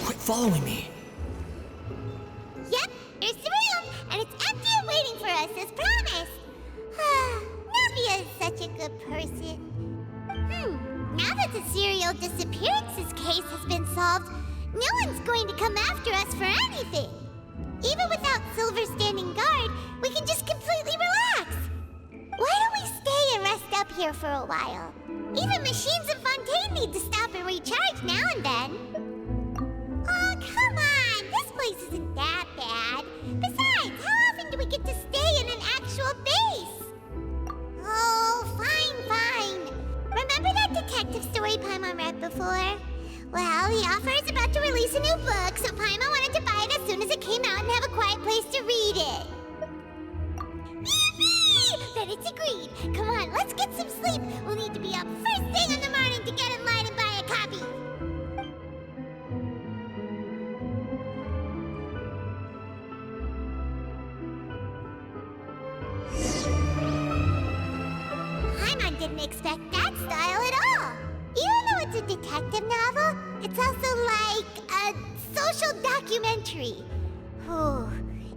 Quit following me. Yep, there's the room, and it's empty and waiting for us as promised. Neuvillette is such a good person. Now that the serial disappearances case has been solved, no one's going to come after us for anything. Even without Silver standing guard, we can just completely relax. Why don't we stay and rest up here for a while? Even machines in Fontaine need to stop and recharge now and then. Oh, come on! This place isn't that bad. Besides, how often do we get to stay in an actual base? Oh, fine. Remember that detective story Paimon read before? Well, the author is about to release a new book, so Paimon wanted to buy it as soon as it came out and have a quiet place to read it. Yippee! Then it's agreed. Come on, let's get some sleep. We'll need to be up first thing in the morning to get in line and buy a copy. Paimon didn't expect that style at all. Even though it's a detective novel, it's also like a social documentary.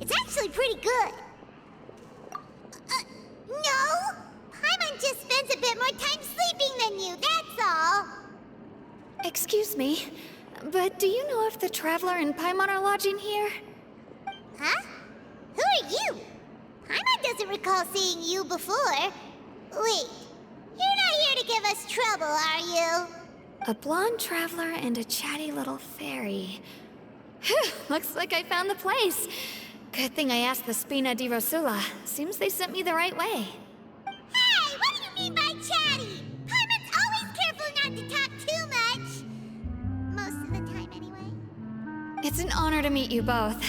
It's actually pretty good. No! Paimon just spends a bit more time sleeping than you, that's all. Excuse me, but do you know if the Traveler and Paimon are lodging here? Huh? Who are you? Paimon doesn't recall seeing you before. Wait, you're not here to give us trouble, are you? A blonde traveler and a chatty little fairy. Phew, looks like I found the place. Good thing I asked the Spina di Rosula. Seems they sent me the right way. Hey, what do you mean by chatty? Paimon's always careful not to talk too much. Most of the time, anyway. It's an honor to meet you both.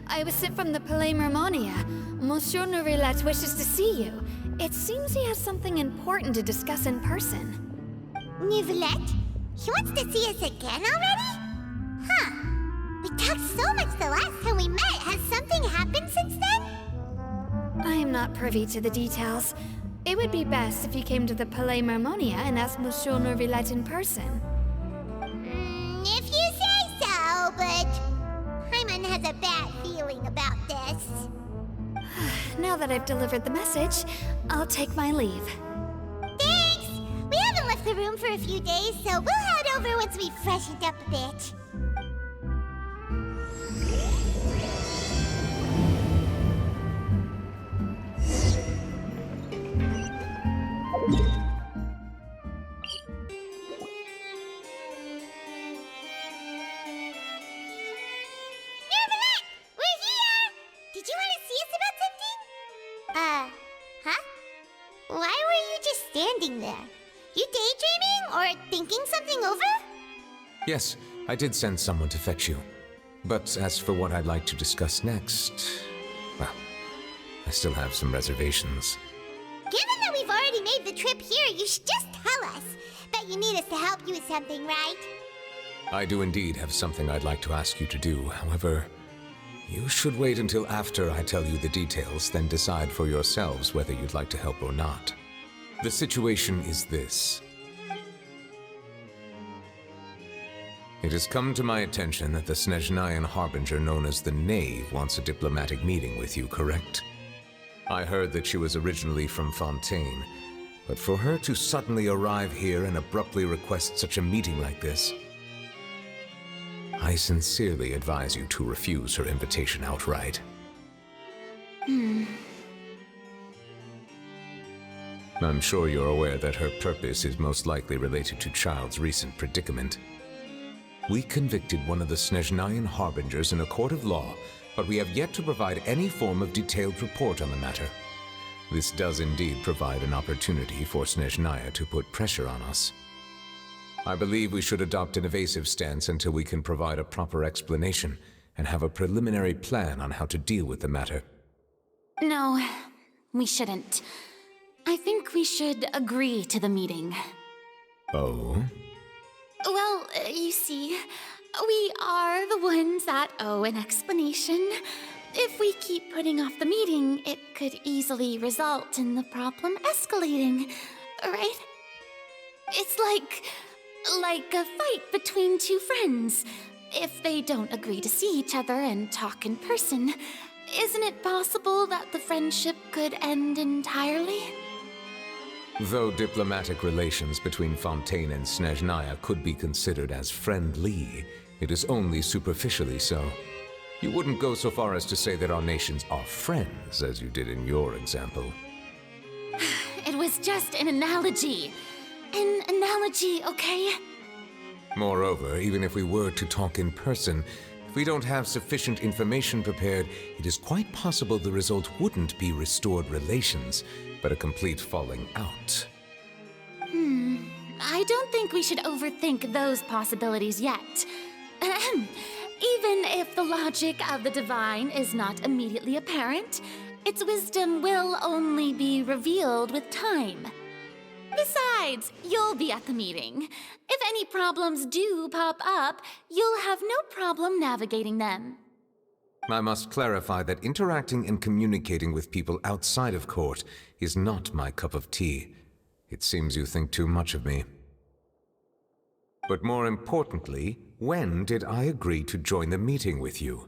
I was sent from the Palais Mermonia. Monsieur Neuvillette wishes to see you. It seems he has something important to discuss in person. Neuvillette? He wants to see us again already? Huh. We talked so much the last time we met. Has something happened since then? I am not privy to the details. It would be best if you came to the Palais Mermonia and asked Monsieur Neuvillette in person. If you say so, but Paimon has a bad feeling about this. Now that I've delivered the message, I'll take my leave. Thanks! We haven't left the room for a few days, so we'll head over once we've freshened up a bit. Neuvillette! We're here! Did you want to see us about something? Huh? Why were you just standing there? You daydreaming or thinking something over? Yes, I did send someone to fetch you. But as for what I'd like to discuss next, well, I still have some reservations. Given that we've already made the trip here, you should just tell us. Bet you need us to help you with something, right? I do indeed have something I'd like to ask you to do. However, you should wait until after I tell you the details, then decide for yourselves whether you'd like to help or not. The situation is this. It has come to my attention that the Snezhnayan harbinger known as the Knave wants a diplomatic meeting with you, correct? I heard that she was originally from Fontaine, but for her to suddenly arrive here and abruptly request such a meeting like this, I sincerely advise you to refuse her invitation outright. I'm sure you're aware that her purpose is most likely related to Childe's recent predicament. We convicted one of the Snezhnayan harbingers in a court of law, but we have yet to provide any form of detailed report on the matter. This does indeed provide an opportunity for Snezhnaya to put pressure on us. I believe we should adopt an evasive stance until we can provide a proper explanation and have a preliminary plan on how to deal with the matter. No, we shouldn't. I think we should agree to the meeting. Oh? Well, you see, we are the ones that owe an explanation. if we keep putting off the meeting, it could easily result in the problem escalating, right? It's like a fight between two friends. If they don't agree to see each other and talk in person, isn't it possible that the friendship could end entirely? Though diplomatic relations between Fontaine and Snezhnaya could be considered as friendly, it is only superficially so. You wouldn't go so far as to say that our nations are friends, as you did in your example. It was just an analogy. An analogy, okay? Moreover, even if we were to talk in person, if we don't have sufficient information prepared, it is quite possible the result wouldn't be restored relations, but a complete falling out. I don't think we should overthink those possibilities yet. Ahem. Even if the logic of the divine is not immediately apparent, its wisdom will only be revealed with time. Besides, you'll be at the meeting. If any problems do pop up, you'll have no problem navigating them. I must clarify that interacting and communicating with people outside of court is not my cup of tea. It seems you think too much of me. But more importantly, when did I agree to join the meeting with you?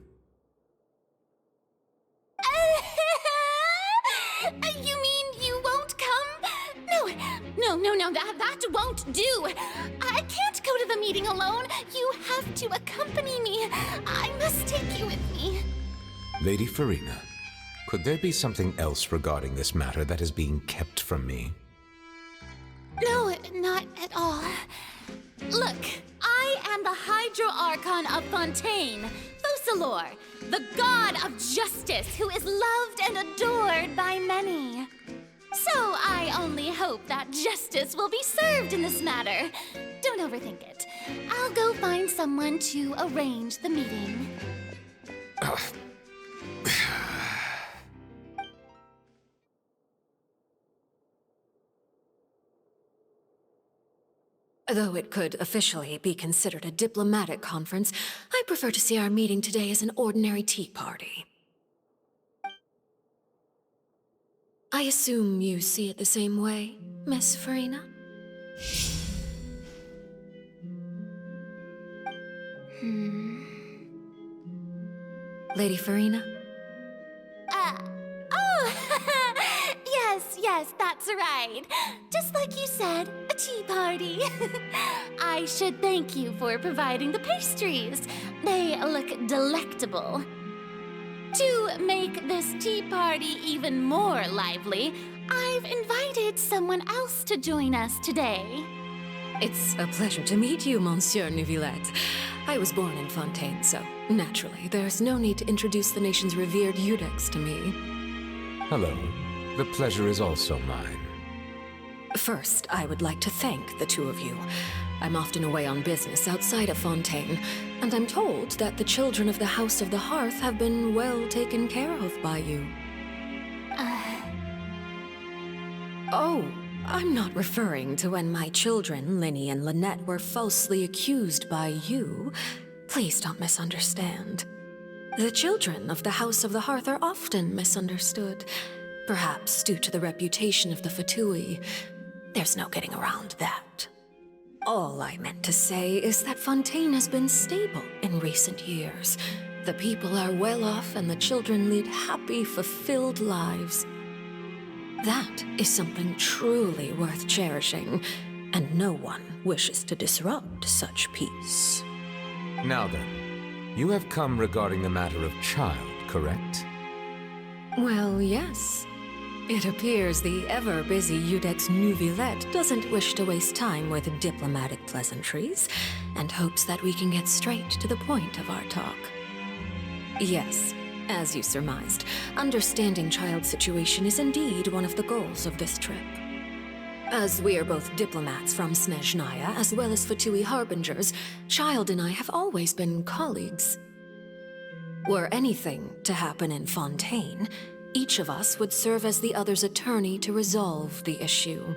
You mean you won't come? No, that won't do. I can't go to the meeting alone. You have to accompany me. I must take you with me. Lady Furina, could there be something else regarding this matter that is being kept from me? No, not at all. Look, I am the Hydro Archon of Fontaine, Focalor, the god of justice who is loved and adored by many. So I only hope that justice will be served in this matter. Don't overthink it. I'll go find someone to arrange the meeting. Though it could officially be considered a diplomatic conference, I prefer to see our meeting today as an ordinary tea party. I assume you see it the same way, Miss Furina? Lady Furina? Yes, that's right. Just like you said, a tea party. I should thank you for providing the pastries. They look delectable. To make this tea party even more lively, I've invited someone else to join us today. It's a pleasure to meet you, Monsieur Neuvillette. I was born in Fontaine, so naturally, there's no need to introduce the nation's revered Vidocs to me. Hello. The pleasure is also mine. First, I would like to thank the two of you. I'm often away on business outside of Fontaine, and I'm told that the children of the House of the Hearth have been well taken care of by you. Oh, I'm not referring to when my children, Lyney and Lynette, were falsely accused by you. Please don't misunderstand. The children of the House of the Hearth are often misunderstood. Perhaps due to the reputation of the Fatui. There's no getting around that. All I meant to say is that Fontaine has been stable in recent years. The people are well off and the children lead happy, fulfilled lives. That is something truly worth cherishing, and no one wishes to disrupt such peace. Now then, you have come regarding the matter of Childe, correct? Well, yes. It appears the ever-busy Iudex Neuvillette doesn't wish to waste time with diplomatic pleasantries, and hopes that we can get straight to the point of our talk. Yes, as you surmised, understanding Childe's situation is indeed one of the goals of this trip. As we are both diplomats from Snezhnaya, as well as Fatui harbingers, Childe and I have always been colleagues. Were anything to happen in Fontaine, each of us would serve as the other's attorney to resolve the issue.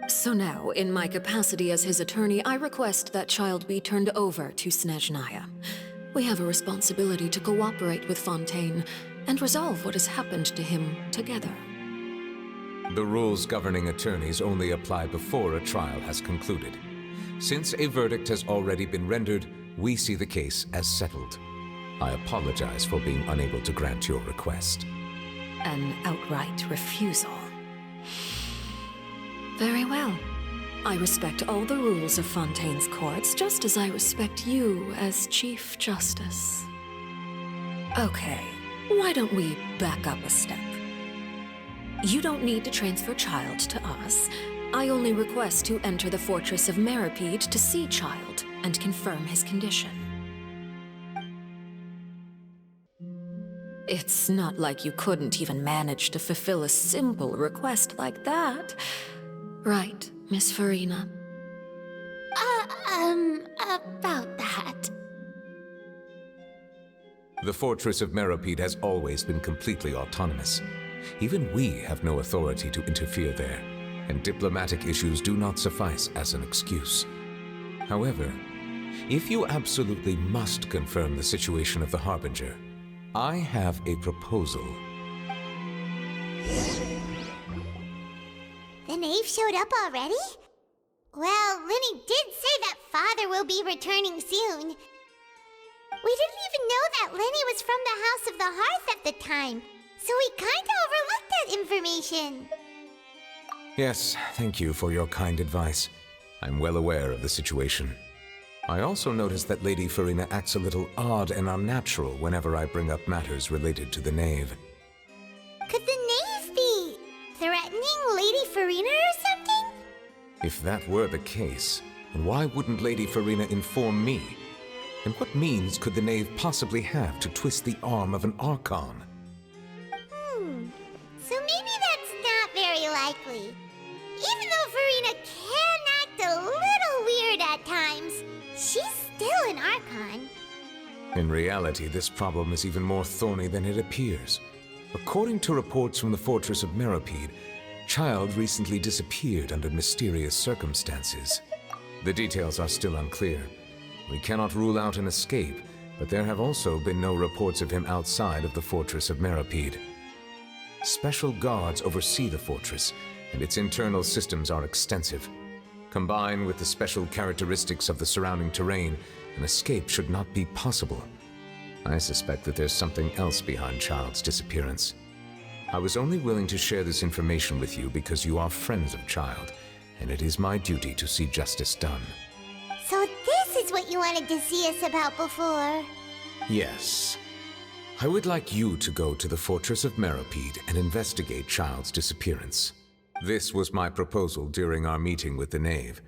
So now, in my capacity as his attorney, I request that Childe be turned over to Snezhnaya. We have a responsibility to cooperate with Fontaine and resolve what has happened to him together. The rules governing attorneys only apply before a trial has concluded. Since a verdict has already been rendered, we see the case as settled. I apologize for being unable to grant your request. An outright refusal. Very well. I respect all the rules of Fontaine's courts, just as I respect you as Chief Justice. Okay, why don't we back up a step? You don't need to transfer Childe to us. I only request to enter the Fortress of Meropide to see Childe and confirm his condition. It's not like you couldn't even manage to fulfill a simple request like that. Right, Miss Furina? About that. The Fortress of Meropide has always been completely autonomous. Even we have no authority to interfere there, and diplomatic issues do not suffice as an excuse. However, if you absolutely must confirm the situation of the Harbinger, I have a proposal. The Knave showed up already? Well, Lyney did say that Father will be returning soon. We didn't even know that Lyney was from the House of the Hearth at the time, so we kinda overlooked that information. Yes, thank you for your kind advice. I'm well aware of the situation. I also noticed that Lady Furina acts a little odd and unnatural whenever I bring up matters related to the Knave. Could the Knave be threatening Lady Furina or something? If that were the case, then why wouldn't Lady Furina inform me? And what means could the Knave possibly have to twist the arm of an Archon? So maybe that's not very likely. Even though Furina can act a little weird at times, she's still an Archon. In reality, this problem is even more thorny than it appears. According to reports from the Fortress of Meropide, Childe recently disappeared under mysterious circumstances. The details are still unclear. We cannot rule out an escape, but there have also been no reports of him outside of the Fortress of Meropide. Special guards oversee the fortress, and its internal systems are extensive. Combined with the special characteristics of the surrounding terrain, an escape should not be possible. I suspect that there's something else behind Childe's disappearance. I was only willing to share this information with you because you are friends of Childe, and it is my duty to see justice done. So this is what you wanted to see us about before. Yes. I would like you to go to the Fortress of Meropide and investigate Childe's disappearance. This was my proposal during our meeting with the Knave.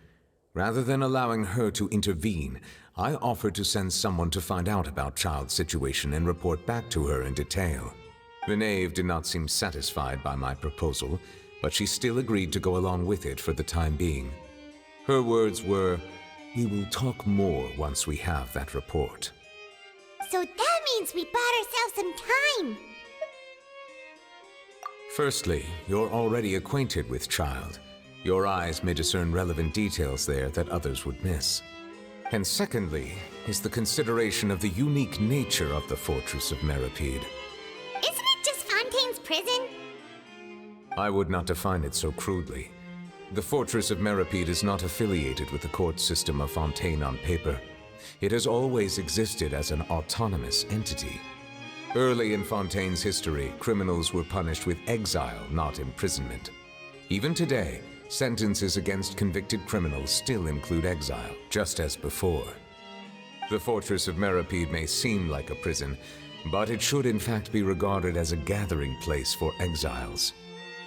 Rather than allowing her to intervene, I offered to send someone to find out about Childe's situation and report back to her in detail. The Knave did not seem satisfied by my proposal, but she still agreed to go along with it for the time being. Her words were, "We will talk more once we have that report." So that means we bought ourselves some time. Firstly, you're already acquainted with Childe. Your eyes may discern relevant details there that others would miss. And secondly, is the consideration of the unique nature of the Fortress of Meropide. Isn't it just Fontaine's prison? I would not define it so crudely. The Fortress of Meropide is not affiliated with the court system of Fontaine on paper. It has always existed as an autonomous entity. Early in Fontaine's history, criminals were punished with exile, not imprisonment. Even today, sentences against convicted criminals still include exile, just as before. The Fortress of Meropide may seem like a prison, but it should in fact be regarded as a gathering place for exiles.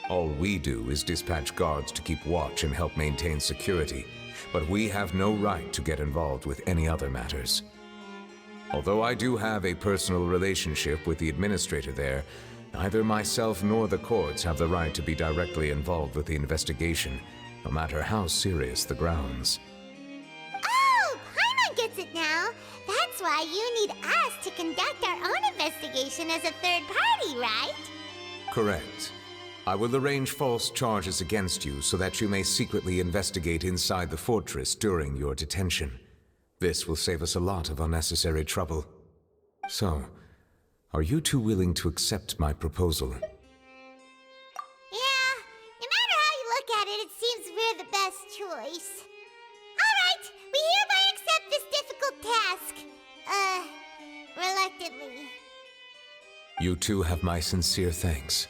All we do is dispatch guards to keep watch and help maintain security, but we have no right to get involved with any other matters. Although I do have a personal relationship with the administrator there, neither myself nor the courts have the right to be directly involved with the investigation, no matter how serious the grounds. Oh, Paimon gets it now. That's why you need us to conduct our own investigation as a third party, right? Correct. I will arrange false charges against you so that you may secretly investigate inside the fortress during your detention. This will save us a lot of unnecessary trouble. So, are you two willing to accept my proposal? Yeah, no matter how you look at it, it seems we're the best choice. Alright, we hereby accept this difficult task. Reluctantly. You two have my sincere thanks.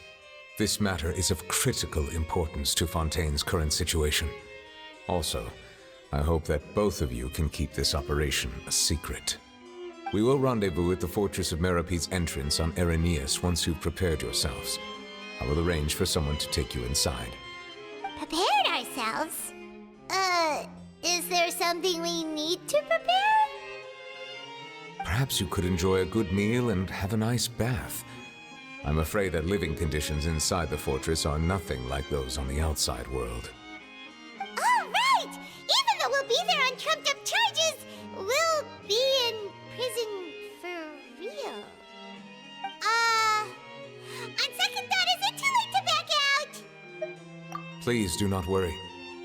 This matter is of critical importance to Fontaine's current situation. Also, I hope that both of you can keep this operation a secret. We will rendezvous at the Fortress of Meropide's entrance on Erinius once you've prepared yourselves. I will arrange for someone to take you inside. Prepared ourselves? Is there something we need to prepare? Perhaps you could enjoy a good meal and have a nice bath. I'm afraid that living conditions inside the fortress are nothing like those on the outside world. All right! Even though we'll be there on trumped-up charges, we'll be in prison for real. On second thought, is it too late to back out? Please do not worry.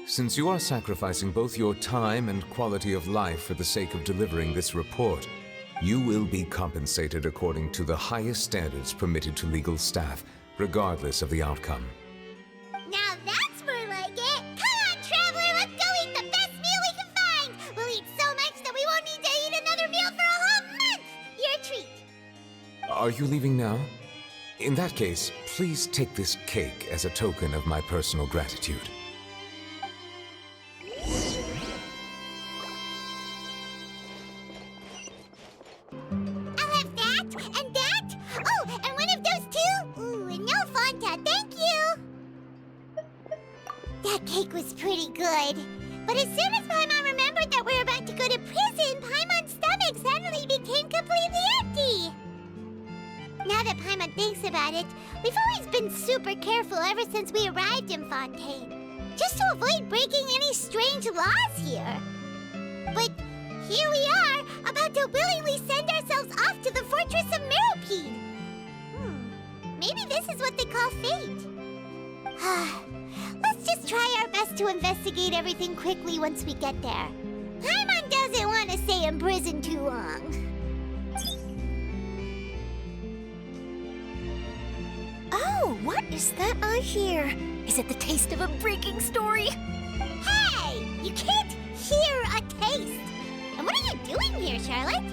Since you are sacrificing both your time and quality of life for the sake of delivering this report, you will be compensated according to the highest standards permitted to legal staff, regardless of the outcome. Now that's more like it! Come on, Traveler, let's go eat the best meal we can find! We'll eat so much that we won't need to eat another meal for a whole month! Your treat! Are you leaving now? In that case, please take this cake as a token of my personal gratitude. I'll have that, and that! Oh, and one of those too! Ooh, and no Fanta, thank you! That cake was pretty good. But as soon as Paimon remembered that we're about to go to prison, Paimon's stomach suddenly became completely empty! Now that Paimon thinks about it, we've always been super careful ever since we arrived in Fontaine, just to avoid breaking any strange laws here. But here we are, about to willingly send ourselves off to the Fortress of Meropide. Maybe this is what they call fate. Let's just try our best to investigate everything quickly once we get there. Paimon doesn't want to stay in prison too long. Oh, what is that I hear? Is it the taste of a breaking story? Hey! You can't hear a taste! And what are you doing here, Charlotte?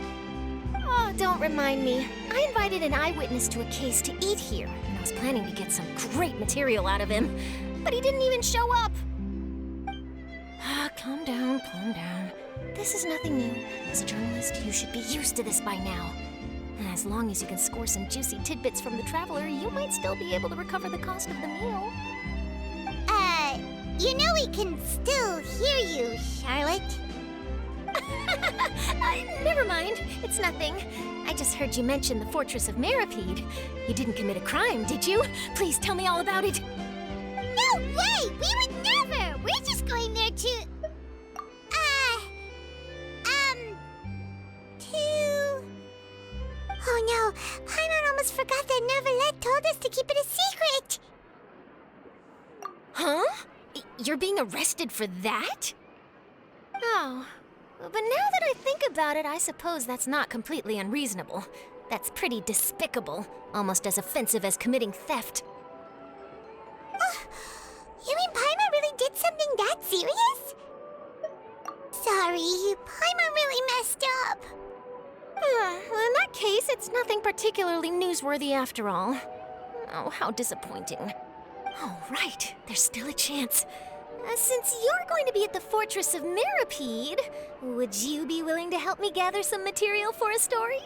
Oh, don't remind me. I invited an eyewitness to a case to eat here, and I was planning to get some great material out of him, but he didn't even show up. Calm down, calm down. This is nothing new. As a journalist, you should be used to this by now. As long as you can score some juicy tidbits from the Traveler, you might still be able to recover the cost of the meal. You know we can still hear you, Charlotte. Never mind. It's nothing. I just heard you mention the Fortress of Meropide. You didn't commit a crime, did you? Please tell me all about it. No way! We would never! We're just going there to... Oh no, Paimon almost forgot that Neuvillette told us to keep it a secret! Huh? You're being arrested for that? Oh, but now that I think about it, I suppose that's not completely unreasonable. That's pretty despicable, almost as offensive as committing theft. You mean Paimon really did something that serious? Sorry, Paimon really messed up. Well, in that case, it's nothing particularly newsworthy after all. Oh, how disappointing. Oh, right, there's still a chance. Since you're going to be at the Fortress of Meropide, would you be willing to help me gather some material for a story?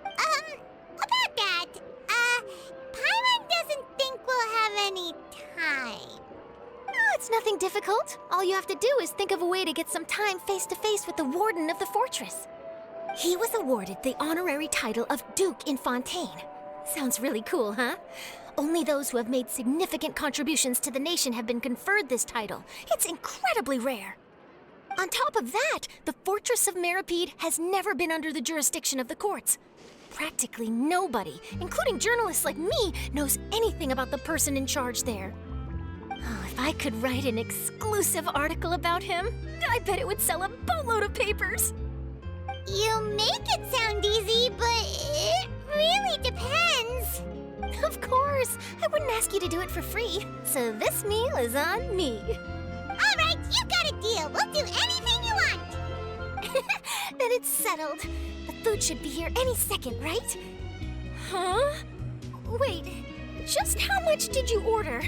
About that, Paimon doesn't think we'll have any time. Oh, it's nothing difficult. All you have to do is think of a way to get some time face-to-face with the warden of the fortress. He was awarded the honorary title of Duke in Fontaine. Sounds really cool, huh? Only those who have made significant contributions to the nation have been conferred this title. It's incredibly rare. On top of that, the Fortress of Meropide has never been under the jurisdiction of the courts. Practically nobody, including journalists like me, knows anything about the person in charge there. Oh, if I could write an exclusive article about him, I bet it would sell a boatload of papers. You make it sound easy, but it really depends. Of course! I wouldn't ask you to do it for free. So this meal is on me. All right, you got a deal. We'll do anything you want. Then it's settled. The food should be here any second, right? Huh? Wait, just how much did you order?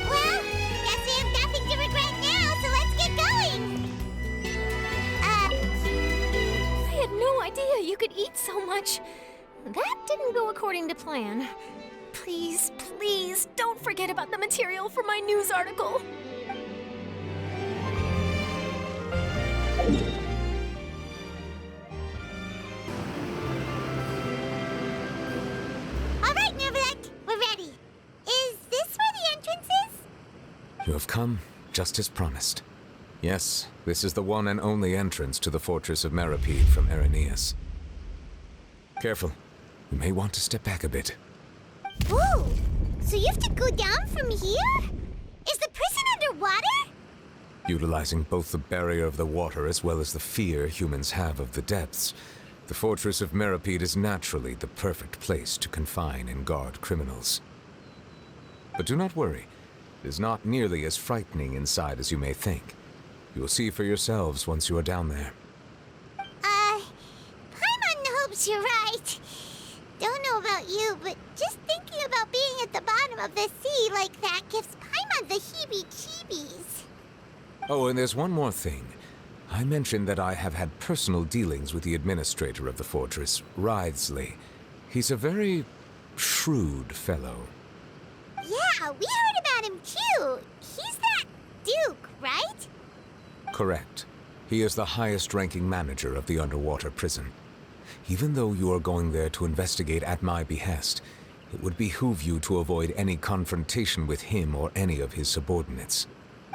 Well, guess we have nothing to regret now, so let's get going. I had no idea you could eat so much. That didn't go according to plan. Please, please, don't forget about the material for my news article. All right, Neuvillette, we're ready. Is this where the entrance is? You have come, just as promised. Yes, this is the one and only entrance to the Fortress of Meropide from Arrhenius. Careful. You may want to step back a bit. Whoa! So you have to go down from here? Is the prison underwater? Utilizing both the barrier of the water as well as the fear humans have of the depths, the Fortress of Meropide is naturally the perfect place to confine and guard criminals. But do not worry. It is not nearly as frightening inside as you may think. You will see for yourselves once you are down there. Paimon hopes you're right. Don't know about you, but just thinking about being at the bottom of the sea like that gives Paimon the heebie-jeebies. Oh, and there's one more thing. I mentioned that I have had personal dealings with the administrator of the fortress, Wriosthesley. He's a very shrewd fellow. Yeah, we heard about him too. He's that Duke, right? Correct. He is the highest-ranking manager of the underwater prison. Even though you are going there to investigate at my behest, it would behoove you to avoid any confrontation with him or any of his subordinates.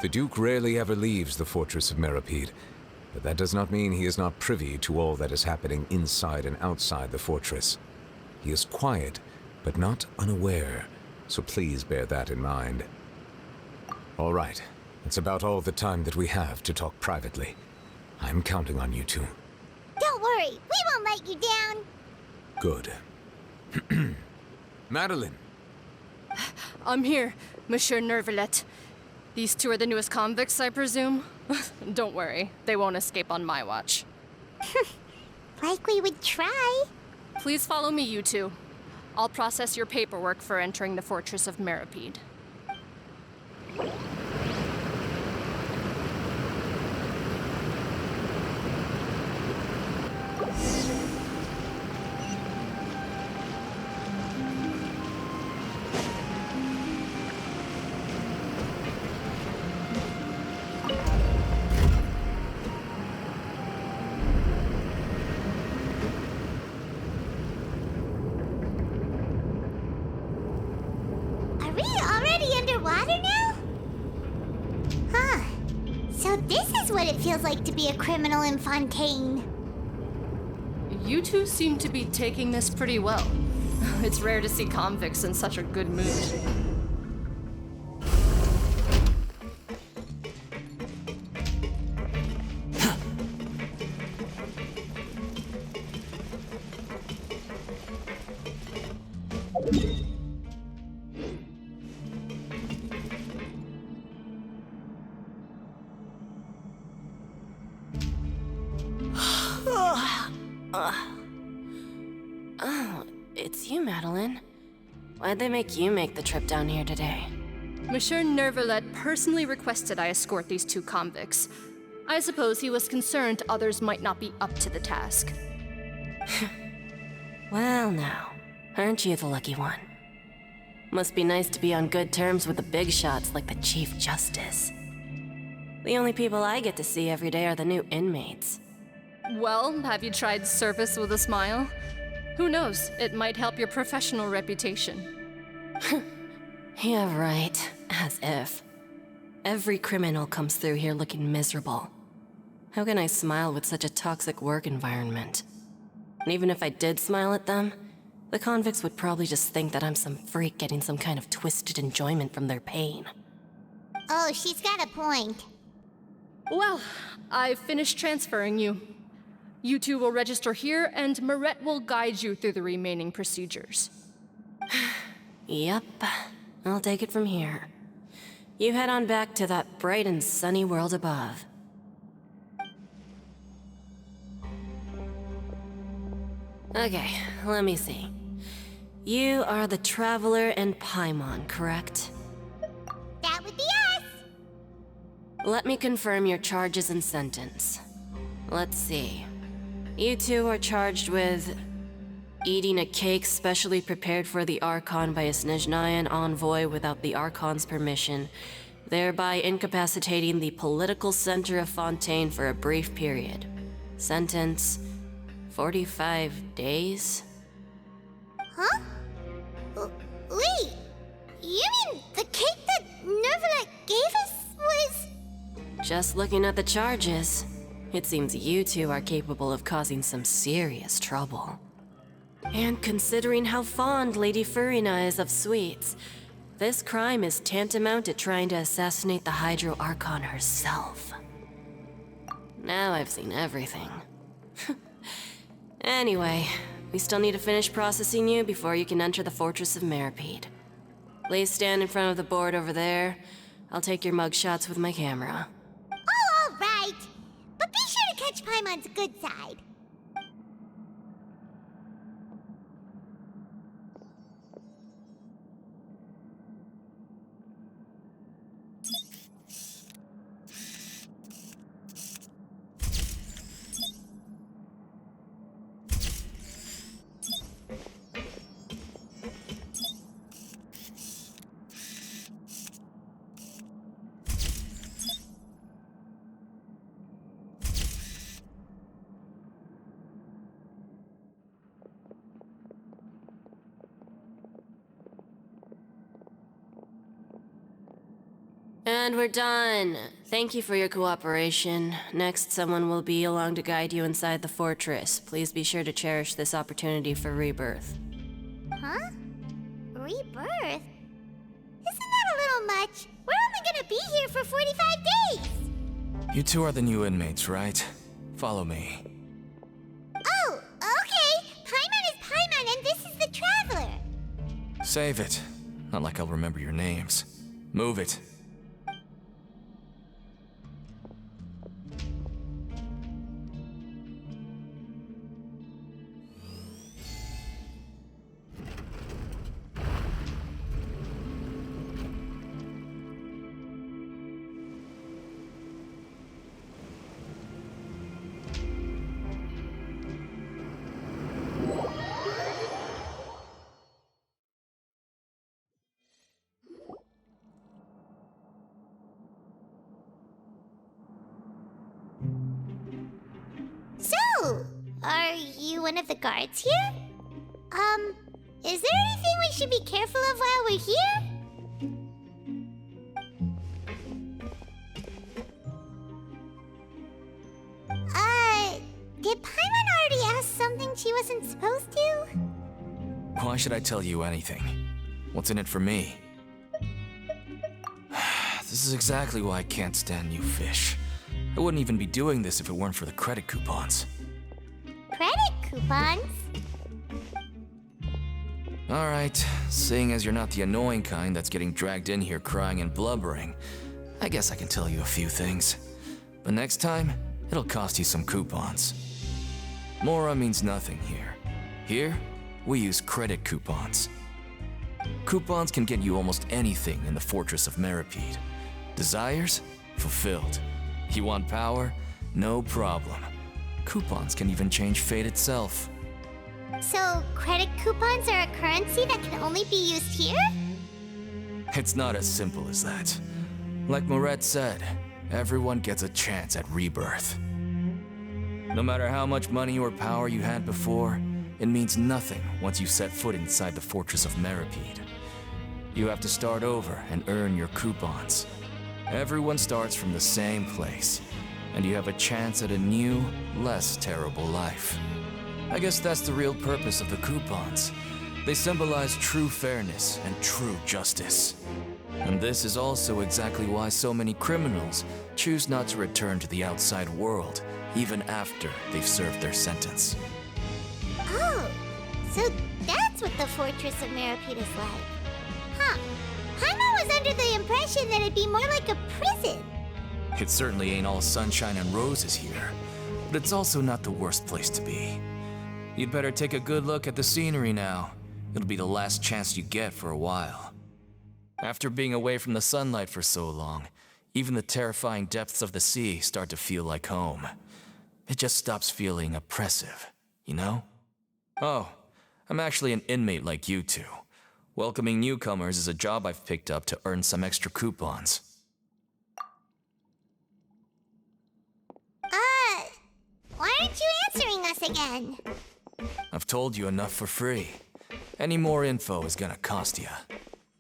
The Duke rarely ever leaves the Fortress of Meropide, but that does not mean he is not privy to all that is happening inside and outside the fortress. He is quiet, but not unaware, so please bear that in mind. All right, that's about all the time that we have to talk privately. I'm counting on you two. Don't worry, we won't let you down. Good. Madeline! I'm here, Monsieur Neuvillette. These two are the newest convicts, I presume? Don't worry, they won't escape on my watch. Like we would try. Please follow me, you two. I'll process your paperwork for entering the Fortress of Meropide. Are we already underwater now? Huh. So this is what it feels like to be a criminal in Fontaine. You two seem to be taking this pretty well. It's rare to see convicts in such a good mood. Oh, it's you, Madeline. Why'd they make you make the trip down here today? Monsieur Neuvillette personally requested I escort these two convicts. I suppose he was concerned others might not be up to the task. Well, now, aren't you the lucky one? Must be nice to be on good terms with the big shots like the Chief Justice. The only people I get to see every day are the new inmates. Well, have you tried service with a smile? Who knows, it might help your professional reputation. Yeah, right. As if. Every criminal comes through here looking miserable. How can I smile with such a toxic work environment? And even if I did smile at them, The convicts would probably just think that I'm some freak getting some kind of twisted enjoyment from their pain. Oh, she's got a point. Well, I've finished transferring you. You two will register here, and Moret will guide you through the remaining procedures. Yep, I'll take it from here. You head on back to that bright and sunny world above. Okay, let me see. You are the Traveler and Paimon, correct? That would be us! Let me confirm your charges and sentence. Let's see. You two are charged with eating a cake specially prepared for the Archon by a Snezhnayan envoy without the Archon's permission, thereby incapacitating the political center of Fontaine for a brief period. Sentence: 45 days? Huh? Wait, you mean the cake that Neuvillette gave us was... Just looking at the charges, it seems you two are capable of causing some serious trouble. And considering how fond Lady Furina is of sweets, this crime is tantamount to trying to assassinate the Hydro Archon herself. Now I've seen everything. Anyway, we still need to finish processing you before you can enter the Fortress of Meropide. Please stand in front of the board over there. I'll take your mugshots with my camera. Oh, all right. But be sure to catch Paimon's good side. And we're done. Thank you for your cooperation. Next, someone will be along to guide you inside the fortress. Please be sure to cherish this opportunity for rebirth. Huh? Rebirth? Isn't that a little much? We're only gonna be here for 45 days! You two are the new inmates, right? Follow me. Oh, okay! Paimon is Paimon and this is the Traveler! Save it. Not like I'll remember your names. Move it. So, are you one of the guards here? Is there anything we should be careful of while we're here? Did Paimon already ask something she wasn't supposed to? Why should I tell you anything? What's in it for me? This is exactly why I can't stand you fish. I wouldn't even be doing this if it weren't for the credit coupons. Credit coupons? Alright, seeing as you're not the annoying kind that's getting dragged in here crying and blubbering, I guess I can tell you a few things. But next time, it'll cost you some coupons. Mora means nothing here. Here, we use credit coupons. Coupons can get you almost anything in the Fortress of Meropide. Desires? Fulfilled. You want power? No problem. Coupons can even change fate itself. So, credit coupons are a currency that can only be used here? It's not as simple as that. Like Moret said, everyone gets a chance at rebirth. No matter how much money or power you had before, it means nothing once you set foot inside the Fortress of Meropide. You have to start over and earn your coupons. Everyone starts from the same place, and you have a chance at a new, less terrible life. I guess that's the real purpose of the coupons. They symbolize true fairness and true justice. And this is also exactly why so many criminals choose not to return to the outside world, even after they've served their sentence. Oh, so that's what the Fortress of Meropide is like. Huh. Paimon was under the impression that it'd be more like a prison. It certainly ain't all sunshine and roses here, but it's also not the worst place to be. You'd better take a good look at the scenery now. It'll be the last chance you get for a while. After being away from the sunlight for so long, even the terrifying depths of the sea start to feel like home. It just stops feeling oppressive, you know? Oh, I'm actually an inmate like you two. Welcoming newcomers is a job I've picked up to earn some extra coupons. Why aren't you answering us again? I've told you enough for free. Any more info is gonna cost you.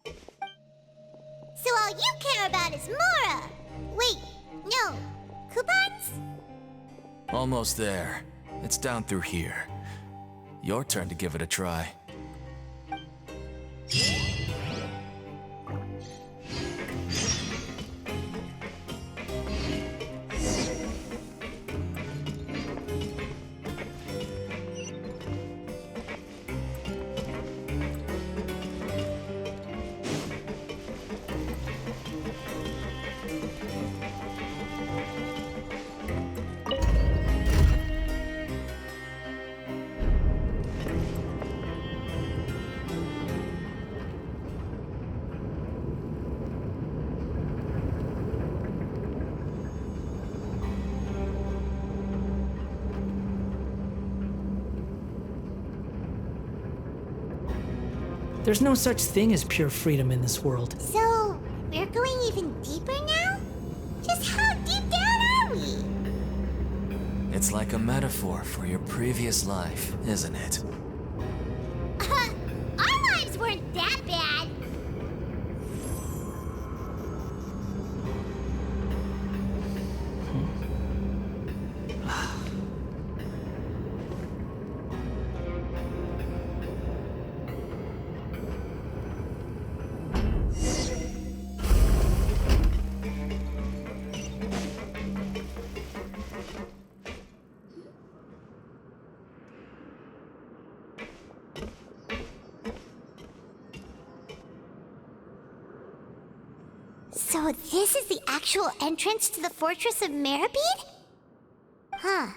So all you care about is Mora! Wait, no. Coupons? Almost there. It's down through here. Your turn to give it a try. There's no such thing as pure freedom in this world. So, we're going even deeper now? Just how deep down are we? It's like a metaphor for your previous life, isn't it? Our lives weren't that bad. So this is the actual entrance to the Fortress of Meropide? Huh.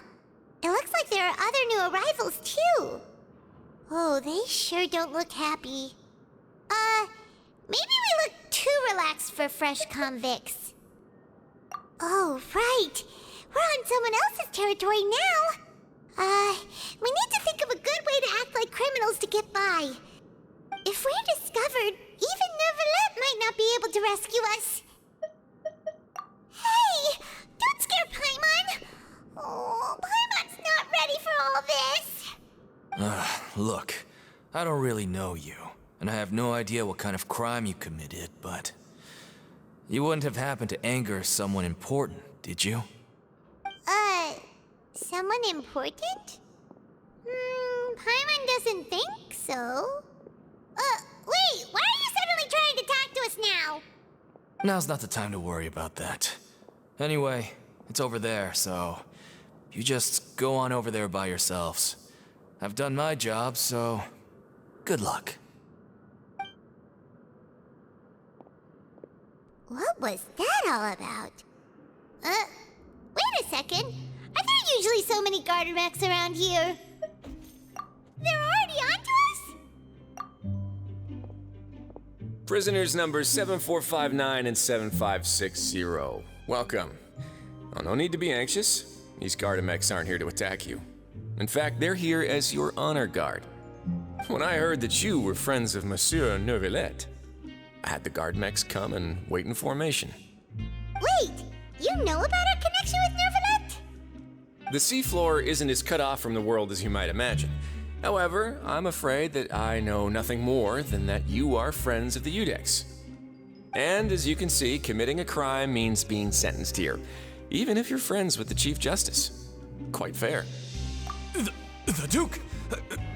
It looks like there are other new arrivals, too. Oh, they sure don't look happy. Maybe we look too relaxed for fresh convicts. Oh, right. We're on someone else's territory now. We need to think of a good way to act like criminals to get by. If we're discovered, even Neuvillette might not be able to rescue us. Hey! Don't scare Paimon! Oh, Paimon's not ready for all this! Look, I don't really know you, and I have no idea what kind of crime you committed, but... You wouldn't have happened to anger someone important, did you? Someone important? Paimon doesn't think so. Wait, why are you suddenly trying to talk to us now? Now's not the time to worry about that. Anyway, it's over there, so... You just go on over there by yourselves. I've done my job, so... Good luck. What was that all about? Wait a second. Are there usually so many garter mechs around here? They're already onto us? Prisoners numbers 7459 and 7560. Welcome. Oh, no need to be anxious. These Gardamex aren't here to attack you. In fact, they're here as your honor guard. When I heard that you were friends of Monsieur Neuvillette, I had the Gardamex come and wait in formation. Wait, you know about our connection with Neuvillette? The seafloor isn't as cut off from the world as you might imagine. However, I'm afraid that I know nothing more than that you are friends of the Udex. And as you can see, committing a crime means being sentenced here, even if you're friends with the Chief Justice. Quite fair. The Duke!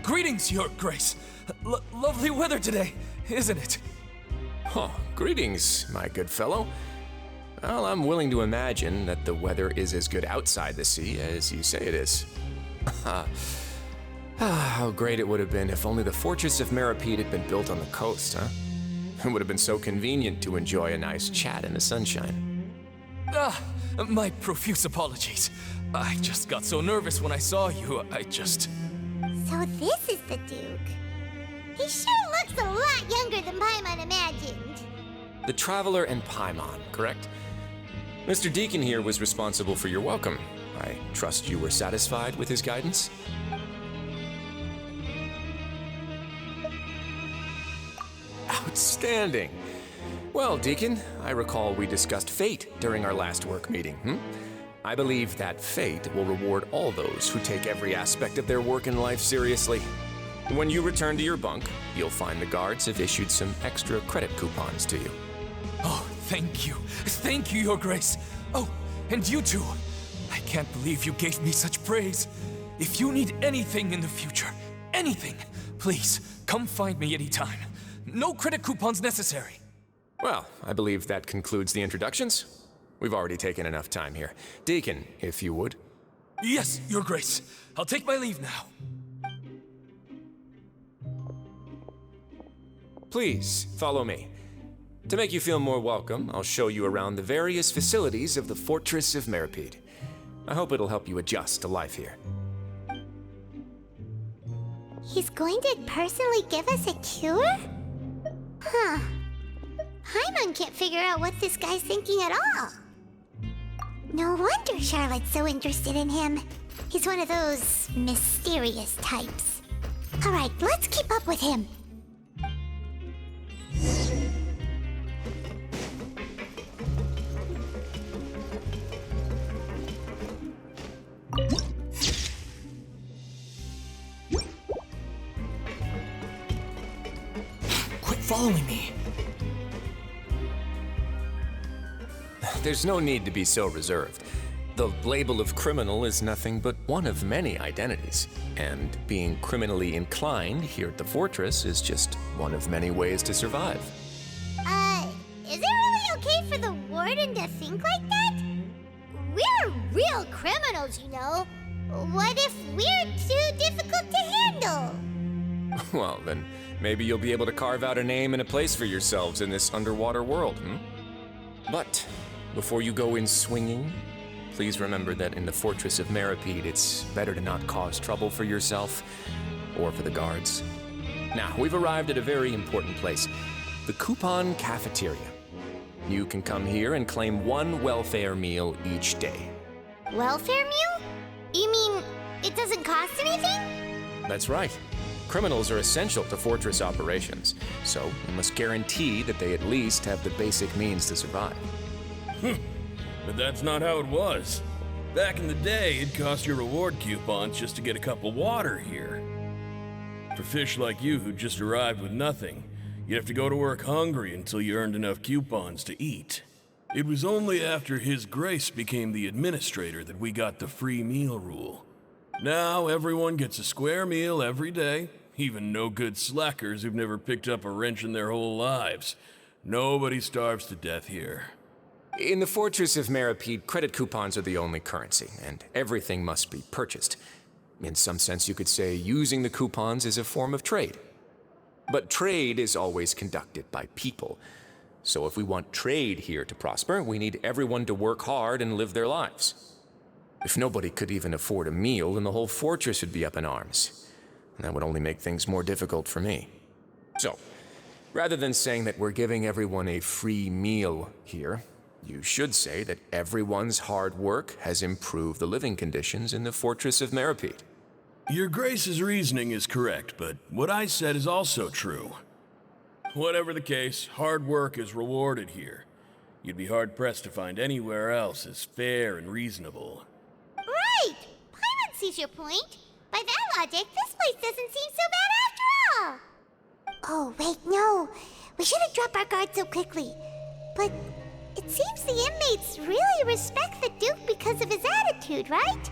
Greetings, Your Grace. Lovely weather today, isn't it? Oh, greetings, my good fellow. Well, I'm willing to imagine that the weather is as good outside the sea as you say it is. How great it would have been if only the Fortress of Meropide had been built on the coast, huh? It would have been so convenient to enjoy a nice chat in the sunshine. My profuse apologies. I just got so nervous when I saw you, So this is the Duke. He sure looks a lot younger than Paimon imagined. The Traveler and Paimon, correct? Mr. Deacon here was responsible for your welcome. I trust you were satisfied with his guidance? Outstanding. Well, Deacon, I recall we discussed fate during our last work meeting, I believe that fate will reward all those who take every aspect of their work in life seriously. When you return to your bunk, you'll find the guards have issued some extra credit coupons to you. Oh, thank you. Thank you, Your Grace. Oh, and you too. I can't believe you gave me such praise. If you need anything in the future, anything, please come find me anytime. No credit coupons necessary. Well, I believe that concludes the introductions. We've already taken enough time here. Deacon, if you would. Yes, Your Grace. I'll take my leave now. Please, follow me. To make you feel more welcome, I'll show you around the various facilities of the Fortress of Meropide. I hope it'll help you adjust to life here. He's going to personally give us a cure? Huh. Paimon can't figure out what this guy's thinking at all. No wonder Charlotte's so interested in him. He's one of those mysterious types. All right, let's keep up with him. Quit following me. There's no need to be so reserved. The label of criminal is nothing but one of many identities, and being criminally inclined here at the fortress is just one of many ways to survive. Is it really okay for the warden to think like that? We're real criminals, you know. What if we're too difficult to handle? Well, then maybe you'll be able to carve out a name and a place for yourselves in this underwater world, But before you go in swinging, please remember that in the Fortress of Meropide, it's better to not cause trouble for yourself or for the guards. Now, we've arrived at a very important place, the Coupon Cafeteria. You can come here and claim one welfare meal each day. Welfare meal? You mean it doesn't cost anything? That's right. Criminals are essential to Fortress operations, so you must guarantee that they at least have the basic means to survive. But that's not how it was. Back in the day, it cost you reward coupons just to get a cup of water here. For fish like you who just arrived with nothing, you'd have to go to work hungry until you earned enough coupons to eat. It was only after His Grace became the administrator that we got the free meal rule. Now everyone gets a square meal every day, even no-good slackers who've never picked up a wrench in their whole lives. Nobody starves to death here. In the Fortress of Meropide, credit coupons are the only currency, and everything must be purchased. In some sense, you could say using the coupons is a form of trade. But trade is always conducted by people. So if we want trade here to prosper, we need everyone to work hard and live their lives. If nobody could even afford a meal, then the whole fortress would be up in arms. And that would only make things more difficult for me. So, rather than saying that we're giving everyone a free meal here, you should say that everyone's hard work has improved the living conditions in the Fortress of Meropide. Your Grace's reasoning is correct, but what I said is also true. Whatever the case, hard work is rewarded here. You'd be hard-pressed to find anywhere else as fair and reasonable. Right! Paimon sees your point. By that logic, this place doesn't seem so bad after all. Oh, wait, no. We shouldn't drop our guard so quickly. But it seems the inmates really respect the Duke because of his attitude, right?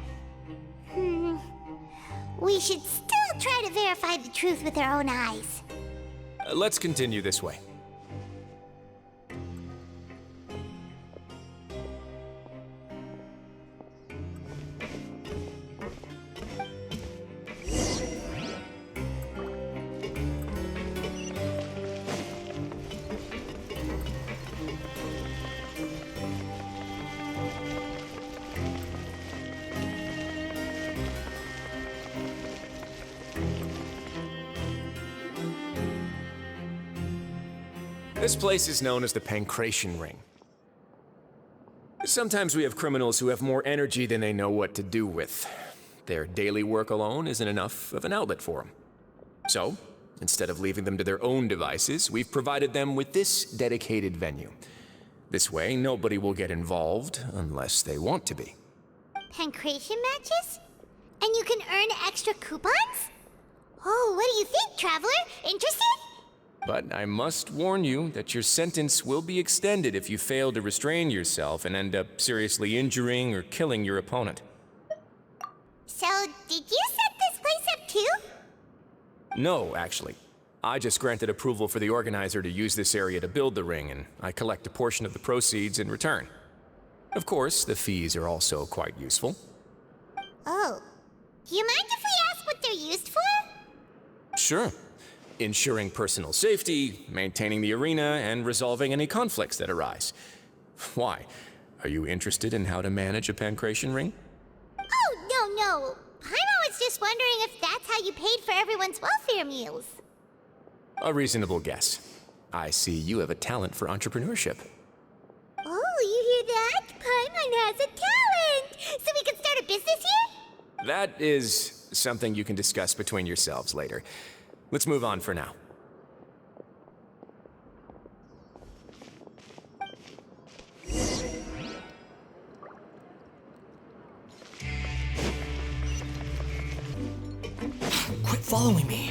We should still will try to verify the truth with their own eyes. Let's continue this way. This place is known as the Pankration Ring. Sometimes we have criminals who have more energy than they know what to do with. Their daily work alone isn't enough of an outlet for them. So, instead of leaving them to their own devices, we've provided them with this dedicated venue. This way, nobody will get involved unless they want to be. Pankration matches? And you can earn extra coupons? Oh, what do you think, traveler? Interested? But I must warn you that your sentence will be extended if you fail to restrain yourself and end up seriously injuring or killing your opponent. So, did you set this place up too? No, actually. I just granted approval for the organizer to use this area to build the ring, and I collect a portion of the proceeds in return. Of course, the fees are also quite useful. Oh. Do you mind if we ask what they're used for? Sure. Ensuring personal safety, maintaining the arena, and resolving any conflicts that arise. Why? Are you interested in how to manage a Pankration Ring? Oh, no. Paimon was just wondering if that's how you paid for everyone's welfare meals. A reasonable guess. I see you have a talent for entrepreneurship. Oh, you hear that? Paimon has a talent! So we can start a business here? That is something you can discuss between yourselves later. Let's move on for now. Quit following me.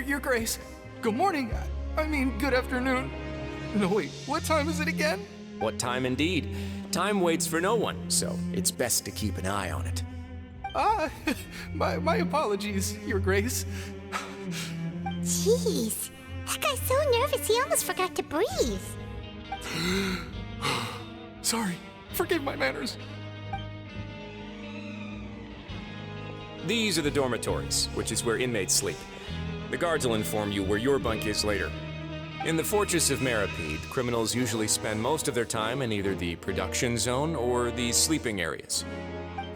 Your Grace. Good morning. I mean, good afternoon. No, wait, what time is it again? What time indeed? Time waits for no one, so it's best to keep an eye on it. My apologies, Your Grace. Jeez, that guy's so nervous he almost forgot to breathe. Sorry, forgive my manners. These are the dormitories, which is where inmates sleep. The guards will inform you where your bunk is later. In the Fortress of Meropide, criminals usually spend most of their time in either the production zone or the sleeping areas.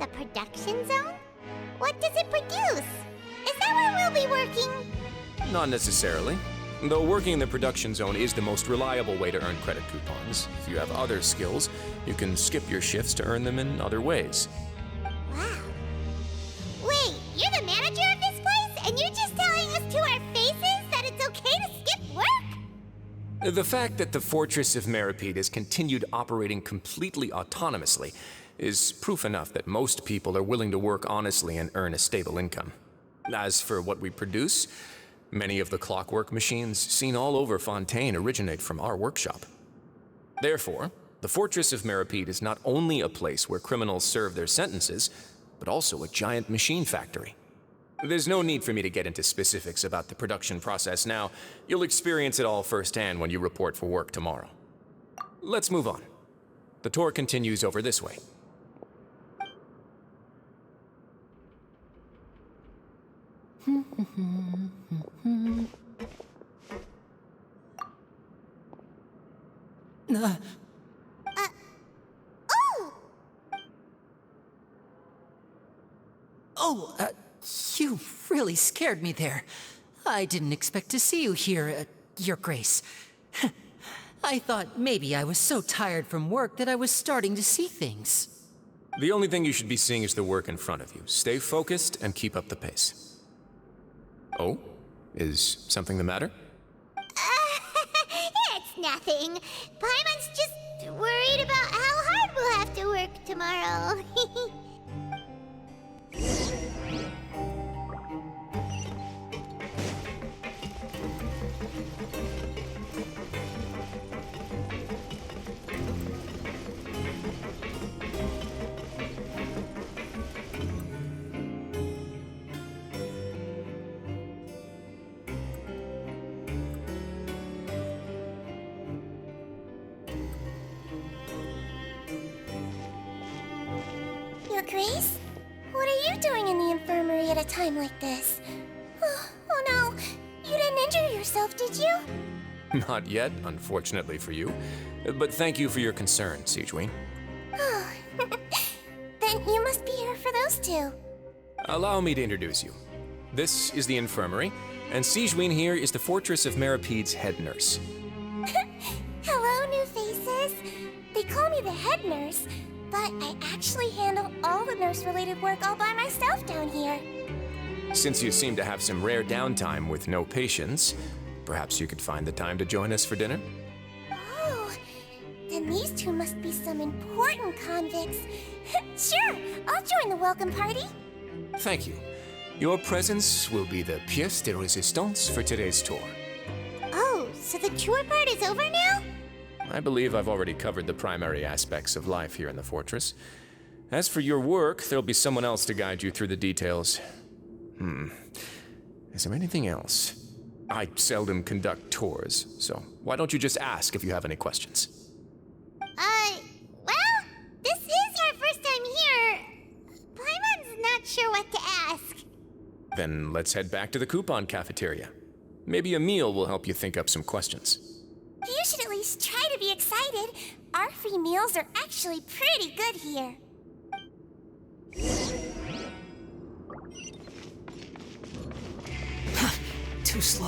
The production zone? What does it produce? Is that where we'll be working? Not necessarily. Though working in the production zone is the most reliable way to earn credit coupons. If you have other skills, you can skip your shifts to earn them in other ways. Wow. Wait, you're the manager of this place, and you're just telling us to our faces that it's okay to skip work? The fact that the Fortress of Meropide has continued operating completely autonomously is proof enough that most people are willing to work honestly and earn a stable income. As for what we produce, many of the clockwork machines seen all over Fontaine originate from our workshop. Therefore, the Fortress of Meropide is not only a place where criminals serve their sentences, but also a giant machine factory. There's no need for me to get into specifics about the production process now. You'll experience it all firsthand when you report for work tomorrow. Let's move on. The tour continues over this way. You really scared me there. I didn't expect to see you here, Your Grace. I thought maybe I was so tired from work that I was starting to see things. The only thing you should be seeing is the work in front of you. Stay focused and keep up the pace. Oh? Is something the matter? It's nothing. Paimon's just worried about how hard we'll have to work tomorrow. Your Grace? What are you doing in the infirmary at a time like this? Oh no, you didn't injure yourself, did you? Not yet, unfortunately for you. But thank you for your concern, Sigewinnie. Oh, then you must be here for those two. Allow me to introduce you. This is the infirmary, and Sigewinnie here is the Fortress of Meropide's head nurse. Hello, new faces. They call me the head nurse, but I actually handle all the nurse-related work all by myself down here. Since you seem to have some rare downtime with no patients, perhaps you could find the time to join us for dinner? Oh, then these two must be some important convicts. Sure, I'll join the welcome party. Thank you. Your presence will be the pièce de résistance for today's tour. Oh, so the tour part is over now? I believe I've already covered the primary aspects of life here in the fortress. As for your work, there'll be someone else to guide you through the details. Is there anything else? I seldom conduct tours, so why don't you just ask if you have any questions? Well, this is our first time here. Paimon's not sure what to ask. Then let's head back to the coupon cafeteria. Maybe a meal will help you think up some questions. You should at least try to be excited. Our free meals are actually pretty good here. Too slow.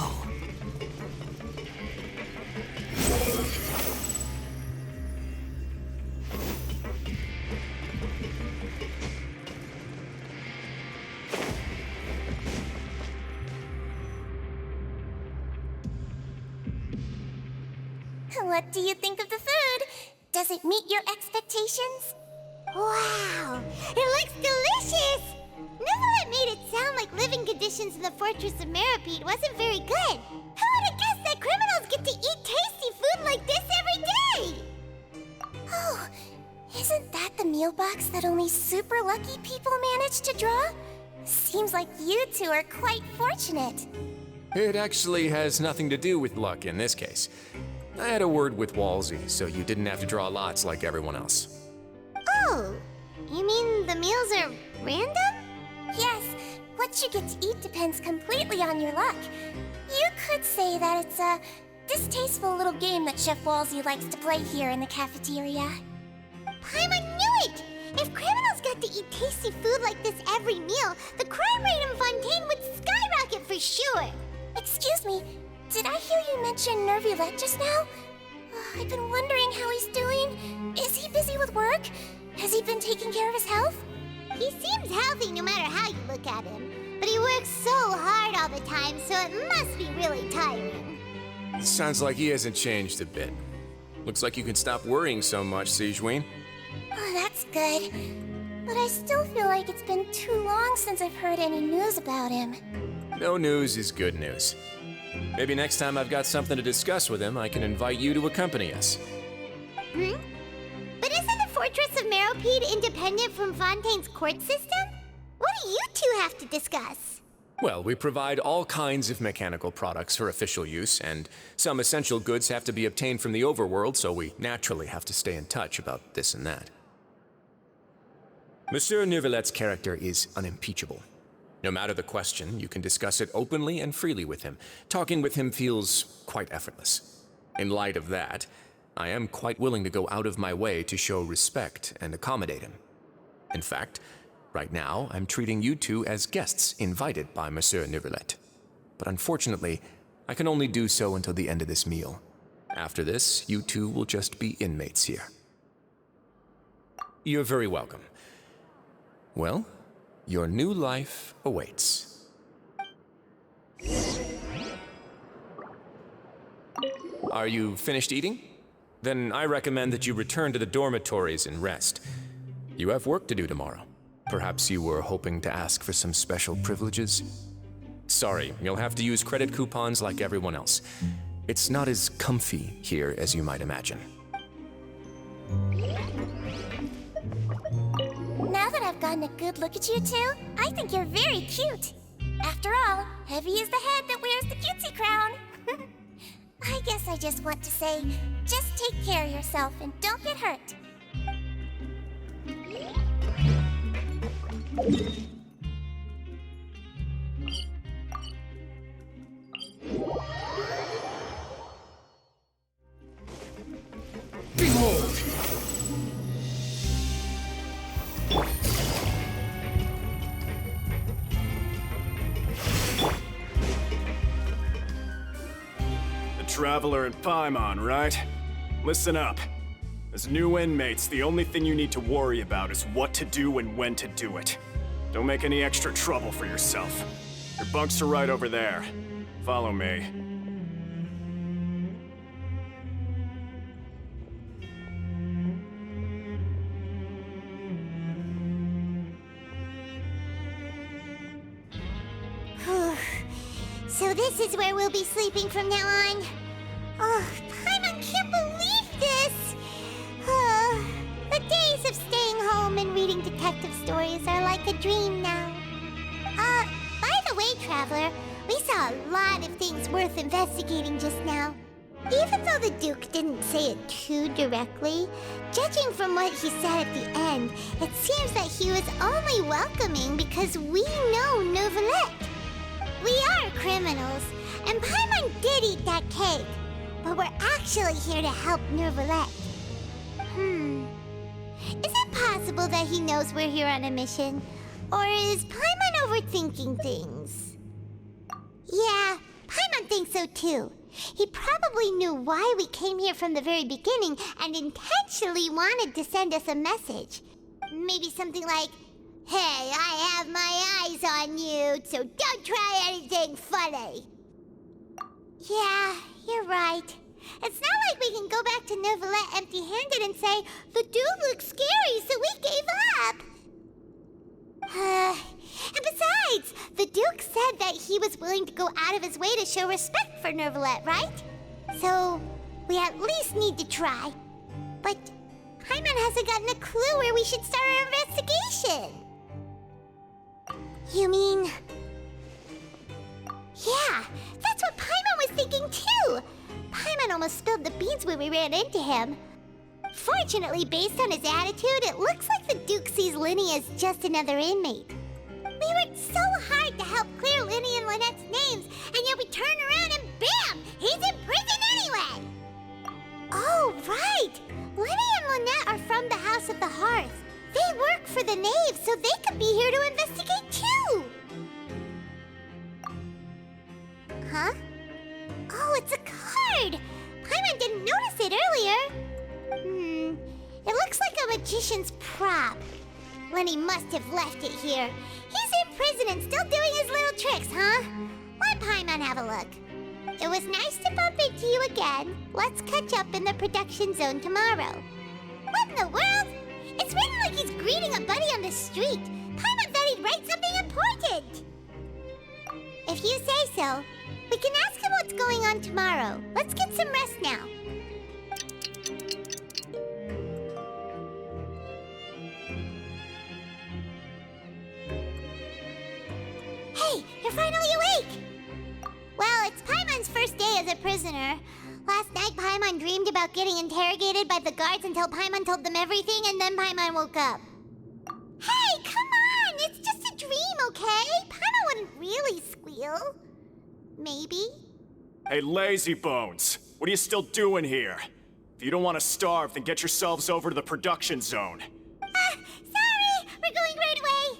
What do you think of the food? Does it meet your expectations? Wow, it looks delicious! Neuvillette made it sound like living conditions in the Fortress of Meropide wasn't very good. Who would have guessed that criminals get to eat tasty food like this every day? Oh, isn't that the meal box that only super lucky people manage to draw? Seems like you two are quite fortunate. It actually has nothing to do with luck in this case. I had a word with Wolsey, so you didn't have to draw lots like everyone else. Oh, you mean the meals are random? Yes, what you get to eat depends completely on your luck. You could say that it's a distasteful little game that Chef Wolsey likes to play here in the cafeteria. Paimon knew it! If criminals got to eat tasty food like this every meal, the crime rate in Fontaine would skyrocket for sure! Excuse me, did I hear you mention Neuvillette just now? I've been wondering how he's doing. Is he busy with work? Has he been taking care of his health? He seems healthy no matter how you look at him. But he works so hard all the time, so it must be really tiring. Sounds like he hasn't changed a bit. Looks like you can stop worrying so much, Sigewinnie. Oh, that's good. But I still feel like it's been too long since I've heard any news about him. No news is good news. Maybe next time I've got something to discuss with him, I can invite you to accompany us. But isn't the Fortress of Meropide independent from Fontaine's court system? What do you two have to discuss? Well, we provide all kinds of mechanical products for official use, and some essential goods have to be obtained from the overworld, so we naturally have to stay in touch about this and that. Monsieur Neuvillette's character is unimpeachable. No matter the question, you can discuss it openly and freely with him. Talking with him feels quite effortless. In light of that, I am quite willing to go out of my way to show respect and accommodate him. In fact, Right now, I'm treating you two as guests invited by Monsieur Neuvillette. But unfortunately, I can only do so until the end of this meal. After this, you two will just be inmates here. You're very welcome. Well, your new life awaits. Are you finished eating? Then I recommend that you return to the dormitories and rest. You have work to do tomorrow. Perhaps you were hoping to ask for some special privileges? Sorry, you'll have to use credit coupons like everyone else. It's not as comfy here as you might imagine. Now that I've gotten a good look at you two, I think you're very cute. After all, heavy is the head that wears the cutesy crown. I guess I just want to say, just take care of yourself and don't get hurt. Behold! The Traveler and Paimon, right? Listen up. As new inmates, the only thing you need to worry about is what to do and when to do it. Don't make any extra trouble for yourself. Your bunks are right over there. Follow me. So this is where we'll be sleeping from now on. Oh, Paimon can't believe this! The days of staying home and reading detective stories are like a dream now. By the way, Traveler, we saw a lot of things worth investigating just now. Even though the Duke didn't say it too directly, judging from what he said at the end, it seems that he was only welcoming because we know Neuvillette. We are criminals, and Paimon did eat that cake, but we're actually here to help Neuvillette. Is it possible that he knows we're here on a mission? Or is Paimon overthinking things? Yeah, Paimon thinks so too. He probably knew why we came here from the very beginning and intentionally wanted to send us a message. Maybe something like, "Hey, I have my eyes on you, so don't try anything funny." Yeah, you're right. It's not like we can go back to Neuvillette empty-handed and say, "The dude looks scary, so we gave up." And besides, the Duke said that he was willing to go out of his way to show respect for Neuvillette, right? So, we at least need to try. But Paimon hasn't gotten a clue where we should start our investigation. You mean... Yeah, that's what Paimon was thinking too! Paimon almost spilled the beans when we ran into him. Fortunately, based on his attitude, it looks like the Duke sees Lyney as just another inmate. We worked so hard to help clear Lyney and Lynette's names, and yet we turn around and bam! He's in prison anyway! Oh, right! Lyney and Lynette are from the House of the Hearth. They work for the Knave, so they could be here to investigate too! Huh? Oh, it's a card! Paimon didn't notice it earlier. It looks like a magician's prop. Lyney must have left it here. He's in prison and still doing his little tricks, huh? Let Paimon have a look. It was nice to bump into you again. Let's catch up in the production zone tomorrow. What in the world? It's written like he's greeting a buddy on the street. Paimon thought he'd write something important. If you say so, we can ask him what's going on tomorrow. Let's get some rest now. Hey, you're finally awake! Well, it's Paimon's first day as a prisoner. Last night, Paimon dreamed about getting interrogated by the guards until Paimon told them everything, and then Paimon woke up. Hey, come on! It's just a dream, okay? Paimon wouldn't really squeal. Maybe? Hey, lazy bones! What are you still doing here? If you don't want to starve, then get yourselves over to the production zone. Sorry! We're going right away!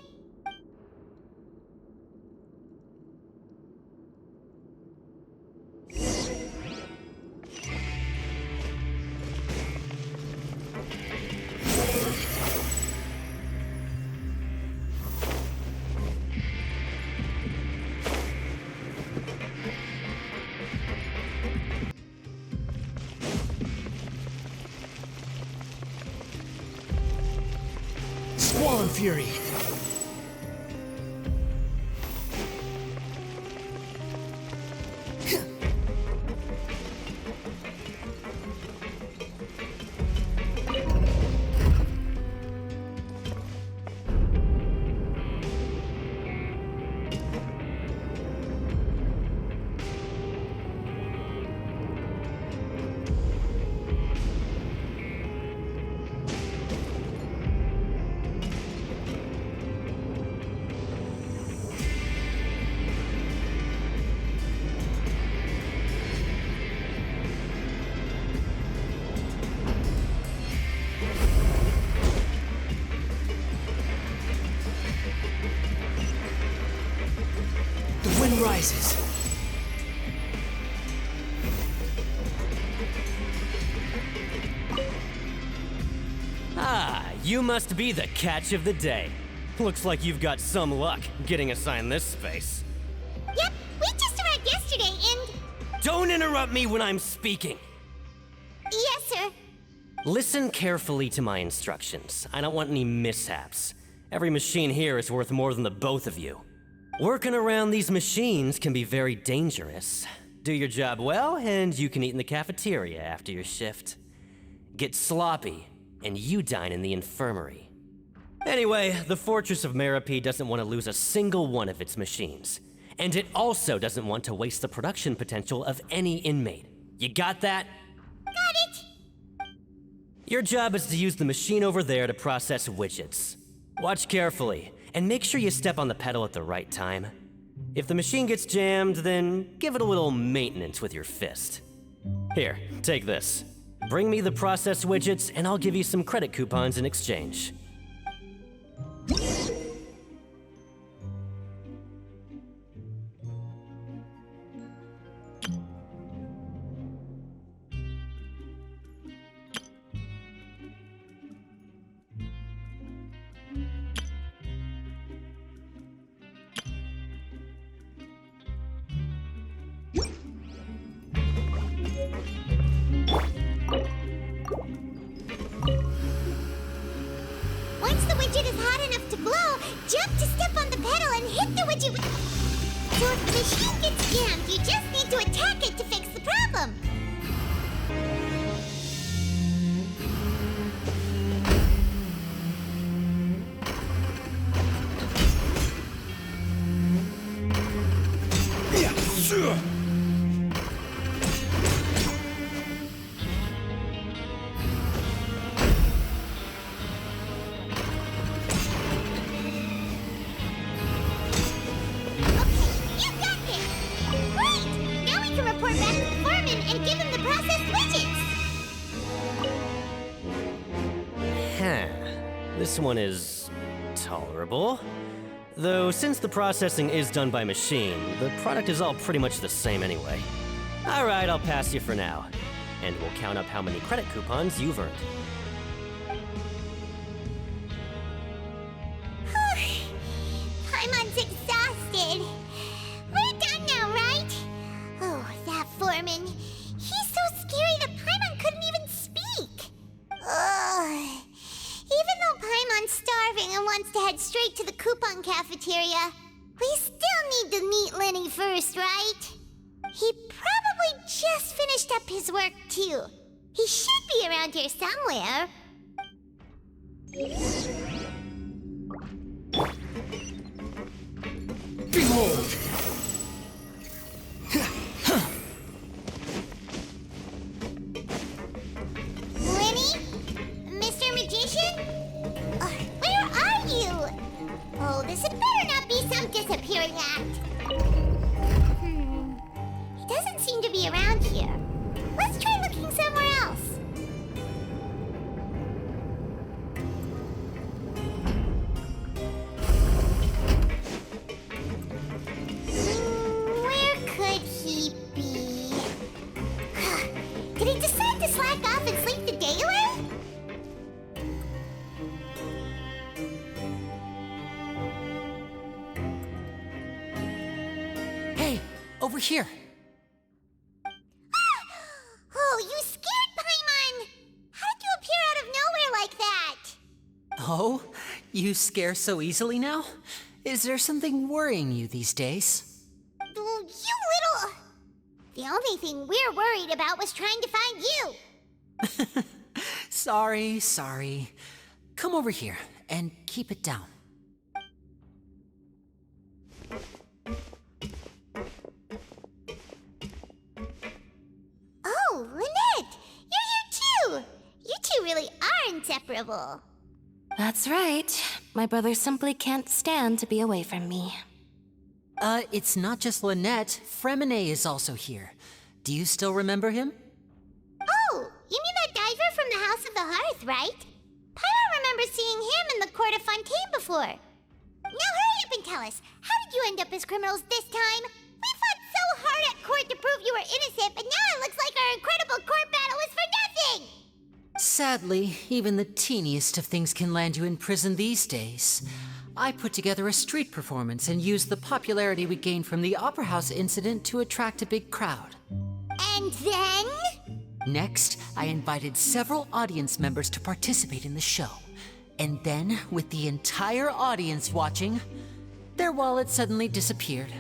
fury. The wind rises. Ah, you must be the catch of the day. Looks like you've got some luck getting assigned this space. Yep, we just arrived yesterday and... Don't interrupt me when I'm speaking! Yes, sir. Listen carefully to my instructions. I don't want any mishaps. Every machine here is worth more than the both of you. Working around these machines can be very dangerous. Do your job well, and you can eat in the cafeteria after your shift. Get sloppy, and you dine in the infirmary. Anyway, the Fortress of Meropide doesn't want to lose a single one of its machines. And it also doesn't want to waste the production potential of any inmate. You got that? Got it. Your job is to use the machine over there to process widgets. Watch carefully, and make sure you step on the pedal at the right time. If the machine gets jammed, then give it a little maintenance with your fist. Here, take this. Bring me the processed widgets, and I'll give you some credit coupons in exchange. Once the widget is hot enough to glow, jump to step on the pedal and hit the widget with... So if the machine gets jammed, you just need to attack it to fix the problem. This one is tolerable. Though since the processing is done by machine, the product is all pretty much the same anyway. Alright, I'll pass you for now. And we'll count up how many credit coupons you've earned. Paimon's exhausted. We're done now, right? Oh, that foreman. He's so scary that Paimon couldn't even speak. Ugh. Even though Paimon's starving and wants to head straight to the coupon cafeteria, we still need to meet Lyney first, right? He probably just finished up his work, too. He should be around here somewhere. Behold! Lyney? Mr. Magician? Where are you? Oh, this had better not be some disappearing act. He doesn't seem to be around here. Let's try looking somewhere else. Where could he be? Did he decide to slack off and sleep the day away? Hey, over here. Oh, you scared Paimon! How did you appear out of nowhere like that? Oh, You scare so easily now? Is there something worrying you these days? You little... The only thing we're worried about was trying to find you. Sorry. Come over here and keep it down. Oh, Lynette! You're here too! You two really are inseparable. That's right. My brother simply can't stand to be away from me. It's not just Lynette. Freminet is also here. Do you still remember him? Oh, you mean that diver from the House of the Hearth, right? Paimon remembers seeing him in the Court of Fontaine before. Now hurry up and tell us, how did you end up as criminals this time? We fought so hard at court to prove you were innocent, but now it looks like our incredible court battle was for nothing! Sadly, even the teeniest of things can land you in prison these days. I put together a street performance and used the popularity we gained from the Opera House incident to attract a big crowd. And then? Next, I invited several audience members to participate in the show. And then, with the entire audience watching, their wallet suddenly disappeared.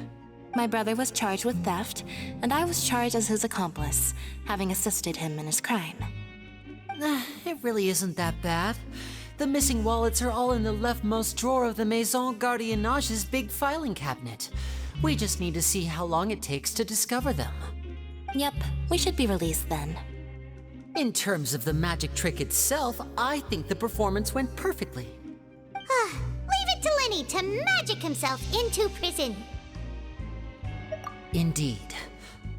My brother was charged with theft, and I was charged as his accomplice, having assisted him in his crime. It really isn't that bad. The missing wallets are all in the leftmost drawer of the Maison Gardiennage's big filing cabinet. We just need to see how long it takes to discover them. Yep, we should be released then. In terms of the magic trick itself, I think the performance went perfectly. Leave it to Lyney to magic himself into prison. Indeed.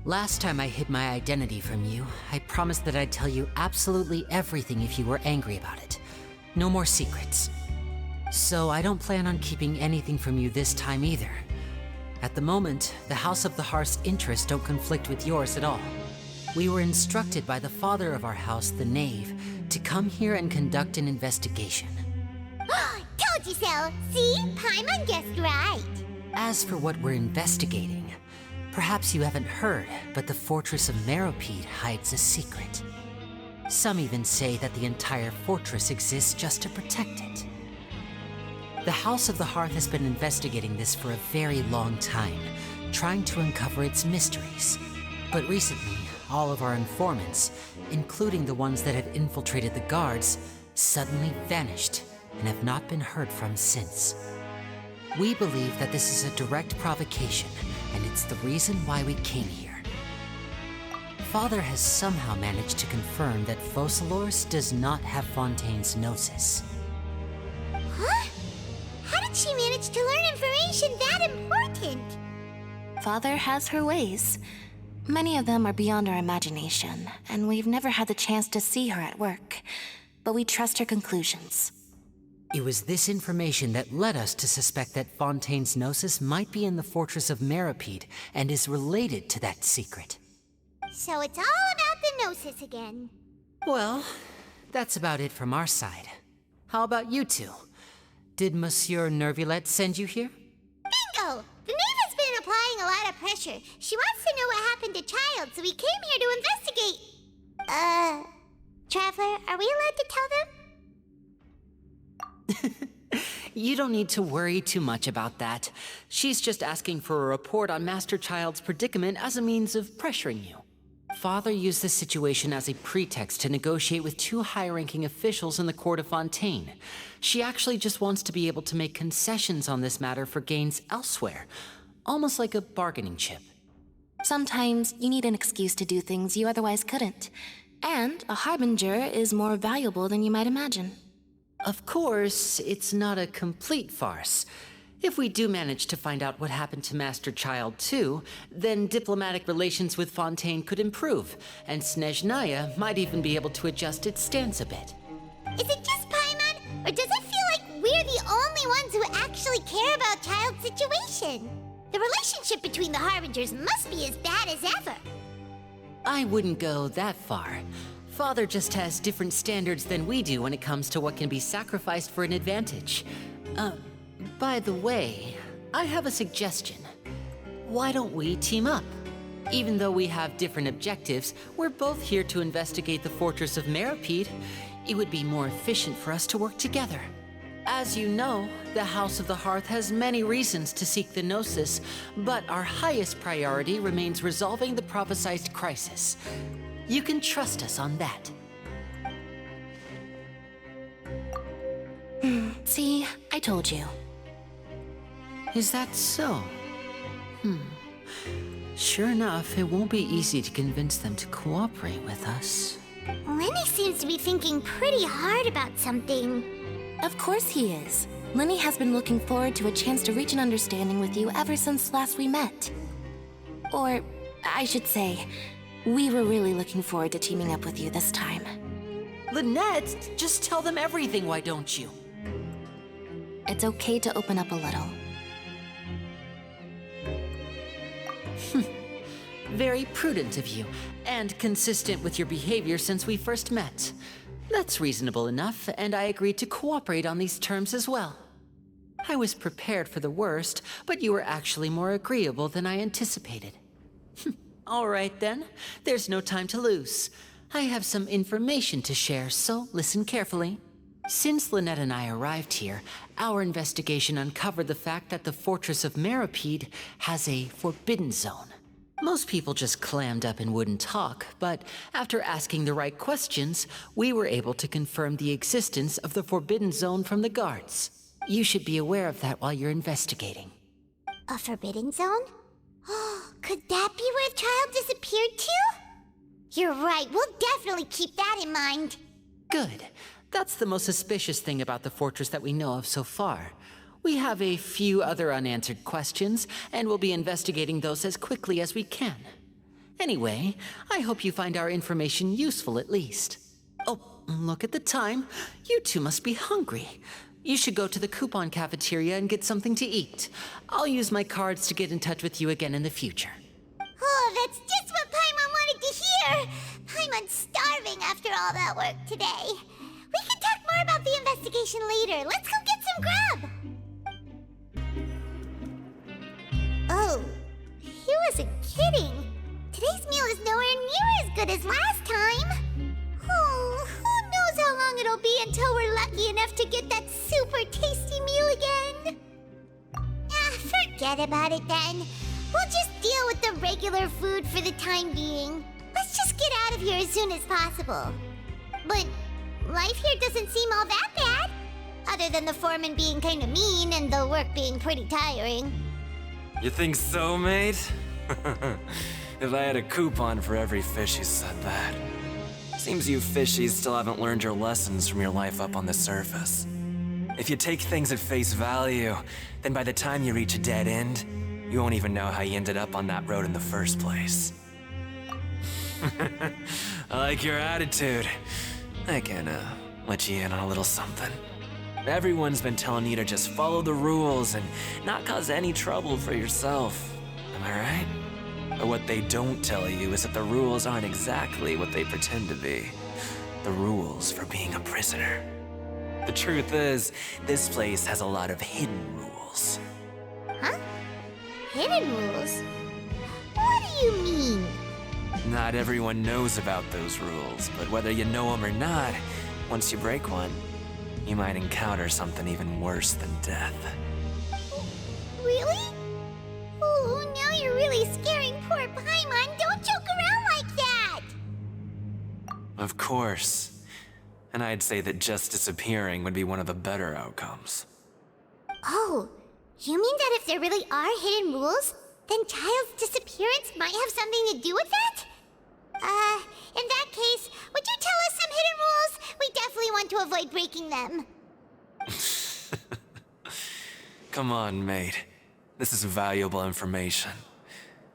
Last time I hid my identity from you, I promised that I'd tell you absolutely everything if you were angry about it. No more secrets. So I don't plan on keeping anything from you this time either. At the moment, the House of the Hearth's interests don't conflict with yours at all. We were instructed by the father of our house, the Knave, to come here and conduct an investigation. Told you so! See? Paimon guessed right. As for what we're investigating, perhaps you haven't heard, but the Fortress of Meropide hides a secret. Some even say that the entire fortress exists just to protect it. The House of the Hearth has been investigating this for a very long time, trying to uncover its mysteries. But recently, all of our informants, including the ones that had infiltrated the guards, suddenly vanished and have not been heard from since. We believe that this is a direct provocation, and it's the reason why we came here. Father has somehow managed to confirm that Focalors does not have Fontaine's gnosis. Huh? How did she manage to learn information that important? Father has her ways. Many of them are beyond our imagination, and we've never had the chance to see her at work. But we trust her conclusions. It was this information that led us to suspect that Fontaine's gnosis might be in the Fortress of Meropide and is related to that secret. So it's all about the gnosis again. Well, that's about it from our side. How about you two? Did Monsieur Neuvillette send you here? Bingo! The Knave has been applying a lot of pressure. She wants to know what happened to Childe, so we came here to investigate. Traveler, are we allowed to tell them? You don't need to worry too much about that. She's just asking for a report on Master Childe's predicament as a means of pressuring you. Father used this situation as a pretext to negotiate with two high-ranking officials in the court of Fontaine. She actually just wants to be able to make concessions on this matter for gains elsewhere, almost like a bargaining chip. Sometimes you need an excuse to do things you otherwise couldn't. And a harbinger is more valuable than you might imagine. Of course, it's not a complete farce. If we do manage to find out what happened to Master Childe too, then diplomatic relations with Fontaine could improve, and Snezhnaya might even be able to adjust its stance a bit. Is it just Paimon, or does it feel like we're the only ones who actually care about Childe's situation? The relationship between the Harbingers must be as bad as ever. I wouldn't go that far. Father just has different standards than we do when it comes to what can be sacrificed for an advantage. By the way, I have a suggestion. Why don't we team up? Even though we have different objectives, we're both here to investigate the Fortress of Meropide. It would be more efficient for us to work together. As you know, the House of the Hearth has many reasons to seek the Gnosis, but our highest priority remains resolving the prophesized crisis. You can trust us on that. See, I told you. Is that so? Sure enough, it won't be easy to convince them to cooperate with us. Lyney seems to be thinking pretty hard about something. Of course he is. Lyney has been looking forward to a chance to reach an understanding with you ever since last we met. Or, I should say, we were really looking forward to teaming up with you this time. Lynette, just tell them everything, why don't you? It's okay to open up a little. Very prudent of you, and consistent with your behavior since we first met. That's reasonable enough, and I agreed to cooperate on these terms as well. I was prepared for the worst, but you were actually more agreeable than I anticipated. All right then, there's no time to lose. I have some information to share, so listen carefully. Since Lynette and I arrived here, our investigation uncovered the fact that the Fortress of Meropide has a forbidden zone. Most people just clammed up and wouldn't talk, but after asking the right questions, we were able to confirm the existence of the forbidden zone from the guards. You should be aware of that while you're investigating. A forbidden zone? Could that be where Childe disappeared to? You're right, we'll definitely keep that in mind. Good. That's the most suspicious thing about the fortress that we know of so far. We have a few other unanswered questions, and we'll be investigating those as quickly as we can. Anyway, I hope you find our information useful at least. Oh, look at the time. You two must be hungry. You should go to the coupon cafeteria and get something to eat. I'll use my cards to get in touch with you again in the future. Oh, that's just what Paimon wanted to hear! Paimon's starving after all that work today. We can talk more about the investigation later. Let's go get some grub! Oh, he wasn't kidding. Today's meal is nowhere near as good as last time. Oh, who knows how long it'll be until we're lucky enough to get that super tasty meal again. Forget about it then. We'll just deal with the regular food for the time being. Let's just get out of here as soon as possible. But life here doesn't seem all that bad. Other than the foreman being kind of mean and the work being pretty tiring. You think so, mate? If I had a coupon for every fish who said that. Seems you fishies still haven't learned your lessons from your life up on the surface. If you take things at face value, then by the time you reach a dead end, you won't even know how you ended up on that road in the first place. I like your attitude. I can, let you in on a little something. Everyone's been telling you to just follow the rules and not cause any trouble for yourself. Am I right? But what they don't tell you is that the rules aren't exactly what they pretend to be. The rules for being a prisoner. The truth is, this place has a lot of hidden rules. Huh? Hidden rules? What do you mean? Not everyone knows about those rules, but whether you know them or not, once you break one, you might encounter something even worse than death. Really? Oh, now you're really scaring poor Paimon. Don't joke around like that! Of course. And I'd say that just disappearing would be one of the better outcomes. Oh, you mean that if there really are hidden rules, then Childe's disappearance might have something to do with that? In that case, would you tell us some hidden rules? We definitely want to avoid breaking them. Come on, mate. This is valuable information.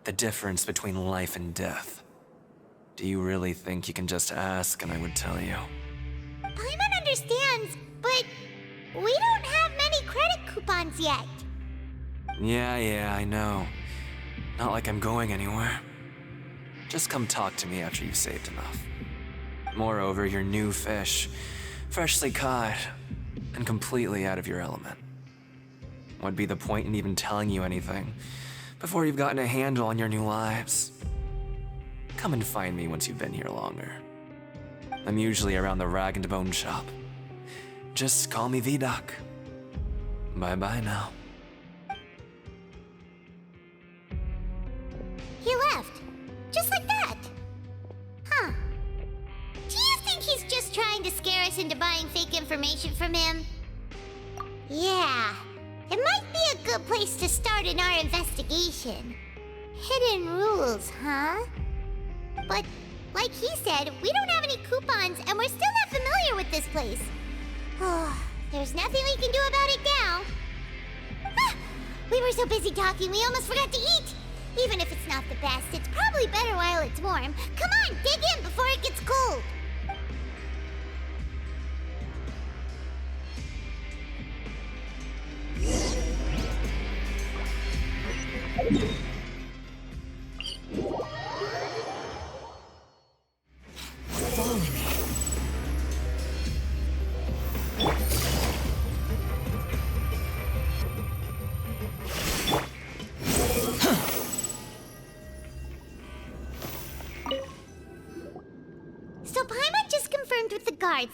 The difference between life and death. Do you really think you can just ask and I would tell you? Paimon understands, but we don't have many credit coupons yet. Yeah, I know. Not like I'm going anywhere. Just come talk to me after you've saved enough. Moreover, you're new fish, freshly caught, and completely out of your element. What'd be the point in even telling you anything before you've gotten a handle on your new lives? Come and find me once you've been here longer. I'm usually around the rag and bone shop. Just call me Vidoc. Bye-bye now. He left. Just like that. Huh. Do you think he's just trying to scare us into buying fake information from him? Yeah. It might be a good place to start in our investigation. Hidden rules, huh? But, like he said, we don't have any coupons and we're still not familiar with this place. Oh, there's nothing we can do about it now. Ah, we were so busy talking we almost forgot to eat. Even if it's not the best, it's probably better while it's warm. Come on, dig in before it gets cold.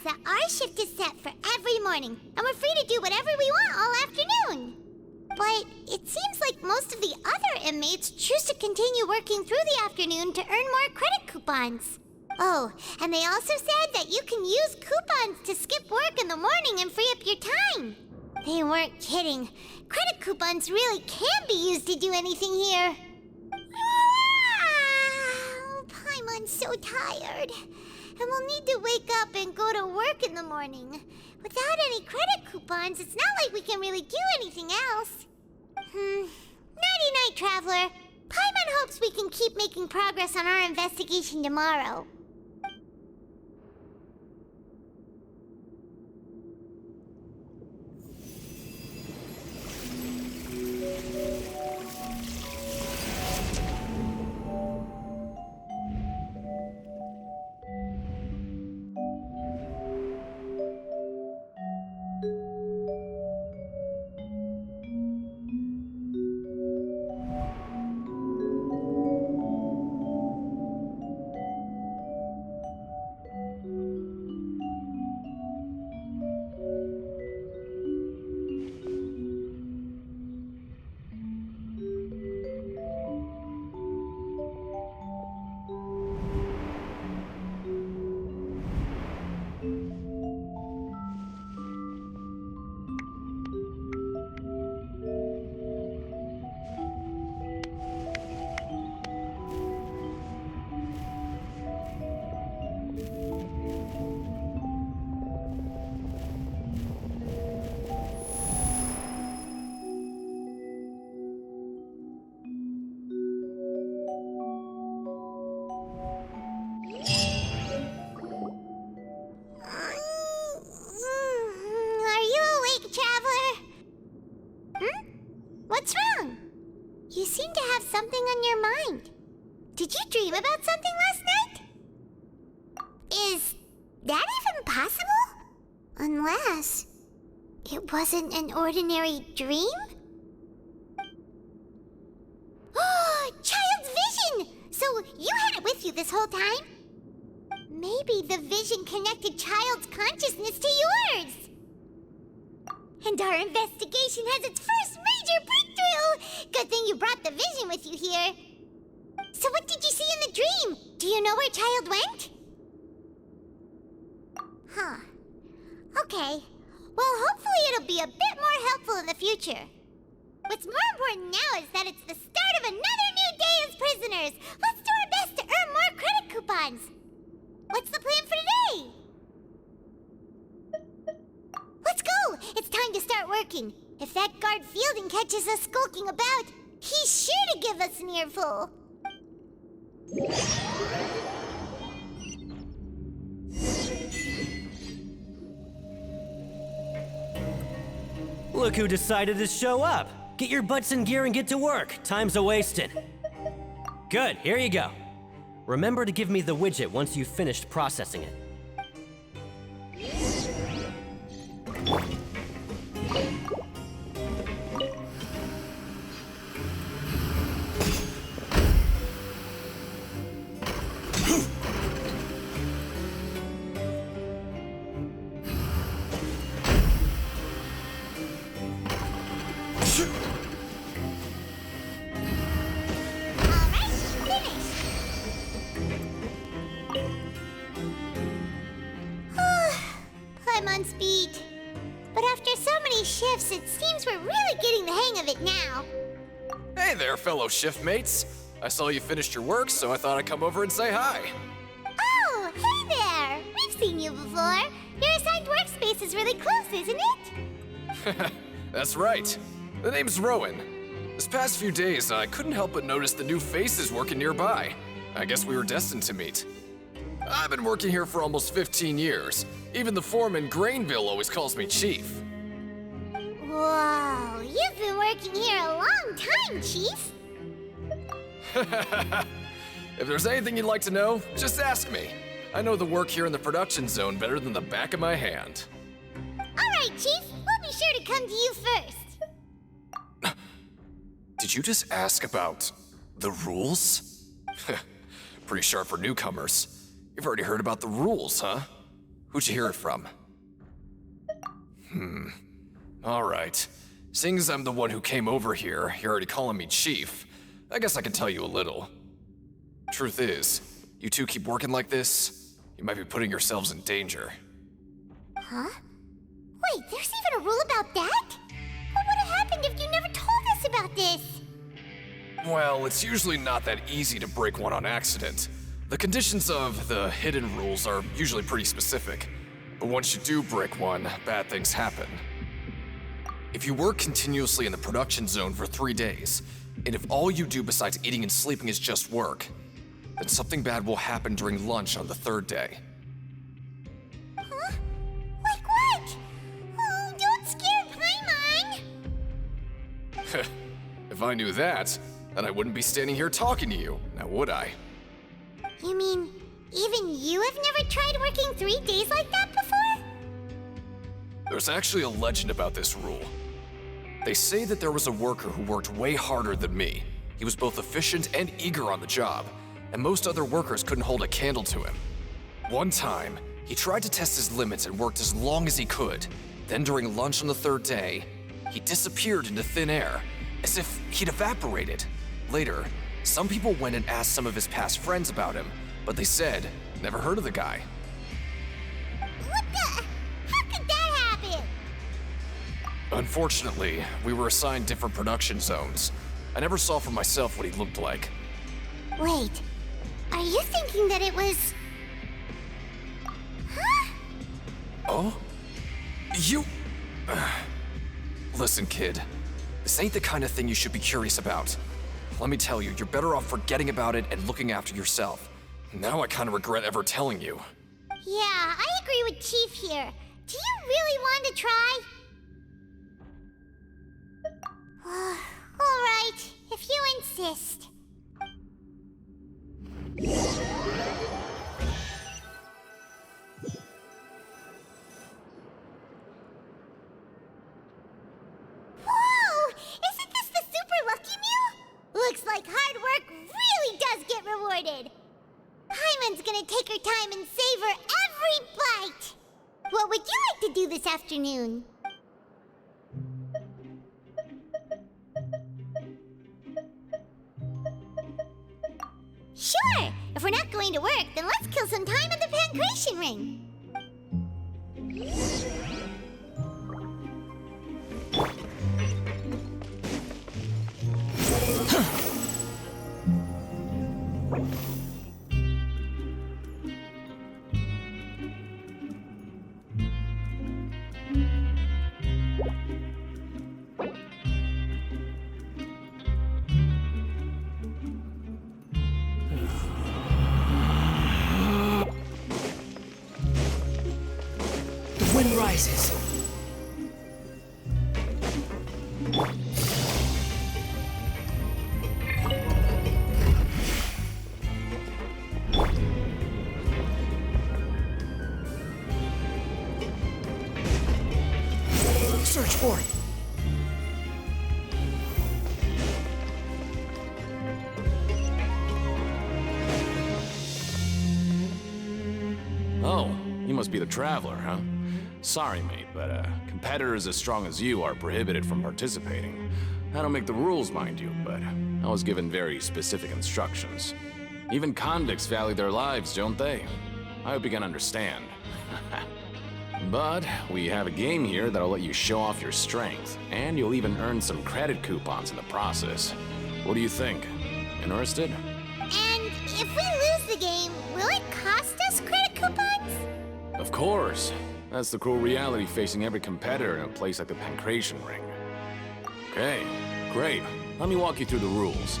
That our shift is set for every morning, and we're free to do whatever we want all afternoon. But it seems like most of the other inmates choose to continue working through the afternoon to earn more credit coupons. Oh, and they also said that you can use coupons to skip work in the morning and free up your time. They weren't kidding. Credit coupons really can be used to do anything here. Paimon's so tired. And we'll need to wake up and go to work in the morning. Without any credit coupons, it's not like we can really do anything else. Nighty-night, Traveler. Paimon hopes we can keep making progress on our investigation tomorrow. What's wrong? You seem to have something on your mind. Did you dream about something last night? Is that even possible? Unless it wasn't an ordinary dream? Oh, Child's vision! So you had it with you this whole time? Maybe the vision connected Child's consciousness to yours. And our investigation has its first major breakthrough! Good thing you brought the vision with you here. So what did you see in the dream? Do you know where Child went? Huh. Okay. Well, hopefully it'll be a bit more helpful in the future. What's more important now is that it's the start of another new day as prisoners. Let's do our best to earn more credit coupons. What's the plan for today? Let's go! It's time to start working. If that guard Fielding catches us skulking about, he's sure to give us an earful. Look who decided to show up. Get your butts in gear and get to work. Time's a-wasting. Good, here you go. Remember to give me the widget once you've finished processing it. month's beat. But after so many shifts, it seems we're really getting the hang of it now. Hey there, fellow shift mates. I saw you finished your work, so I thought I'd come over and say hi. Oh, hey there! We've seen you before. Your assigned workspace is really close, isn't it? That's right. The name's Rowan. This past few days, I couldn't help but notice the new faces working nearby. I guess we were destined to meet. I've been working here for almost 15 years. Even the foreman, Grainville, always calls me Chief. Whoa, you've been working here a long time, Chief. If there's anything you'd like to know, just ask me. I know the work here in the production zone better than the back of my hand. All right, Chief. We'll be sure to come to you first. Did you just ask about the rules? Pretty sharp for newcomers. You've already heard about the rules, huh? Who'd you hear it from? All right. Seeing as I'm the one who came over here, you're already calling me Chief. I guess I can tell you a little. Truth is, you two keep working like this, you might be putting yourselves in danger. Huh? Wait, there's even a rule about that? What would have happened if you never told us about this? Well, it's usually not that easy to break one on accident. The conditions of the hidden rules are usually pretty specific, but once you do break one, bad things happen. If you work continuously in the production zone for 3 days, and if all you do besides eating and sleeping is just work, then something bad will happen during lunch on the 3rd day. Huh? Like what? Oh, don't scare Paimon! If I knew that, then I wouldn't be standing here talking to you, now would I? You mean, even you have never tried working 3 days like that before? There's actually a legend about this rule. They say that there was a worker who worked way harder than me. He was both efficient and eager on the job, and most other workers couldn't hold a candle to him. One time, he tried to test his limits and worked as long as he could. Then during lunch on the 3rd day, he disappeared into thin air, as if he'd evaporated. Later, some people went and asked some of his past friends about him, but they said, never heard of the guy. What the? How could that happen? Unfortunately, we were assigned different production zones. I never saw for myself what he looked like. Wait, are you thinking that it was... Huh? Oh? You... Listen, kid. This ain't the kind of thing you should be curious about. Let me tell you, you're better off forgetting about it and looking after yourself. Now I kind of regret ever telling you. Yeah, I agree with Chief here. Do you really want to try? All right, if you insist. Whoa! Isn't this the super lucky meal? Looks like hard work really does get rewarded. Paimon's gonna take her time and savor every bite. What would you like to do this afternoon? Sure! If we're not going to work, then let's kill some time at the Pankration Ring. The wind rises. Search for it. Oh, you must be the Traveler, huh? Sorry, mate, but competitors as strong as you are prohibited from participating. I don't make the rules, mind you, but I was given very specific instructions. Even convicts value their lives, don't they? I hope you can understand. But we have a game here that'll let you show off your strength, and you'll even earn some credit coupons in the process. What do you think? Interested? And if we lose the game, will it cost us credit coupons? Of course. That's the cruel reality facing every competitor in a place like the Pankration Ring. Okay, great. Let me walk you through the rules.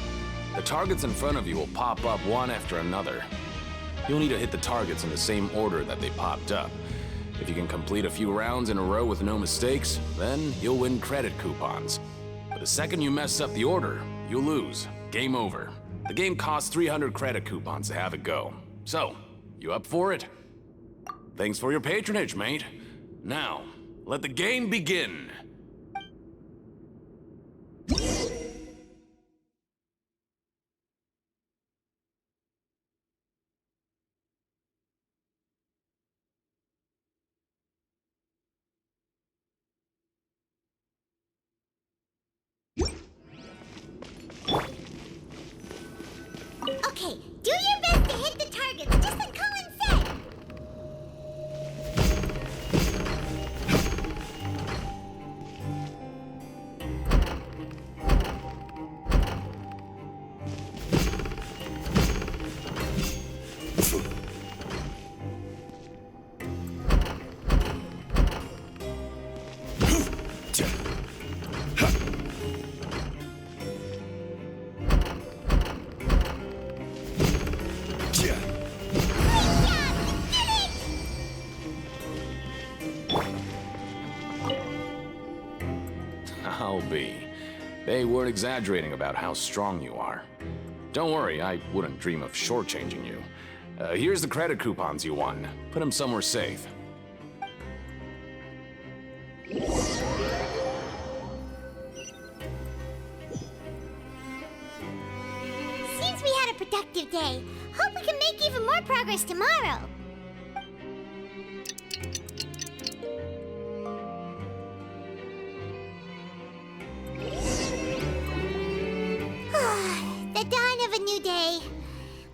The targets in front of you will pop up one after another. You'll need to hit the targets in the same order that they popped up. If you can complete a few rounds in a row with no mistakes, then you'll win credit coupons. But the second you mess up the order, you'll lose. Game over. The game costs 300 credit coupons to have it go. So, you up for it? Thanks for your patronage, mate. Now, let the game begin. Okay, do your best to hit the targets, just like Colin said! I'll be. They weren't exaggerating about how strong you are. Don't worry, I wouldn't dream of shortchanging you. Here's the credit coupons you won. Put them somewhere safe. Seems we had a productive day. Hope we can make even more progress tomorrow. The dawn of a new day.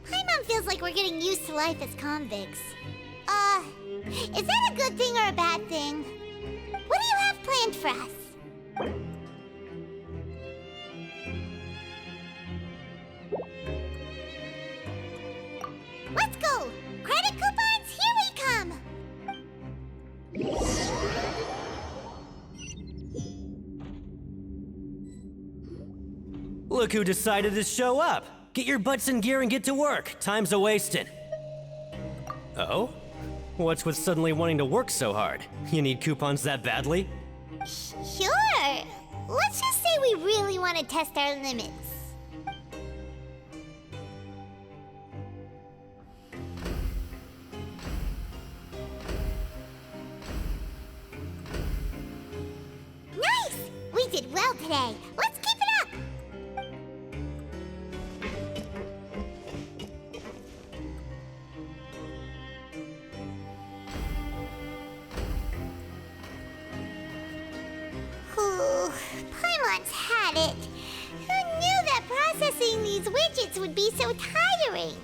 Paimon feels like we're getting used to life as convicts. Is that a good thing or a bad thing? What do you have planned for us? Let's go! Credit coupons, here we come! Look who decided to show up! Get your butts in gear and get to work. Time's a-wasting. Oh? What's with suddenly wanting to work so hard? You need coupons that badly? Sure. Let's just say we really want to test our limits. Nice! We did well today. Let's keep it up! Ooh, Paimon's had it. Who knew that processing these widgets would be so tiring?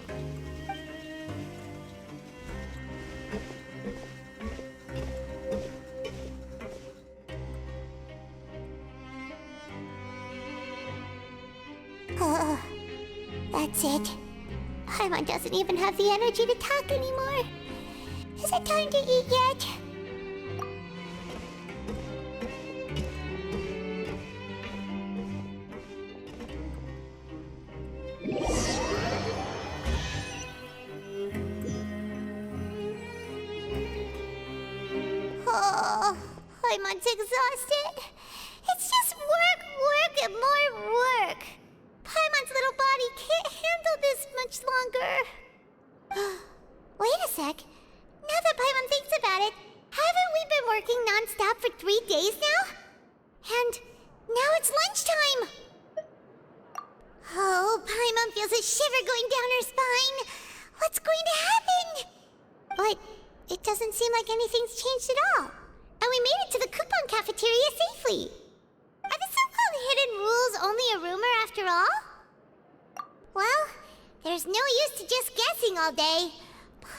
That's it. Paimon doesn't even have the energy to talk anymore. Is it time to eat yet? Oh, Paimon's exhausted. It's just work, and more work. Paimon's little body can't handle this much longer. Wait a sec. Now that Paimon thinks about it, haven't we been working non-stop for 3 days now? And now it's lunchtime. Oh, Paimon feels a shiver going down her spine. What's going to happen? But it doesn't seem like anything's changed at all. And we made it to the coupon cafeteria safely. Are the so-called hidden rules only a rumor after all? Well, there's no use to just guessing all day.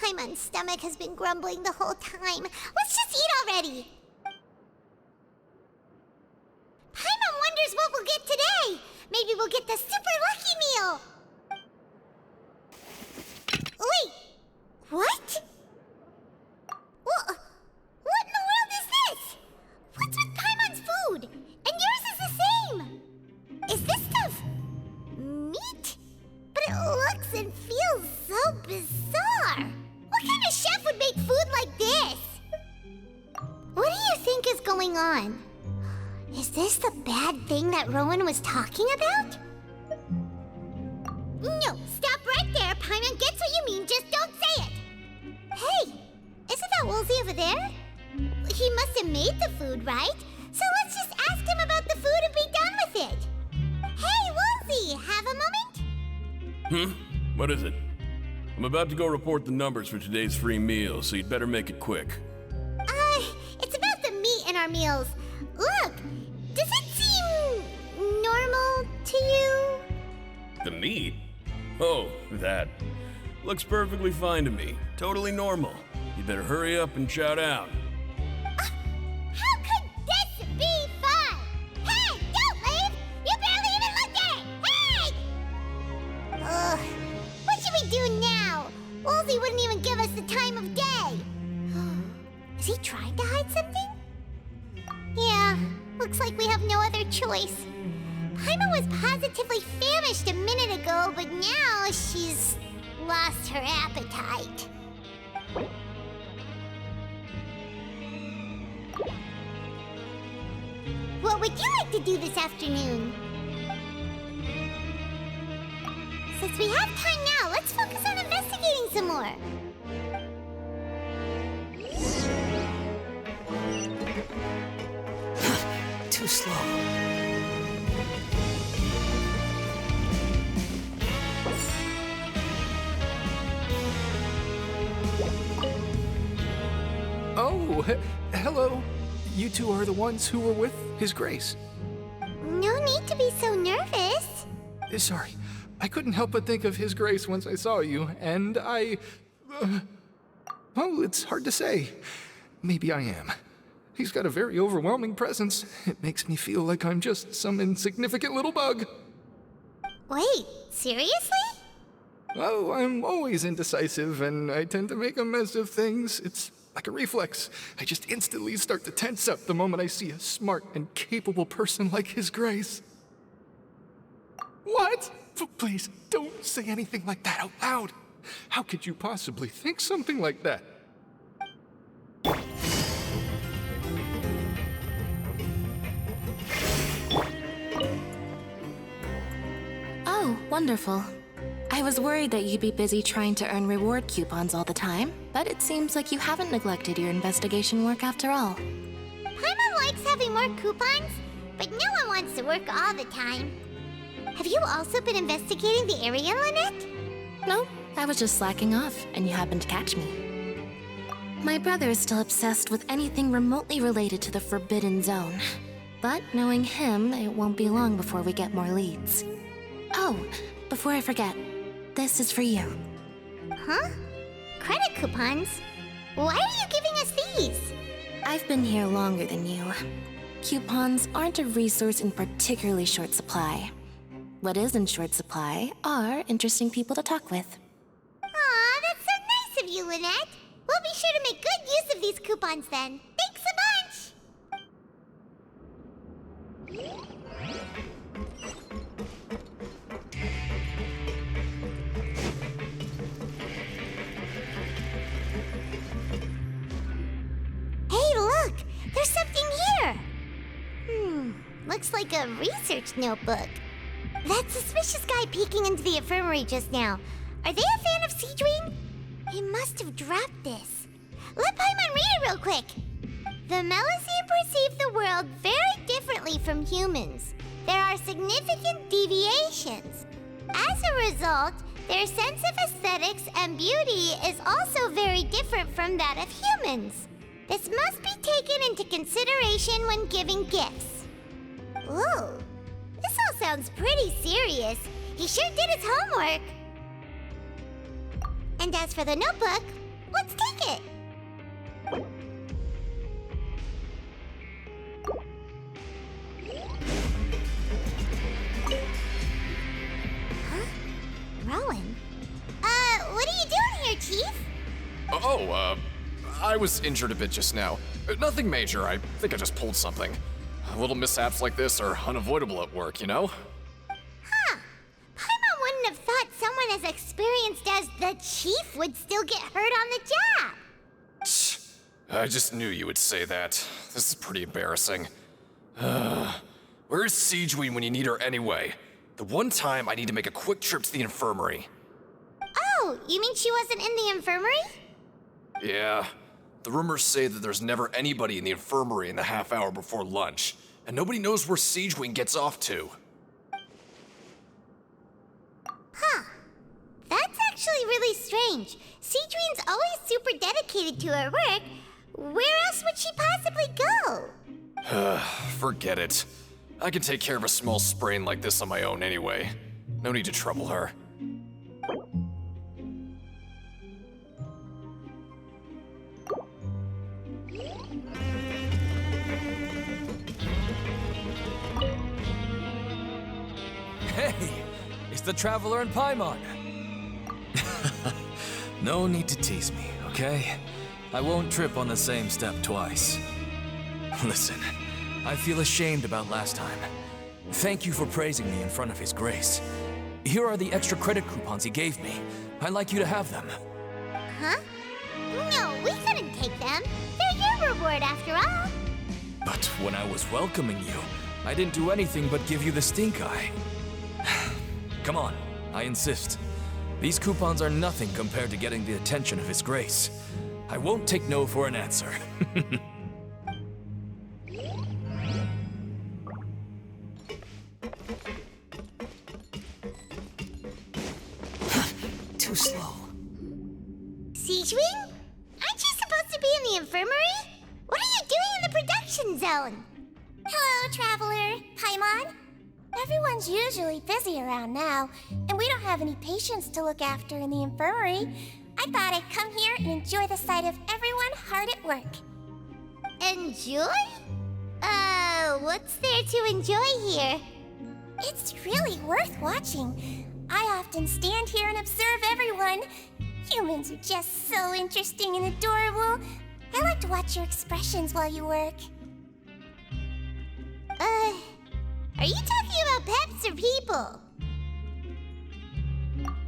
Paimon's stomach has been grumbling the whole time. Let's just eat already! Paimon wonders what we'll get today! Maybe we'll get the super lucky meal! Wait! What? What in the world is this? What's with Paimon's food? And yours is the same! Is this stuff meat? But it looks and feels so bizarre! What kind of chef would make food like this? What do you think is going on? Is this the bad thing that Rowan was talking about? No, stop right there. Paimon gets what you mean, just don't say it. Hey, isn't that Woolsey over there? He must have made the food, right? So let's just ask him about the food and be done with it. Hey, Woolsey, have a moment? What is it? I'm about to go report the numbers for today's free meal, so you'd better make it quick. It's about the meat in our meals. Look, does it seem normal to you? The meat? Oh, that. Looks perfectly fine to me. Totally normal. You better hurry up and chow down. How could this be fun? Hey, don't leave! You barely even looked at it! Hey! What should we do now? Woolsey wouldn't even give us the time of day. Is he trying to hide something? Yeah, looks like we have no other choice. Paimon was positively famished a minute ago, but now she's lost her appetite. What would you like to do this afternoon? Since we have time now, let's focus on investigating some more. Too slow. Oh, hello. You two are the ones who were with His Grace. No need to be so nervous. Sorry, I couldn't help but think of His Grace once I saw you, and well, it's hard to say. Maybe I am. He's got a very overwhelming presence. It makes me feel like I'm just some insignificant little bug. Wait, seriously? Oh, I'm always indecisive, and I tend to make a mess of things. It's like a reflex. I just instantly start to tense up the moment I see a smart and capable person like His Grace. What? Please, don't say anything like that out loud. How could you possibly think something like that? Oh, wonderful. I was worried that you'd be busy trying to earn reward coupons all the time, but it seems like you haven't neglected your investigation work after all. Paimon likes having more coupons, but no one wants to work all the time. Have you also been investigating the area, Lynette? No, I was just slacking off, and you happened to catch me. My brother is still obsessed with anything remotely related to the Forbidden Zone. But knowing him, it won't be long before we get more leads. Oh, before I forget, this is for you. Huh? Credit coupons? Why are you giving us these? I've been here longer than you. Coupons aren't a resource in particularly short supply. What is in short supply are interesting people to talk with. Aw, that's so nice of you, Lynette. We'll be sure to make good use of these coupons then. Thanks a bunch! Hey, look! There's something here! Looks like a research notebook. That suspicious guy peeking into the infirmary just now. Are they a fan of Sigewinnie? He must have dropped this. Let Paimon read it real quick. The Melusine perceive the world very differently from humans. There are significant deviations. As a result, their sense of aesthetics and beauty is also very different from that of humans. This must be taken into consideration when giving gifts. Ooh, this all sounds pretty serious. He sure did his homework. And as for the notebook, let's take it. Huh? Rowan? What are you doing here, Chief? I was injured a bit just now. Nothing major, I think I just pulled something. Little mishaps like this are unavoidable at work, you know? Huh. Paimon wouldn't have thought someone as experienced as the Chief would still get hurt on the job. I just knew you would say that. This is pretty embarrassing. Where's Sigewinnie when you need her anyway? The one time I need to make a quick trip to the infirmary. Oh, you mean she wasn't in the infirmary? Yeah. The rumors say that there's never anybody in the infirmary in the half hour before lunch, and nobody knows where Sigewinnie gets off to. Huh. That's actually really strange. Sigewinnie's always super dedicated to her work. Where else would she possibly go? Forget it. I can take care of a small sprain like this on my own anyway. No need to trouble her. Hey, it's the Traveler and Paimon. No need to tease me, okay? I won't trip on the same step twice. Listen, I feel ashamed about last time. Thank you for praising me in front of His Grace. Here are the extra credit coupons he gave me. I'd like you to have them. Huh? No, we couldn't take them. They're your reward after all. But when I was welcoming you, I didn't do anything but give you the stink eye. Come on, I insist. These coupons are nothing compared to getting the attention of His Grace. I won't take no for an answer. Too slow. Sigewinnie? Aren't you supposed to be in the infirmary? What are you doing in the production zone? Hello, Traveler. Paimon? Everyone's usually busy around now, and we don't have any patients to look after in the infirmary. I thought I'd come here and enjoy the sight of everyone hard at work. Enjoy? What's there to enjoy here? It's really worth watching. I often stand here and observe everyone. Humans are just so interesting and adorable. I like to watch your expressions while you work. Are you talking about pets or people?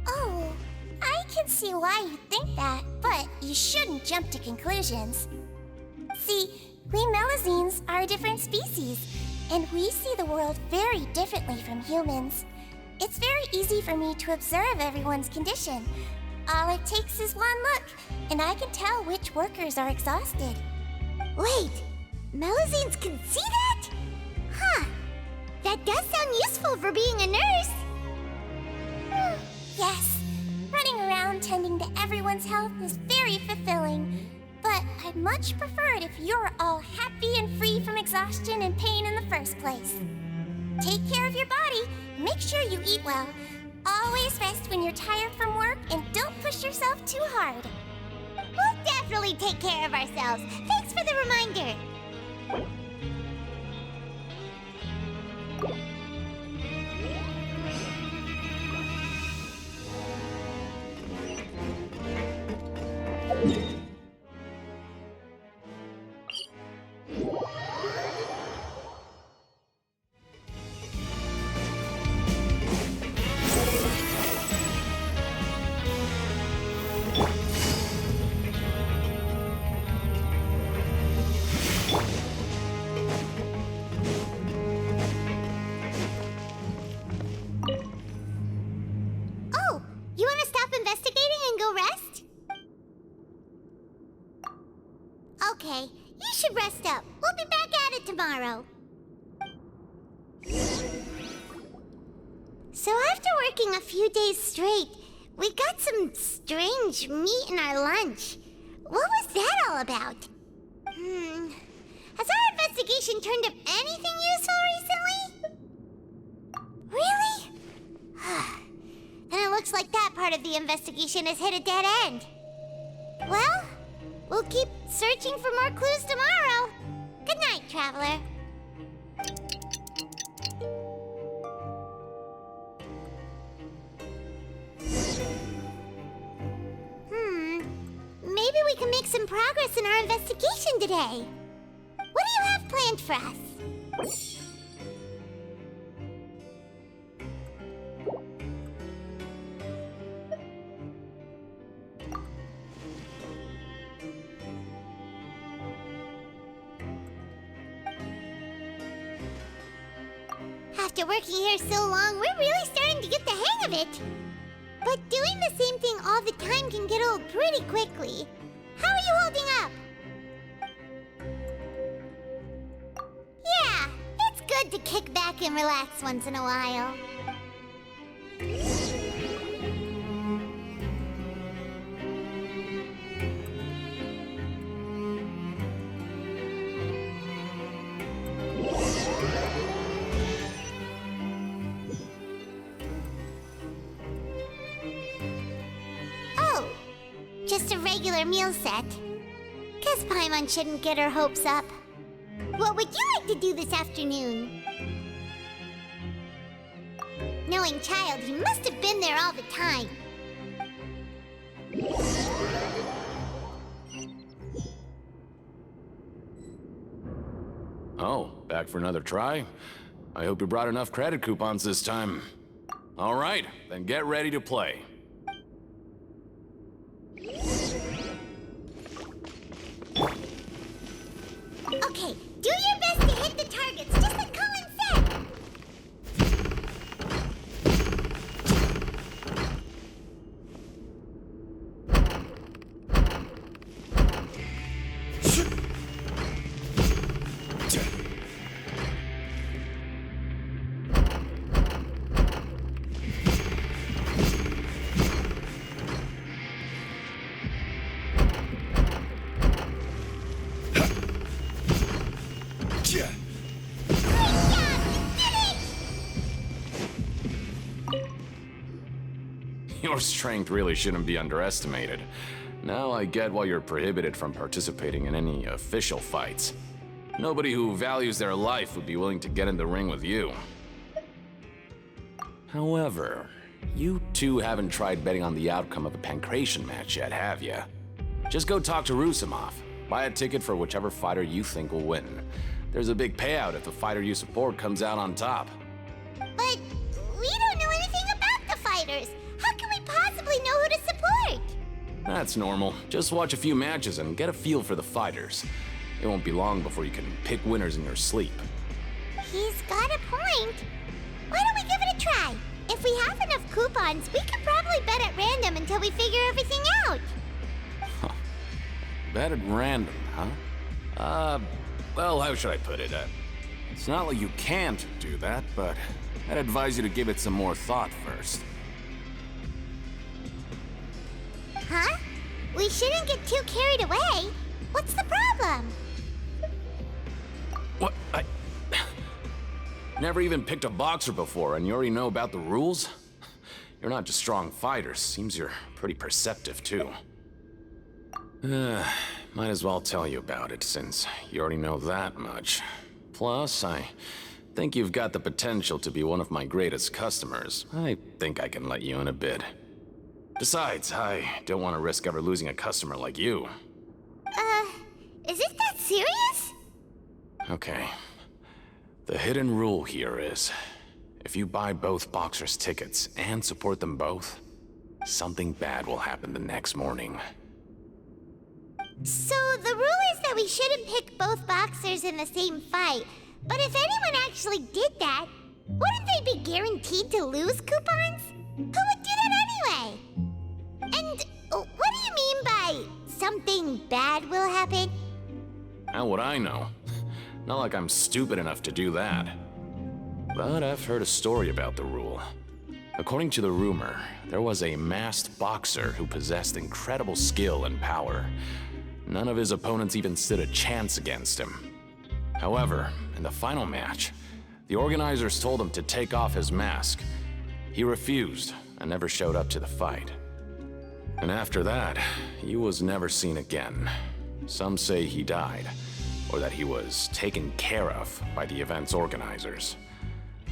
Oh, I can see why you think that, but you shouldn't jump to conclusions. See, we Melazines are a different species, and we see the world very differently from humans. It's very easy for me to observe everyone's condition. All it takes is one look, and I can tell which workers are exhausted. Wait, Melazines can see that? Huh. That does sound useful for being a nurse. Yes, running around tending to everyone's health is very fulfilling. But I'd much prefer it if you're all happy and free from exhaustion and pain in the first place. Take care of your body, and make sure you eat well. Always rest when you're tired from work, and don't push yourself too hard. We'll definitely take care of ourselves. Thanks for the reminder. Oh, you want to stop investigating and go rest? Okay, you should rest up. We'll be back at it tomorrow. So after working a few days straight, we got some strange meat in our lunch. What was that all about? Has our investigation turned up anything useful recently? Really? Then it looks like that part of the investigation has hit a dead end. Well, We'll keep searching for more clues tomorrow. Good night, Traveler. Maybe we can make some progress in our investigation today. What do you have planned for us? After working here so long, we're really starting to get the hang of it. But doing the same thing all the time can get old pretty quickly. How are you holding up? Yeah, it's good to kick back and relax once in a while. Just a regular meal set. Guess Paimon shouldn't get her hopes up. What would you like to do this afternoon? Knowing Childe, he must have been there all the time. Oh, back for another try? I hope you brought enough credit coupons this time. All right, then get ready to play. Okay, do your best to hit the targets, just like Colin said! Your strength really shouldn't be underestimated. Now I get why you're prohibited from participating in any official fights. Nobody who values their life would be willing to get in the ring with you. However, you two haven't tried betting on the outcome of a Pankration match yet, have you? Just go talk to Rusimov. Buy a ticket for whichever fighter you think will win. There's a big payout if the fighter you support comes out on top. But we don't know anything about the fighters. How can we possibly know who to support? That's normal. Just watch a few matches and get a feel for the fighters. It won't be long before you can pick winners in your sleep. He's got a point. Why don't we give it a try? If we have enough coupons, we could probably bet at random until we figure everything out. Huh. Bet at random, huh? Well, how should I put it? It's not like you can't do that, but I'd advise you to give it some more thought first. Huh? We shouldn't get too carried away. What's the problem? What? I never even picked a boxer before, and you already know about the rules? You're not just strong fighters. Seems you're pretty perceptive, too. Might as well tell you about it, since you already know that much. Plus, I think you've got the potential to be one of my greatest customers. I think I can let you in a bid. Besides, I don't want to risk ever losing a customer like you. Is it that serious? Okay. The hidden rule here is, if you buy both boxers' tickets and support them both, something bad will happen the next morning. So the rule is that we shouldn't pick both boxers in the same fight, but if anyone actually did that, wouldn't they be guaranteed to lose coupons? Who would do that anyway? And what do you mean by something bad will happen? How would I know? Not like I'm stupid enough to do that. But I've heard a story about the rule. According to the rumor, there was a masked boxer who possessed incredible skill and power. None of his opponents even stood a chance against him. However, in the final match, the organizers told him to take off his mask. He refused and never showed up to the fight. And after that, he was never seen again. Some say he died, or that he was taken care of by the event's organizers.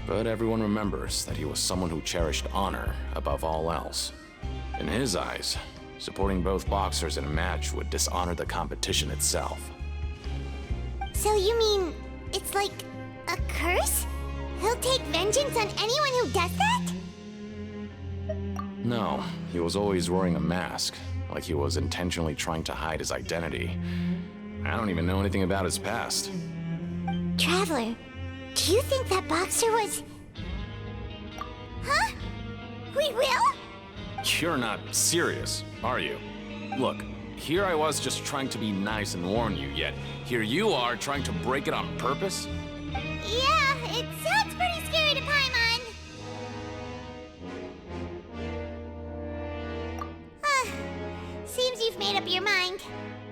But everyone remembers that he was someone who cherished honor above all else. In his eyes, supporting both boxers in a match would dishonor the competition itself. So you mean it's like a curse? He'll take vengeance on anyone who does that? No, he was always wearing a mask, like he was intentionally trying to hide his identity. I don't even know anything about his past. Traveler, do you think that boxer was... Huh? We will? You're not serious, are you? Look, here I was just trying to be nice and warn you, yet here you are trying to break it on purpose? Yeah, it sounds pretty scary to Paimon. Seems you've made up your mind.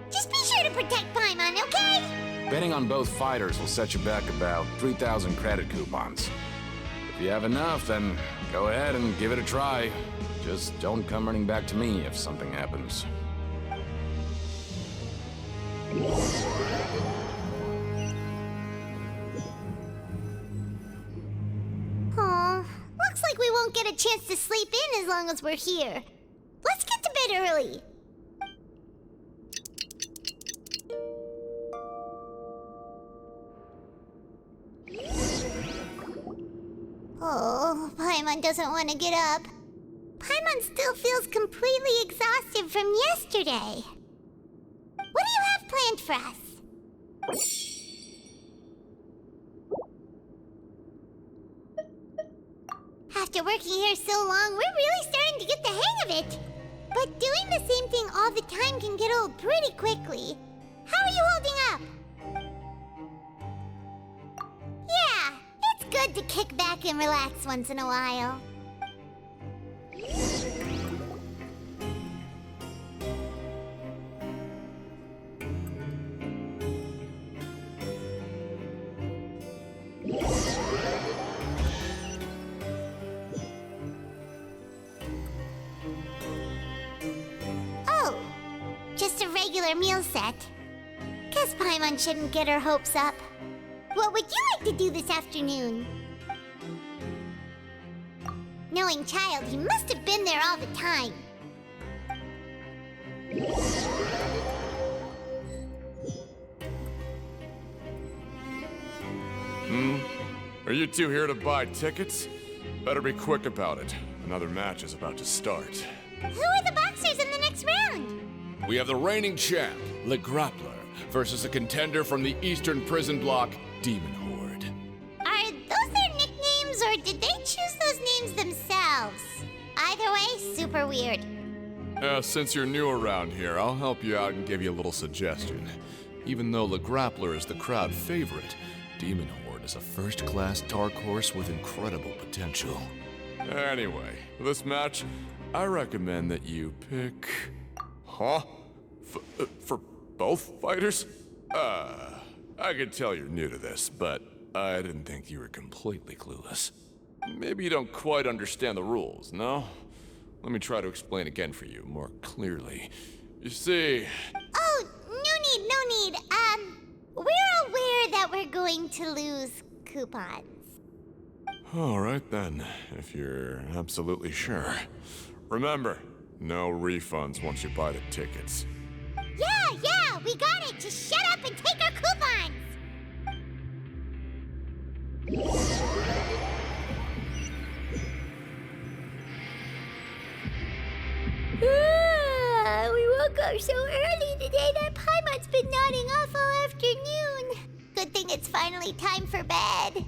Just be sure to protect Paimon, okay? Betting on both fighters will set you back about 3,000 credit coupons. If you have enough, then go ahead and give it a try. Just don't come running back to me if something happens. Aw, looks like we won't get a chance to sleep in as long as we're here. Let's get to bed early. Oh, Paimon doesn't want to get up. Paimon still feels completely exhausted from yesterday. What do you have planned for us? After working here so long, we're really starting to get the hang of it. But doing the same thing all the time can get old pretty quickly. How are you holding up? Yeah, it's good to kick back and relax once in a while. Oh, just a regular meal set. Guess Paimon shouldn't get her hopes up. What would you like to do this afternoon? Knowing Childe, he must have been there all the time. Are you two here to buy tickets? Better be quick about it. Another match is about to start. Who are the boxers in the next round? We have the reigning champ, Le Grappler, versus a contender from the Eastern Prison Block, Demon Horde. Are those their nicknames, or did they choose those names themselves? Either way, super weird. Since you're new around here, I'll help you out and give you a little suggestion. Even though Le Grappler is the crowd favorite, Demon Horde is a first-class dark horse with incredible potential. Anyway, for this match, I recommend that you pick... Huh? For both fighters? I can tell you're new to this, but I didn't think you were completely clueless. Maybe you don't quite understand the rules, no? Let me try to explain again for you more clearly. You see... Oh, no need. We're aware that we're going to lose coupons. All right then, if you're absolutely sure. Remember, no refunds once you buy the tickets. Yeah, we got it! Just shut up and take our coupons! We woke up so early today that Paimon's been nodding off all afternoon. Good thing it's finally time for bed.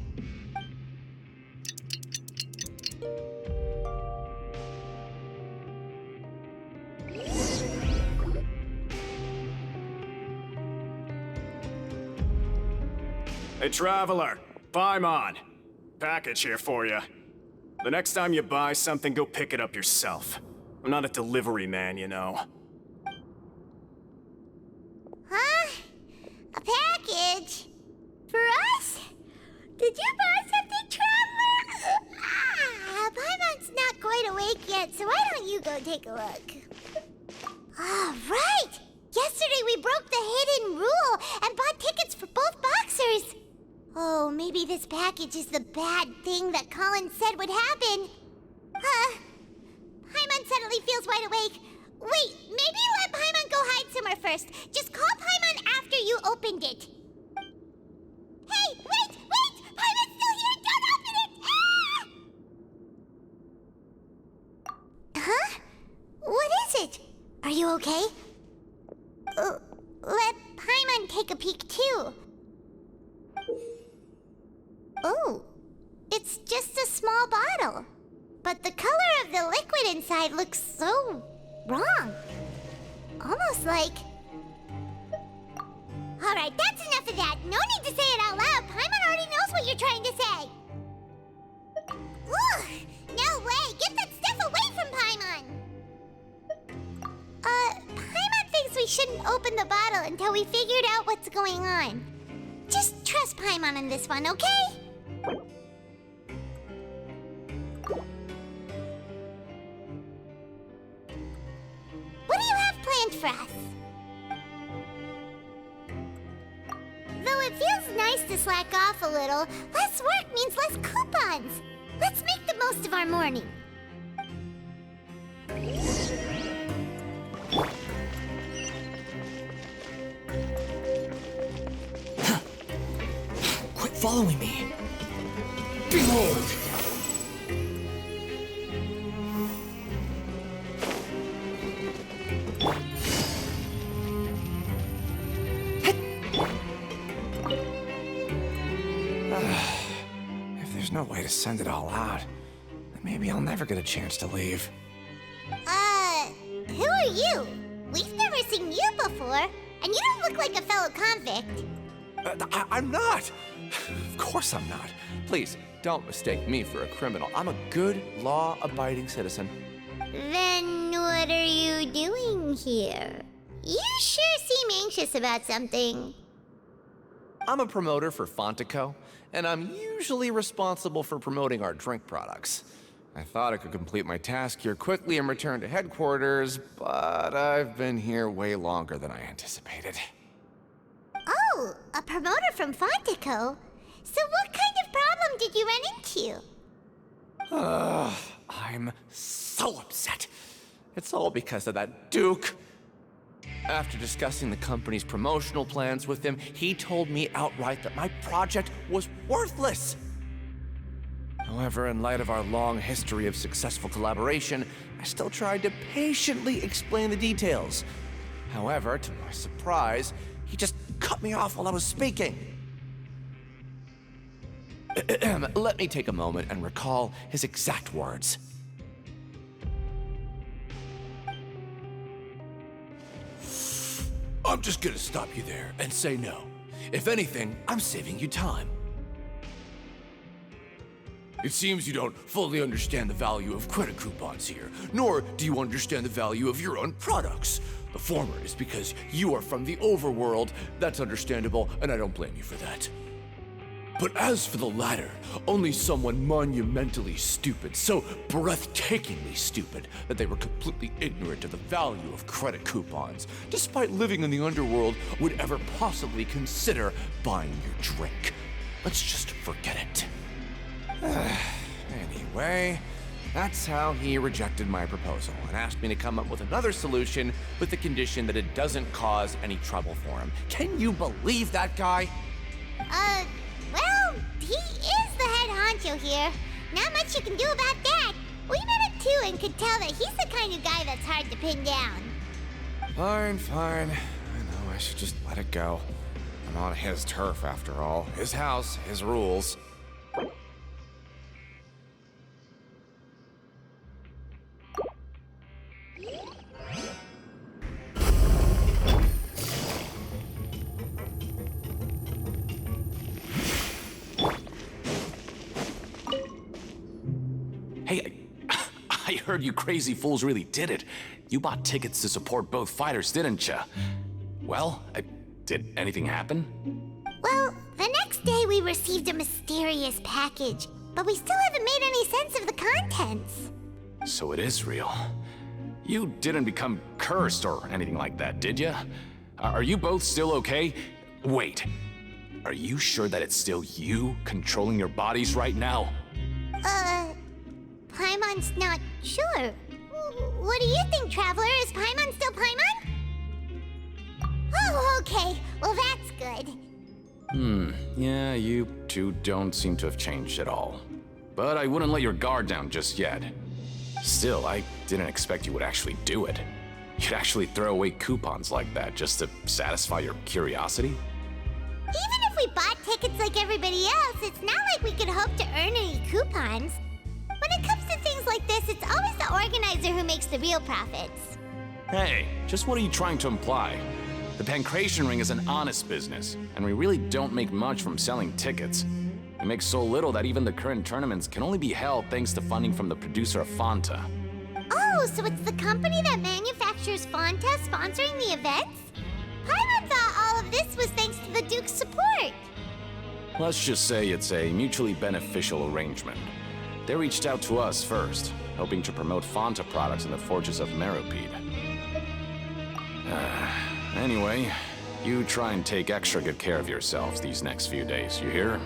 Hey, Traveler, Paimon. Package here for you. The next time you buy something, go pick it up yourself. I'm not a delivery man, you know. Huh? A package? For us? Did you buy something, Traveler? Paimon's not quite awake yet, so why don't you go take a look? All right! Yesterday we broke the hidden rule and bought tickets for both boxers. Oh, maybe this package is the bad thing that Colin said would happen. Paimon suddenly feels wide awake. Wait, maybe let Paimon go hide somewhere first. Just call Paimon after you opened it. Hey, wait! Paimon's still here! Don't open it! Ah! Huh? What is it? Are you okay? Let Paimon take a peek too. Oh, it's just a small bottle. But the color of the liquid inside looks so wrong. Almost like... Alright, that's enough of that. No need to say it out loud. Paimon already knows what you're trying to say. Ugh, no way. Get that stuff away from Paimon. Paimon thinks we shouldn't open the bottle until we figured out what's going on. Just trust Paimon on this one, okay? What do you have planned for us? Though it feels nice to slack off a little, less work means less coupons. Let's make the most of our morning. Quit following me. Behold! If there's no way to send it all out, then maybe I'll never get a chance to leave. Who are you? We've never seen you before, and you don't look like a fellow convict. I'm not! Of course I'm not. Please, don't mistake me for a criminal. I'm a good, law-abiding citizen. Then what are you doing here? You sure seem anxious about something. I'm a promoter for Fontico, and I'm usually responsible for promoting our drink products. I thought I could complete my task here quickly and return to headquarters, but I've been here way longer than I anticipated. Oh, a promoter from Fontico? So what kind of problem did you run into? I'm so upset. It's all because of that Duke. After discussing the company's promotional plans with him, he told me outright that my project was worthless. However, in light of our long history of successful collaboration, I still tried to patiently explain the details. However, to my surprise, he just cut me off while I was speaking. Let me take a moment and recall his exact words. I'm just gonna stop you there and say no. If anything, I'm saving you time. It seems you don't fully understand the value of credit coupons here, nor do you understand the value of your own products. The former is because you are from the overworld. That's understandable, and I don't blame you for that. But as for the latter, only someone monumentally stupid, so breathtakingly stupid that they were completely ignorant of the value of credit coupons, despite living in the underworld, would ever possibly consider buying your drink. Let's just forget it. Anyway, that's how he rejected my proposal and asked me to come up with another solution with the condition that it doesn't cause any trouble for him. Can you believe that guy? Well, he is the head honcho here. Not much you can do about that. We met him too and could tell that he's the kind of guy that's hard to pin down. Fine. I know I should just let it go. I'm on his turf after all. His house, his rules. Hey, I heard you crazy fools really did it. You bought tickets to support both fighters, didn't ya? Well, did anything happen? Well, the next day we received a mysterious package, but we still haven't made any sense of the contents. So it is real. You didn't become cursed or anything like that, did ya? Are you both still okay? Wait, are you sure that it's still you controlling your bodies right now? Paimon's not sure. What do you think, Traveler? Is Paimon still Paimon? Oh, okay. Well, that's good. Yeah, you two don't seem to have changed at all. But I wouldn't let your guard down just yet. Still, I didn't expect you would actually do it. You'd actually throw away coupons like that just to satisfy your curiosity? Even if we bought tickets like everybody else, it's not like we could hope to earn any coupons. When it comes to things like this, it's always the organizer who makes the real profits. Hey, just what are you trying to imply? The Pankration Ring is an honest business, and we really don't make much from selling tickets. We make so little that even the current tournaments can only be held thanks to funding from the producer of Fanta. Oh, so it's the company that manufactures Fanta sponsoring the events? Paimon thought all of this was thanks to the Duke's support. Let's just say it's a mutually beneficial arrangement. They reached out to us first, hoping to promote Fanta products in the Fortress of Meropide. Anyway, you try and take extra good care of yourselves these next few days, you hear?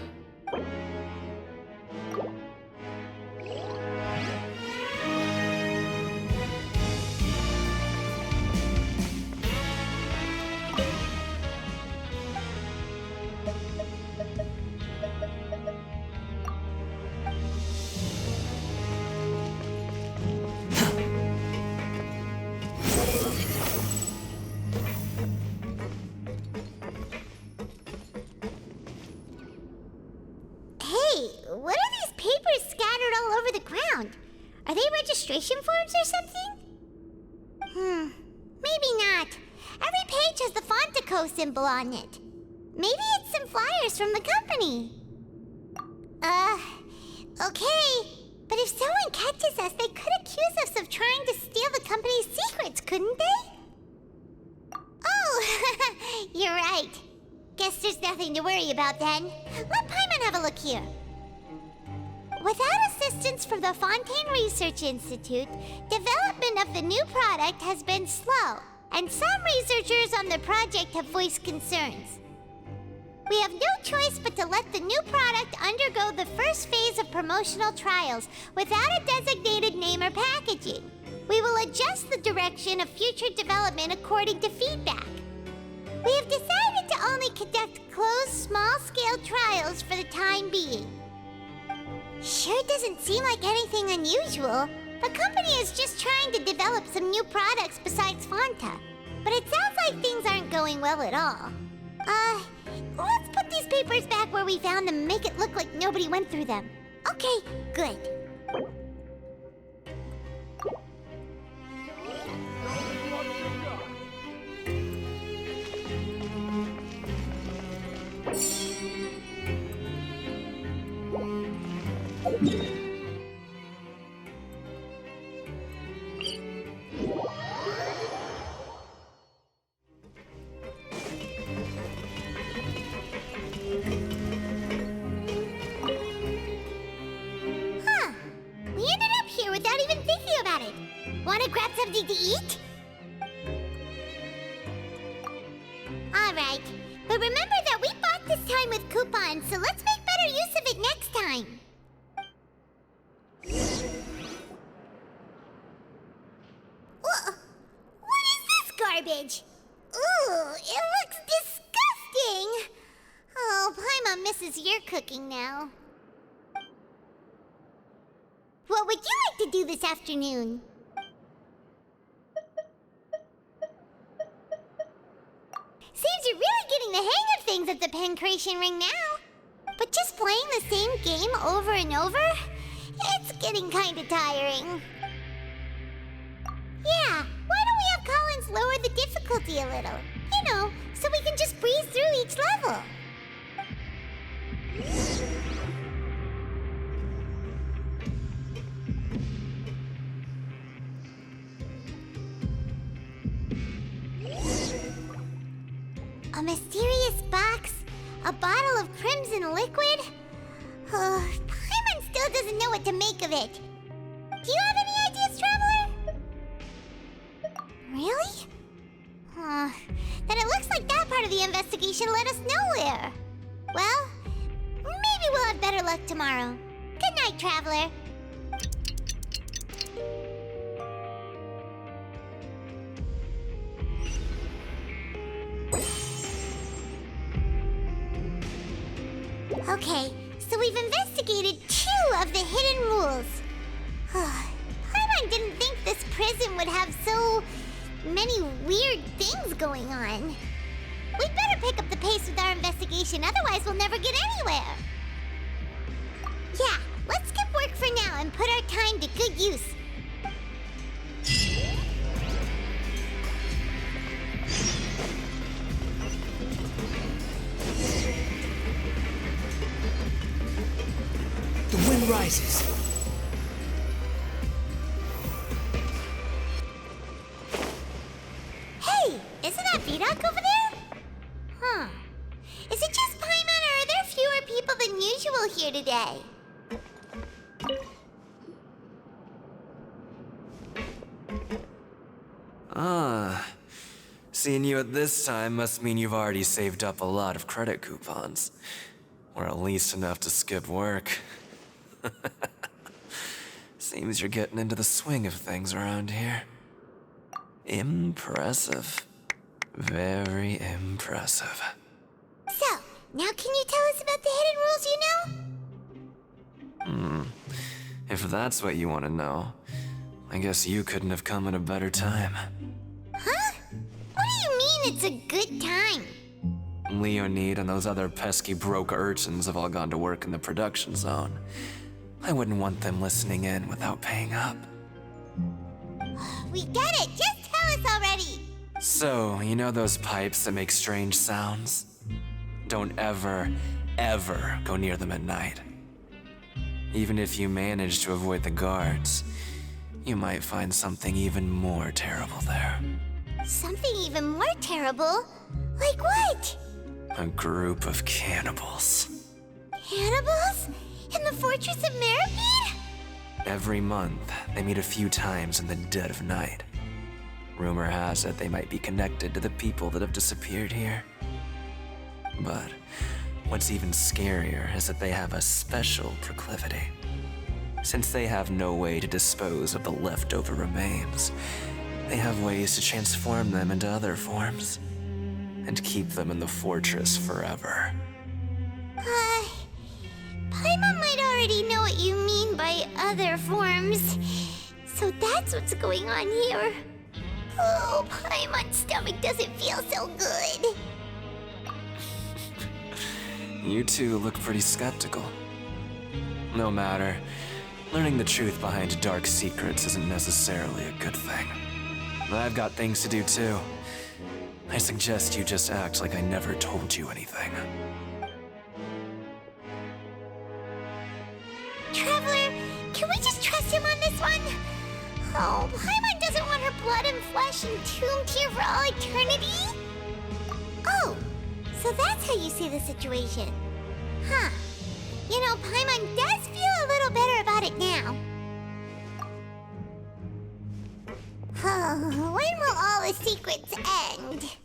What are these papers scattered all over the ground? Are they registration forms or something? Maybe not. Every page has the Fontaco symbol on it. Maybe it's some flyers from the company. Okay. But if someone catches us, they could accuse us of trying to steal the company's secrets, couldn't they? Oh, you're right. Guess there's nothing to worry about then. Let Paimon have a look here. Without assistance from the Fontaine Research Institute, development of the new product has been slow, and some researchers on the project have voiced concerns. We have no choice but to let the new product undergo the first phase of promotional trials without a designated name or packaging. We will adjust the direction of future development according to feedback. We have decided to only conduct closed, small-scale trials for the time being. Sure doesn't seem like anything unusual. The company is just trying to develop some new products besides Fanta. But it sounds like things aren't going well at all. Let's put these papers back where we found them and make it look like nobody went through them. Okay, good. We ended up here without even thinking about it. Wanna grab something to eat? Alright, but remember that we bought this time with coupons, so let's make better use of it next time. What is this garbage? Ooh, it looks disgusting! Oh, Paimon misses your cooking now. What would you like to do this afternoon? Seems you're really getting the hang of things at the Pankration Ring now. But just playing the same game over and over? It's getting kinda tiring. Yeah, why don't we have Collins lower the difficulty a little? You know, so we can just breeze through each level. A mysterious box? A bottle of crimson liquid? Paimon still doesn't know what to make of it. Do you have any ideas, Traveler? Really? Then it looks like that part of the investigation led us nowhere. Well, maybe we'll have better luck tomorrow. Good night, Traveler. Okay, so we've investigated 2 of the hidden rules. Paimon didn't think this prison would have so many weird things going on. We'd better pick up the pace with our investigation, otherwise we'll never get anywhere. Yeah, let's skip work for now and put our time to good use. The wind rises. Hey, isn't that Vidoc over there? Huh. Is it just Paimon, or are there fewer people than usual here today? Seeing you at this time must mean you've already saved up a lot of credit coupons. Or at least enough to skip work. Seems you're getting into the swing of things around here. Impressive. Very impressive. So, now can you tell us about the hidden rules you know? If that's what you want to know, I guess you couldn't have come at a better time. Huh? What do you mean it's a good time? Leonid and those other pesky broke urchins have all gone to work in the production zone. I wouldn't want them listening in without paying up. We get it! Just tell us already! So, you know those pipes that make strange sounds? Don't ever, ever go near them at night. Even if you manage to avoid the guards, you might find something even more terrible there. Something even more terrible? Like what? A group of cannibals. Cannibals? In the Fortress of Meropide? Every month, they meet a few times in the dead of night. Rumor has it they might be connected to the people that have disappeared here. But what's even scarier is that they have a special proclivity. Since they have no way to dispose of the leftover remains, they have ways to transform them into other forms and keep them in the fortress forever. Paimon might already know what you mean by other forms. So that's what's going on here. Oh, Paimon's stomach doesn't feel so good. You two look pretty skeptical. No matter, learning the truth behind dark secrets isn't necessarily a good thing. I've got things to do too. I suggest you just act like I never told you anything. Traveler, can we just trust him on this one? Oh, Paimon doesn't want her blood and flesh entombed here for all eternity? Oh, so that's how you see the situation. Huh. You know, Paimon does feel a little better about it now. Oh, when will all the secrets end?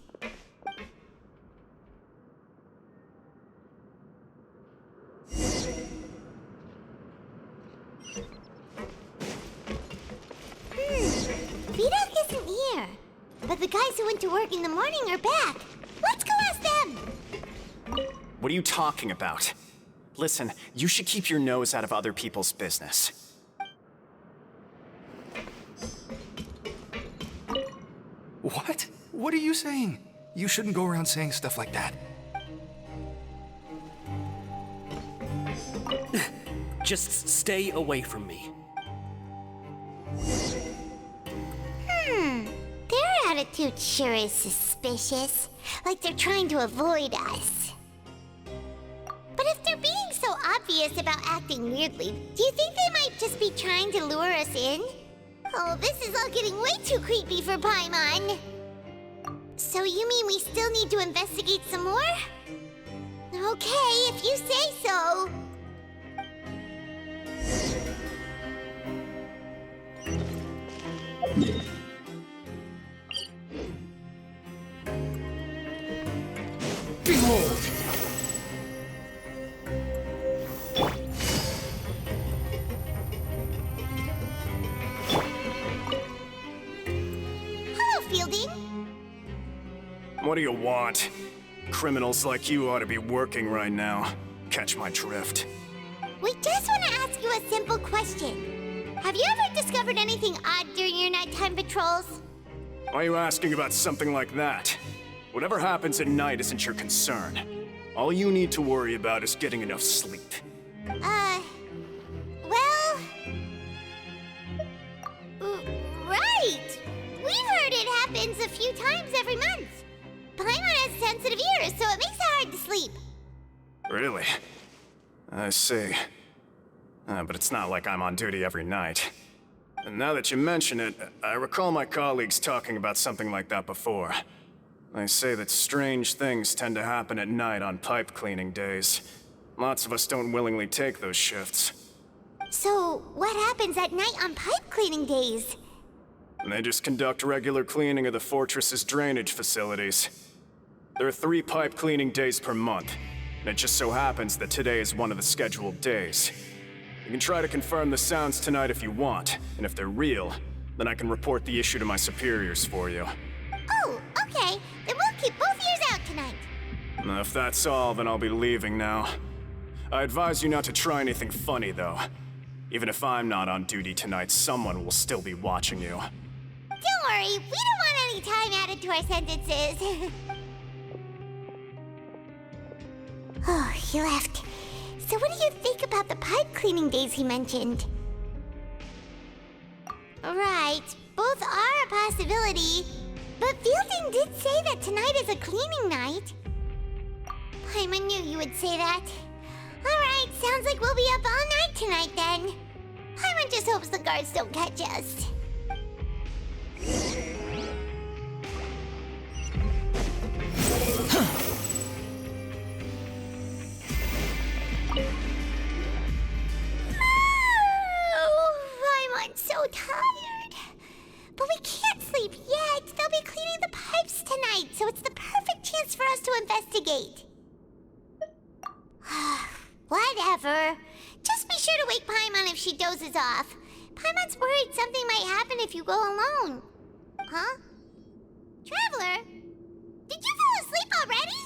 Vidoc isn't here. But the guys who went to work in the morning are back. Let's go ask them. What are you talking about? Listen, you should keep your nose out of other people's business. What? What are you saying? You shouldn't go around saying stuff like that. Just stay away from me. Their attitude sure is suspicious. Like they're trying to avoid us. But if they're being so obvious about acting weirdly, do you think they might just be trying to lure us in? Oh, this is all getting way too creepy for Paimon. So you mean we still need to investigate some more? Okay, if you say so. Behold! Hello, Fielding. What do you want? Criminals like you ought to be working right now. Catch my drift. We just want to ask you a simple question. Have you ever discovered anything odd during your nighttime patrols? Why are you asking about something like that? Whatever happens at night isn't your concern. All you need to worry about is getting enough sleep. Well... Right! We've heard it happens a few times every month. Paimon has sensitive ears, so it makes it hard to sleep. Really? I see. But it's not like I'm on duty every night. And now that you mention it, I recall my colleagues talking about something like that before. They say that strange things tend to happen at night on pipe cleaning days. Lots of us don't willingly take those shifts. So, what happens at night on pipe cleaning days? They just conduct regular cleaning of the fortress's drainage facilities. There are 3 pipe cleaning days per month, and it just so happens that today is one of the scheduled days. You can try to confirm the sounds tonight if you want, and if they're real, then I can report the issue to my superiors for you. Oh, okay. Then we'll keep both ears out tonight. If that's all, then I'll be leaving now. I advise you not to try anything funny, though. Even if I'm not on duty tonight, someone will still be watching you. Don't worry, we don't want any time added to our sentences. Oh, he left. So what do you think about the pipe cleaning days he mentioned? Right, both are a possibility. But Fielding did say that tonight is a cleaning night. Paimon knew you would say that. Alright, sounds like we'll be up all night tonight then. Paimon just hopes the guards don't catch us. I'm so tired. But we can't sleep yet. They'll be cleaning the pipes tonight, so it's the perfect chance for us to investigate. Whatever. Just be sure to wake Paimon if she dozes off. Paimon's worried something might happen if you go alone. Huh? Traveler? Did you fall asleep already?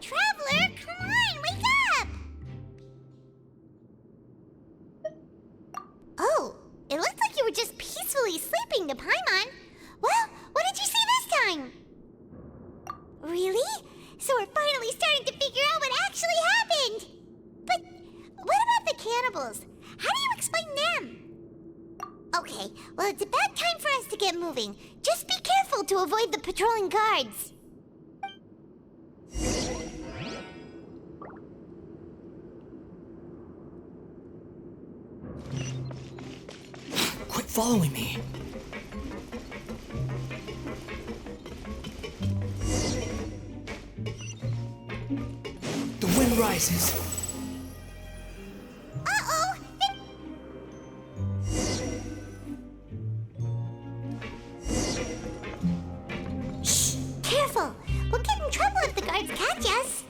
Traveler, come on, wake up! Oh, it looked like you were just peacefully sleeping to Paimon. Well, what did you see this time? Really? So we're finally starting to figure out what actually happened! But what about the cannibals? How do you explain them? Okay, well it's about time for us to get moving. Just be careful to avoid the patrolling guards. Quit following me. The wind rises. Uh-oh! Shh! Careful! We'll get in trouble if the guards catch us.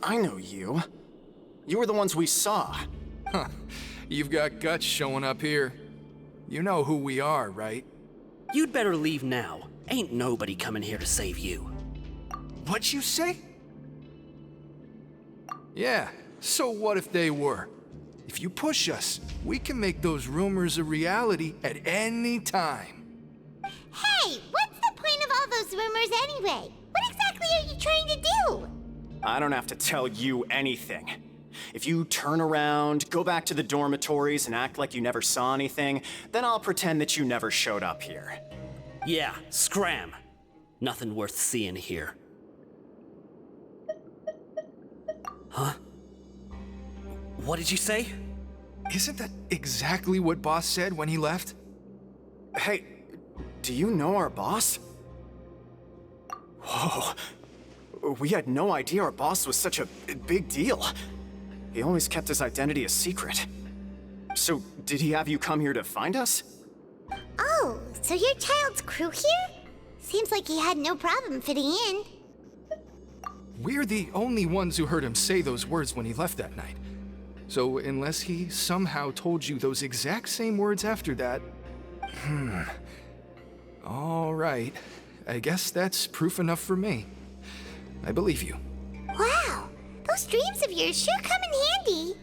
I know you. You were the ones we saw. Huh. You've got guts showing up here. You know who we are, right? You'd better leave now. Ain't nobody coming here to save you. What'd you say? Yeah, so what if they were? If you push us, we can make those rumors a reality at any time. Hey, what's the point of all those rumors anyway? What exactly are you trying to do? I don't have to tell you anything. If you turn around, go back to the dormitories and act like you never saw anything, then I'll pretend that you never showed up here. Yeah, scram. Nothing worth seeing here. Huh? What did you say? Isn't that exactly what Boss said when he left? Hey, do you know our boss? Whoa. We had no idea our boss was such a big deal. He always kept his identity a secret. So, did he have you come here to find us? Oh, so you're Childe's crew here? Seems like he had no problem fitting in. We're the only ones who heard him say those words when he left that night. So unless he somehow told you those exact same words after that... All right. I guess that's proof enough for me. I believe you. Wow, those dreams of yours sure come in handy.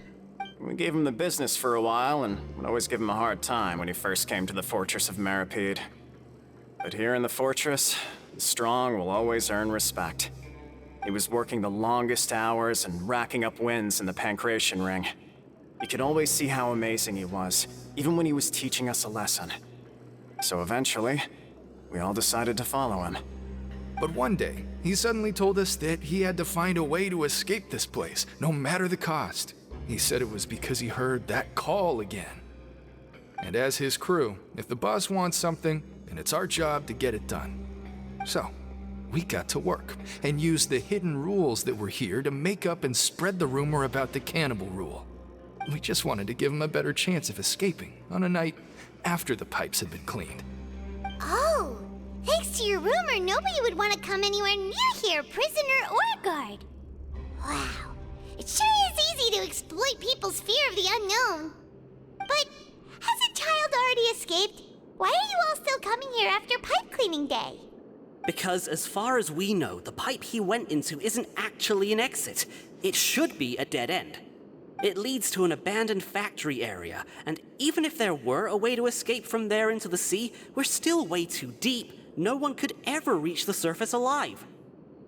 We gave him the business for a while and would always give him a hard time when he first came to the Fortress of Meropide. But here in the fortress, the strong will always earn respect. He was working the longest hours and racking up wins in the Pankration Ring. You could always see how amazing he was, even when he was teaching us a lesson. So eventually, we all decided to follow him. But one day, he suddenly told us that he had to find a way to escape this place, no matter the cost. He said it was because he heard that call again. And as his crew, if the boss wants something, then it's our job to get it done. So, we got to work and used the hidden rules that were here to make up and spread the rumor about the cannibal rule. We just wanted to give him a better chance of escaping on a night after the pipes had been cleaned. Oh, thanks to your rumor, nobody would want to come anywhere near here, prisoner or guard. Wow, it sure is easy to exploit people's fear of the unknown. But hasn't Childe already escaped? Why are you all still coming here after pipe cleaning day? Because as far as we know, the pipe he went into isn't actually an exit. It should be a dead end. It leads to an abandoned factory area, and even if there were a way to escape from there into the sea, we're still way too deep. No one could ever reach the surface alive.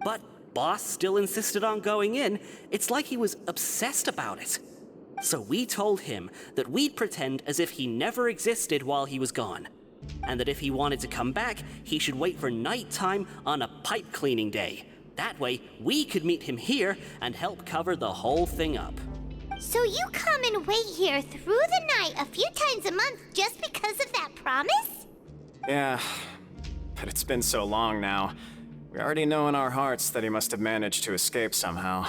But Boss still insisted on going in. It's like he was obsessed about it. So we told him that we'd pretend as if he never existed while he was gone, and that if he wanted to come back, he should wait for nighttime on a pipe cleaning day. That way, we could meet him here and help cover the whole thing up. So you come and wait here through the night a few times a month just because of that promise? Yeah, but it's been so long now. We already know in our hearts that he must have managed to escape somehow.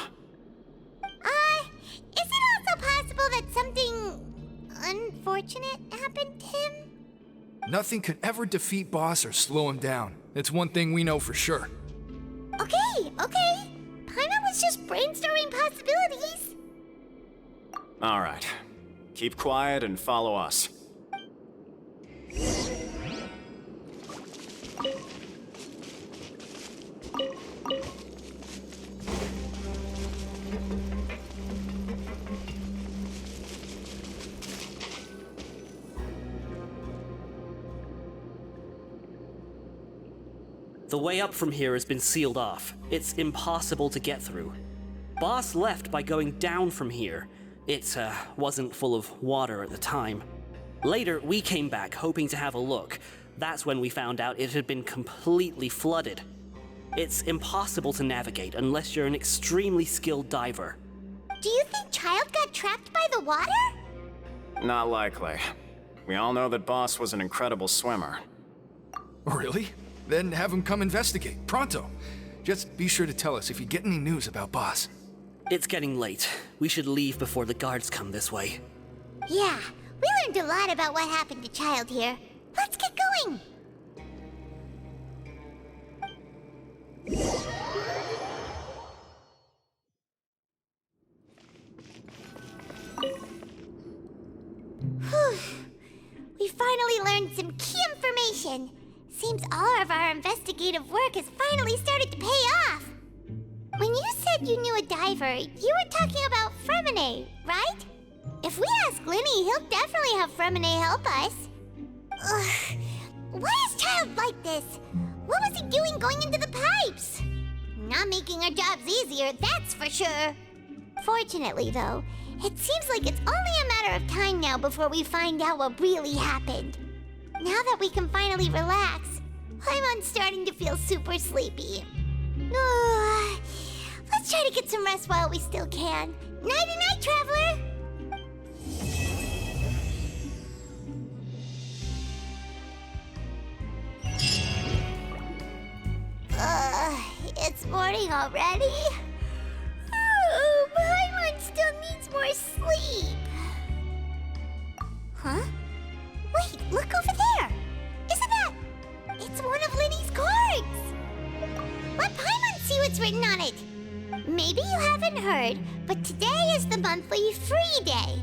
Is it also possible that something unfortunate happened to him? Nothing could ever defeat Boss or slow him down. It's one thing we know for sure. Okay. Paimon was just brainstorming possibilities. All right. Keep quiet and follow us. The way up from here has been sealed off. It's impossible to get through. Boss left by going down from here. It wasn't full of water at the time. Later, we came back hoping to have a look. That's when we found out it had been completely flooded. It's impossible to navigate unless you're an extremely skilled diver. Do you think Childe got trapped by the water? Not likely. We all know that Boss was an incredible swimmer. Really? Then have him come investigate, pronto. Just be sure to tell us if you get any news about Boss. It's getting late. We should leave before the guards come this way. Yeah, we learned a lot about what happened to Childe here. Let's get going! We finally learned some key information. Seems all of our investigative work has finally started to pay off. When you said you knew a diver, you were talking about Freminet, right? If we ask Lyney, he'll definitely have Freminet help us. Ugh. Why is Childe like this? What was he doing going into the pipes? Not making our jobs easier, that's for sure. Fortunately, though, it seems like it's only a matter of time now before we find out what really happened. Now that we can finally relax, I'm starting to feel super sleepy. Let's try to get some rest while we still can. Nighty-night, traveler! It's morning already? Oh, Paimon still needs more sleep. Huh? Wait, look over there! Isn't that... It's one of Lyney's cards! Let Paimon see what's written on it! Maybe you haven't heard, but today is the monthly free day.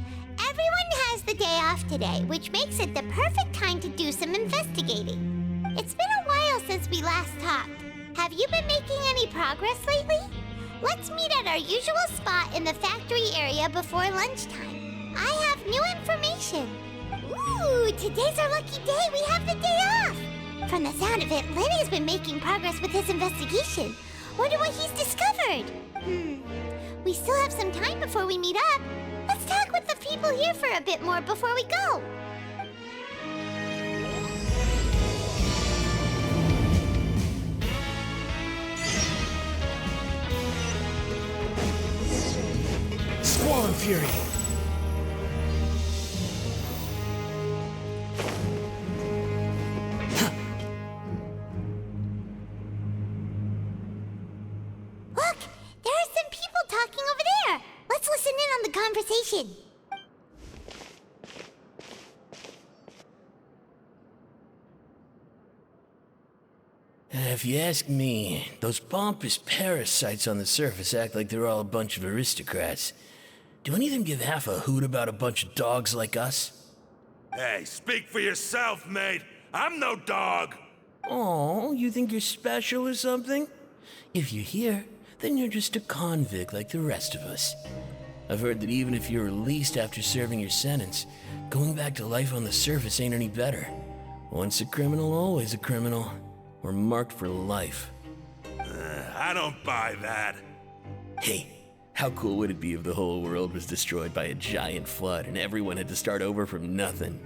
Everyone has the day off today, which makes it the perfect time to do some investigating. It's been a while since we last talked. Have you been making any progress lately? Let's meet at our usual spot in the factory area before lunchtime. I have new information. Ooh, today's our lucky day. We have the day off. From the sound of it, Lyney's been making progress with his investigation. Wonder what he's discovered. We still have some time before we meet up. Let's talk with the people here for a bit more before we go. Squall Fury! Look! There are some people talking over there! Let's listen in on the conversation. If you ask me, those pompous parasites on the surface act like they're all a bunch of aristocrats. Do any of them give half a hoot about a bunch of dogs like us? Hey, speak for yourself, mate. I'm no dog. Oh, you think you're special or something? If you're here, then you're just a convict like the rest of us. I've heard that even if you're released after serving your sentence, going back to life on the surface ain't any better. Once a criminal, always a criminal. We're marked for life. I don't buy that. Hey, how cool would it be if the whole world was destroyed by a giant flood and everyone had to start over from nothing?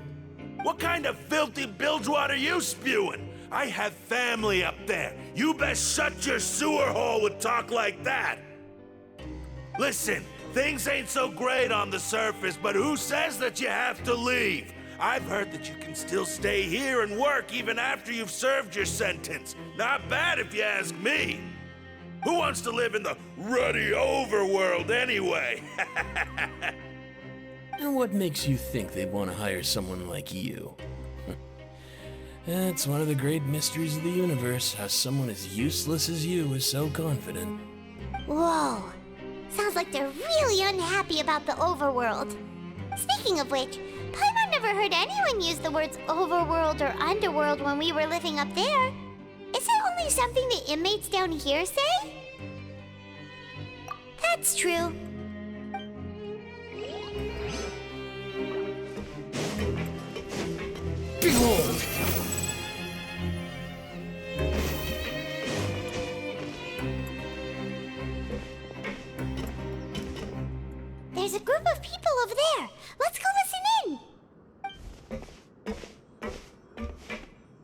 What kind of filthy bilgewater are you spewing? I have family up there. You best shut your sewer hole with talk like that. Listen, things ain't so great on the surface, but who says that you have to leave? I've heard that you can still stay here and work even after you've served your sentence. Not bad if you ask me. Who wants to live in the ruddy overworld anyway? And what makes you think they'd want to hire someone like you? That's one of the great mysteries of the universe, how someone as useless as you is so confident. Whoa. Sounds like they're really unhappy about the overworld. Speaking of which, Paimon never heard anyone use the words overworld or underworld when we were living up there. Is it only something the inmates down here say? That's true. Behold! There's a group of people over there. Let's go listen in.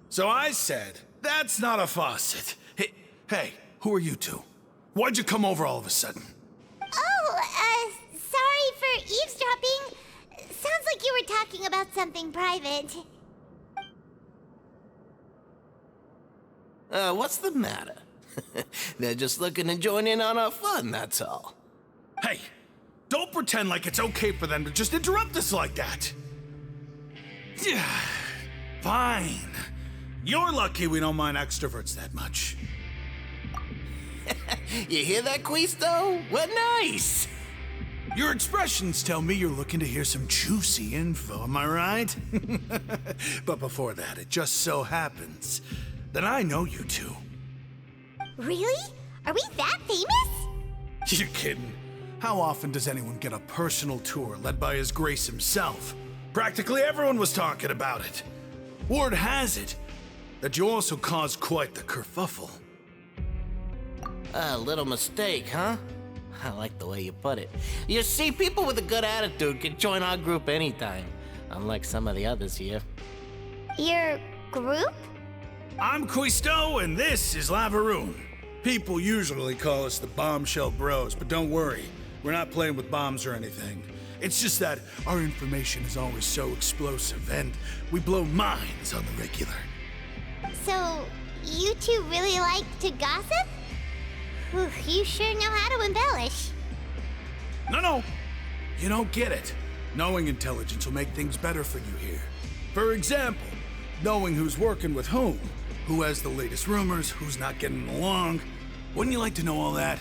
So I said, that's not a faucet. Hey, who are you two? Why'd you come over all of a sudden? Oh, sorry for eavesdropping. Sounds like you were talking about something private. What's the matter? They're just looking to join in on our fun, that's all. Hey, don't pretend like it's okay for them to just interrupt us like that. Yeah, fine. You're lucky we don't mind extroverts that much. You hear that, Quisto? We're nice! Your expressions tell me you're looking to hear some juicy info, am I right? But before that, it just so happens that I know you two. Really? Are we that famous? You're kidding. How often does anyone get a personal tour led by His Grace himself? Practically everyone was talking about it. Word has it that you also caused quite the kerfuffle. A little mistake, huh? I like the way you put it. You see, people with a good attitude can join our group anytime, unlike some of the others here. Your group? I'm Quisto, and this is Lavaroon. People usually call us the Bombshell Bros, but don't worry, we're not playing with bombs or anything. It's just that our information is always so explosive, and we blow minds on the regular. So, you two really like to gossip? Whew, you sure know how to embellish. No. You don't get it. Knowing intelligence will make things better for you here. For example, knowing who's working with whom, who has the latest rumors, who's not getting along. Wouldn't you like to know all that?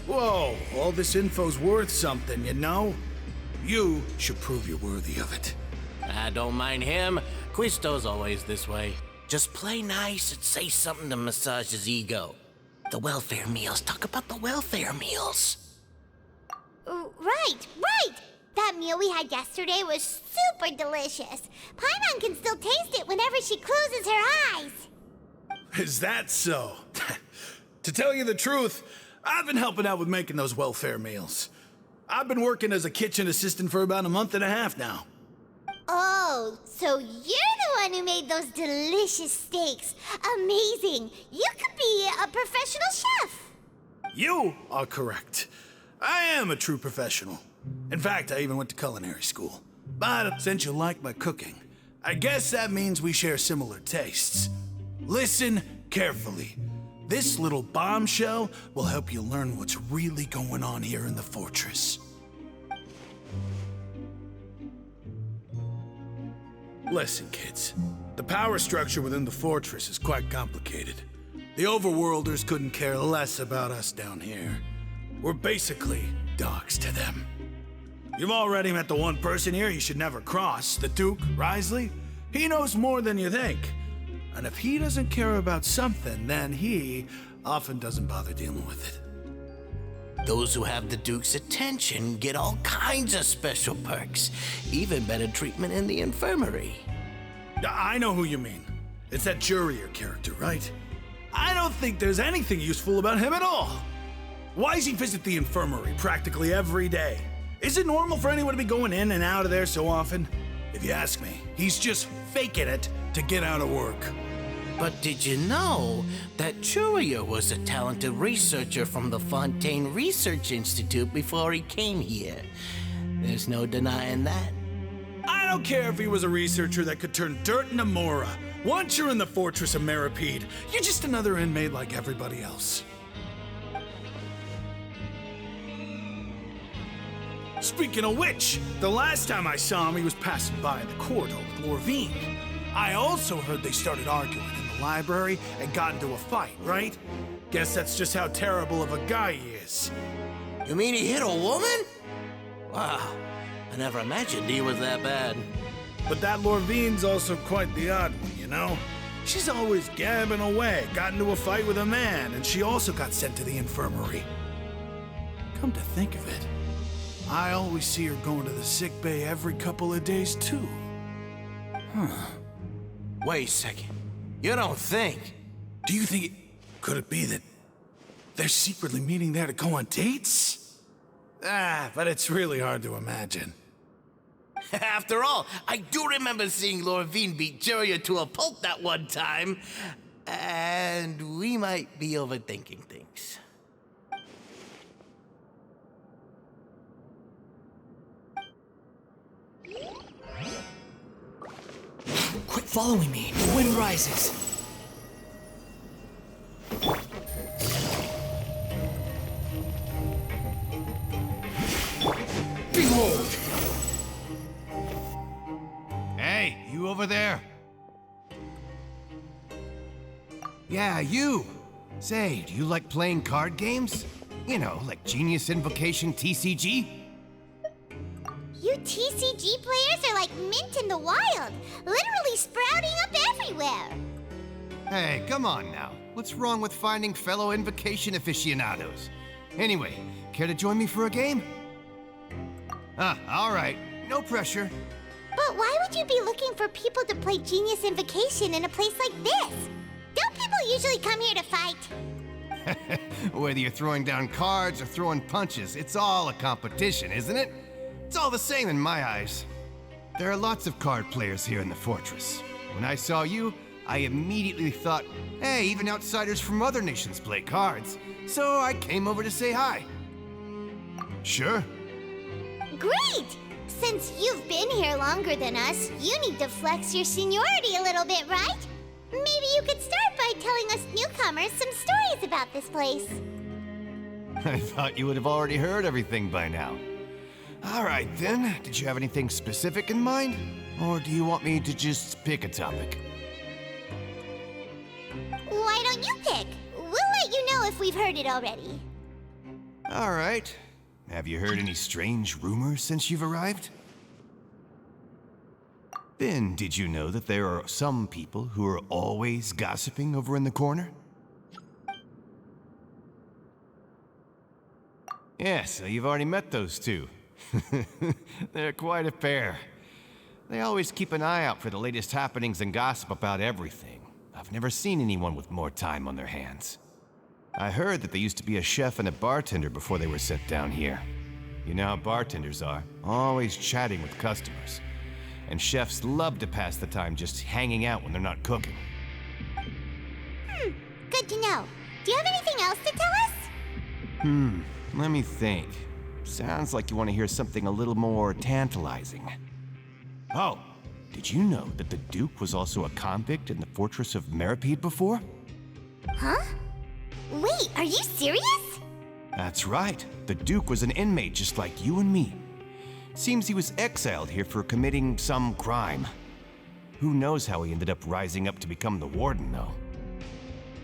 Whoa, all this info's worth something, you know? You should prove you're worthy of it. I don't mind him. Quisto's always this way. Just play nice and say something to massage his ego. The welfare meals. Talk about the welfare meals. Right. That meal we had yesterday was super delicious. Paimon can still taste it whenever she closes her eyes. Is that so? To tell you the truth, I've been helping out with making those welfare meals. I've been working as a kitchen assistant for about a month and a half now. Oh, so you're the one who made those delicious steaks. Amazing. You could be a professional chef. You are correct. I am a true professional. In fact, I even went to culinary school. But since you like my cooking, I guess that means we share similar tastes. Listen carefully. This little bombshell will help you learn what's really going on here in the fortress. Listen, kids. The power structure within the fortress is quite complicated. The overworlders couldn't care less about us down here. We're basically dogs to them. You've already met the one person here you should never cross, the Duke, Wriosthesley. He knows more than you think. And if he doesn't care about something, then he often doesn't bother dealing with it. Those who have the Duke's attention get all kinds of special perks, even better treatment in the infirmary. I know who you mean. It's that Jurier character, right? I don't think there's anything useful about him at all. Why does he visit the infirmary practically every day? Is it normal for anyone to be going in and out of there so often? If you ask me, he's just faking it to get out of work. But did you know that Jurier was a talented researcher from the Fontaine Research Institute before he came here? There's no denying that. I don't care if he was a researcher that could turn dirt into mora. Once you're in the Fortress of Meropide, you're just another inmate like everybody else. Speaking of which, the last time I saw him, he was passing by in the corridor with Lorvine. I also heard they started arguing in the library and got into a fight, right? Guess that's just how terrible of a guy he is. You mean he hit a woman? Wow, I never imagined he was that bad. But that Lorvine's also quite the odd one, you know? She's always gabbing away, got into a fight with a man, and she also got sent to the infirmary. Come to think of it, I always see her going to the sick bay every couple of days, too. Huh. Wait a second. You don't think? Do you think could it be that they're secretly meeting there to go on dates? But it's really hard to imagine. After all, I do remember seeing Lorvine beat Jurier to a pulp that one time. And we might be overthinking things. Quit following me. The wind rises. Behold! Hey, you over there? Yeah, you. Say, do you like playing card games? You know, like Genius Invocation TCG? You TCG players are like mint in the wild, literally sprouting up everywhere. Hey, come on now. What's wrong with finding fellow invocation aficionados? Anyway, care to join me for a game? All right. No pressure. But why would you be looking for people to play Genius Invocation in a place like this? Don't people usually come here to fight? Whether you're throwing down cards or throwing punches, it's all a competition, isn't it? It's all the same in my eyes. There are lots of card players here in the fortress. When I saw you, I immediately thought, hey, even outsiders from other nations play cards. So I came over to say hi. Sure. Great! Since you've been here longer than us, you need to flex your seniority a little bit, right? Maybe you could start by telling us newcomers some stories about this place. I thought you would have already heard everything by now. All right, then. Did you have anything specific in mind? Or do you want me to just pick a topic? Why don't you pick? We'll let you know if we've heard it already. All right. Have you heard any strange rumors since you've arrived? Then, did you know that there are some people who are always gossiping over in the corner? Yeah, so you've already met those two. They're quite a pair. They always keep an eye out for the latest happenings and gossip about everything. I've never seen anyone with more time on their hands. I heard that they used to be a chef and a bartender before they were sent down here. You know how bartenders are, always chatting with customers. And chefs love to pass the time just hanging out when they're not cooking. Good to know. Do you have anything else to tell us? Let me think. Sounds like you want to hear something a little more tantalizing. Oh, did you know that the Duke was also a convict in the Fortress of Meropide before? Huh? Wait, are you serious? That's right. The Duke was an inmate just like you and me. Seems he was exiled here for committing some crime. Who knows how he ended up rising up to become the warden, though.